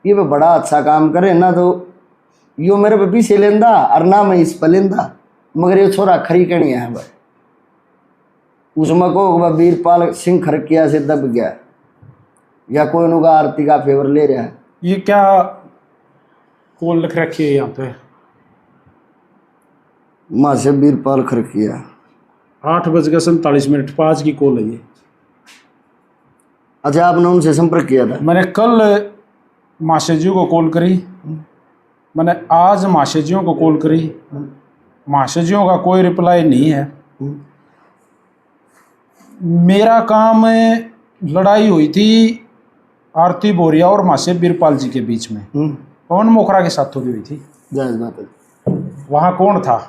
ये भी बड़ा अच्छा काम करे ना, तो यो मेरे पे पीछे लेंदा और ना मैं इस पर लेंदा, मगर ये छोरा खरी कणी है भाई। उसमें को वीरपाल सिंह खरकिया से दब गया या कोई उनका आरती का फेवर ले रहा है। ये क्या कॉल लिख रखी है यहाँ पे? माँ से वीरपाल खरकिया 8:47 5 की कॉल है ये। अच्छा आपने उनसे संपर्क किया था? मैंने कल माशे जी को कॉल करी, मैंने आज माशे जियों को कॉल करी, माशे जियों का कोई रिप्लाई नहीं है। मेरा काम लड़ाई हुई थी आरती बोरिया और माशे वीरपाल जी के बीच में, पवन मोखरा के साथ हुई थी। जायज बात है। वहाँ कौन था?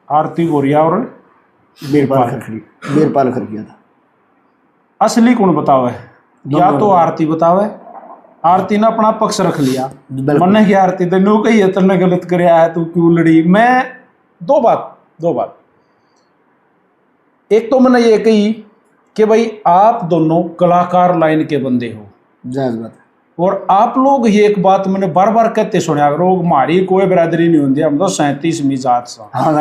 आरती बोरिया और वीरपाल खरकिया था। असली कौन बतावे? या तो आरती बतावे, आरती ने अपना पक्ष रख लिया, मन्ने की आरती तेनू कही है तेने गलत करया है तू क्यों लड़ी। मैं दो बात एक तो मैंने ये कही कि भाई आप दोनों कलाकार लाइन के बंदे हो, जायज बात है। और आप लोग ये एक बात मैंने बार बार कहते सुना, लोग हमारी कोई बरादरी नहीं होती, हम तो 37वीं जात सा। हाँ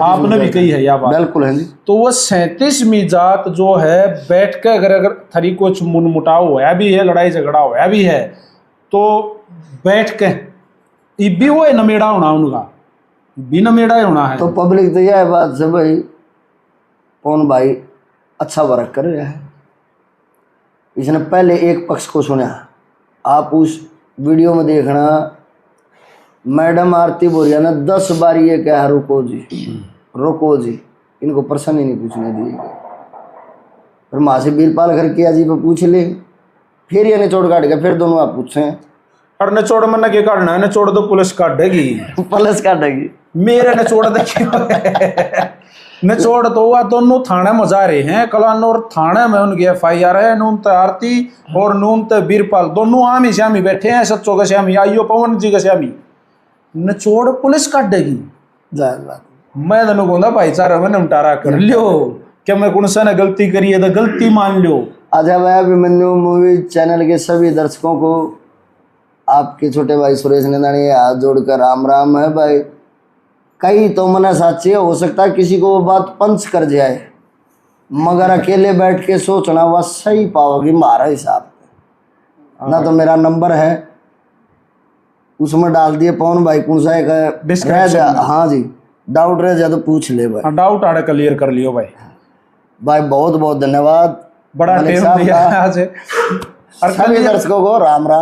आपने भी कही है यह बात, बिल्कुल है जी। तो वो 37वीं जात जो है बैठ के अगर थरी कुछ मुनमुटाव होया भी है, लड़ाई झगड़ा होया भी है, तो बैठ के भी वो नमेड़ा होना, उनका भी नमेड़ा होना है। तो पब्लिक तो यह बात से भाई पवन भाई अच्छा वर्क कर रहा है। इसने पहले एक पक्ष को सुना, आप उस वीडियो में देखना मैडम आरती बोरिया ने 10 बार ये कहा रुको जी, इनको प्रश्न ही नहीं पूछने दिए गए। फिर माँ से वीरपाल खरकिया जी पे पूछ ले, फिर ये निचोड़ काट के फिर दोनों आप पूछे। और निचोड़ मन के काटना है, निचोड़ तो पुलिस काटेगी, पुलिस काटेगी। मेरे निचोड़ देखिए निचोड़ तो हुआ दोनों थाने में जा रहे हैं, कलानौर थाने में उनकी FIR है। नून तो आरती और नून तो वीरपाल दोनों आमी श्यामी बैठे हैं, सच्चो का श्यामी आइयो पवन जी का श्यामी, निचोड़ पुलिस काटेगी। मैं तेन कहूँगा भाईचारा में निपटारा कर लियो, क्या मैं कौन सा ने गलती करी है तो गलती मान लो। अच्छा भाई अभिमन्यु मूवी चैनल के सभी दर्शकों को आपके छोटे भाई सुरेश निदानी हाथ जोड़कर राम राम है भाई। कई तो मना साची हो सकता है किसी को वो बात पंच कर जाए, मगर अकेले बैठ के सोचना वह सही पाओगी हमारा हिसाब ना। तो मेरा नंबर है उसमें डाल दिए पवन भाई कौन सा एक रह जा। हाँ जी डाउट रह जा तो पूछ ले भाई। डाउट आड़े क्लियर कर लियो भाई। भाई बहुत बहुत धन्यवाद, बड़ा टाइम दिया आज। सभी दर्शकों को राम राम।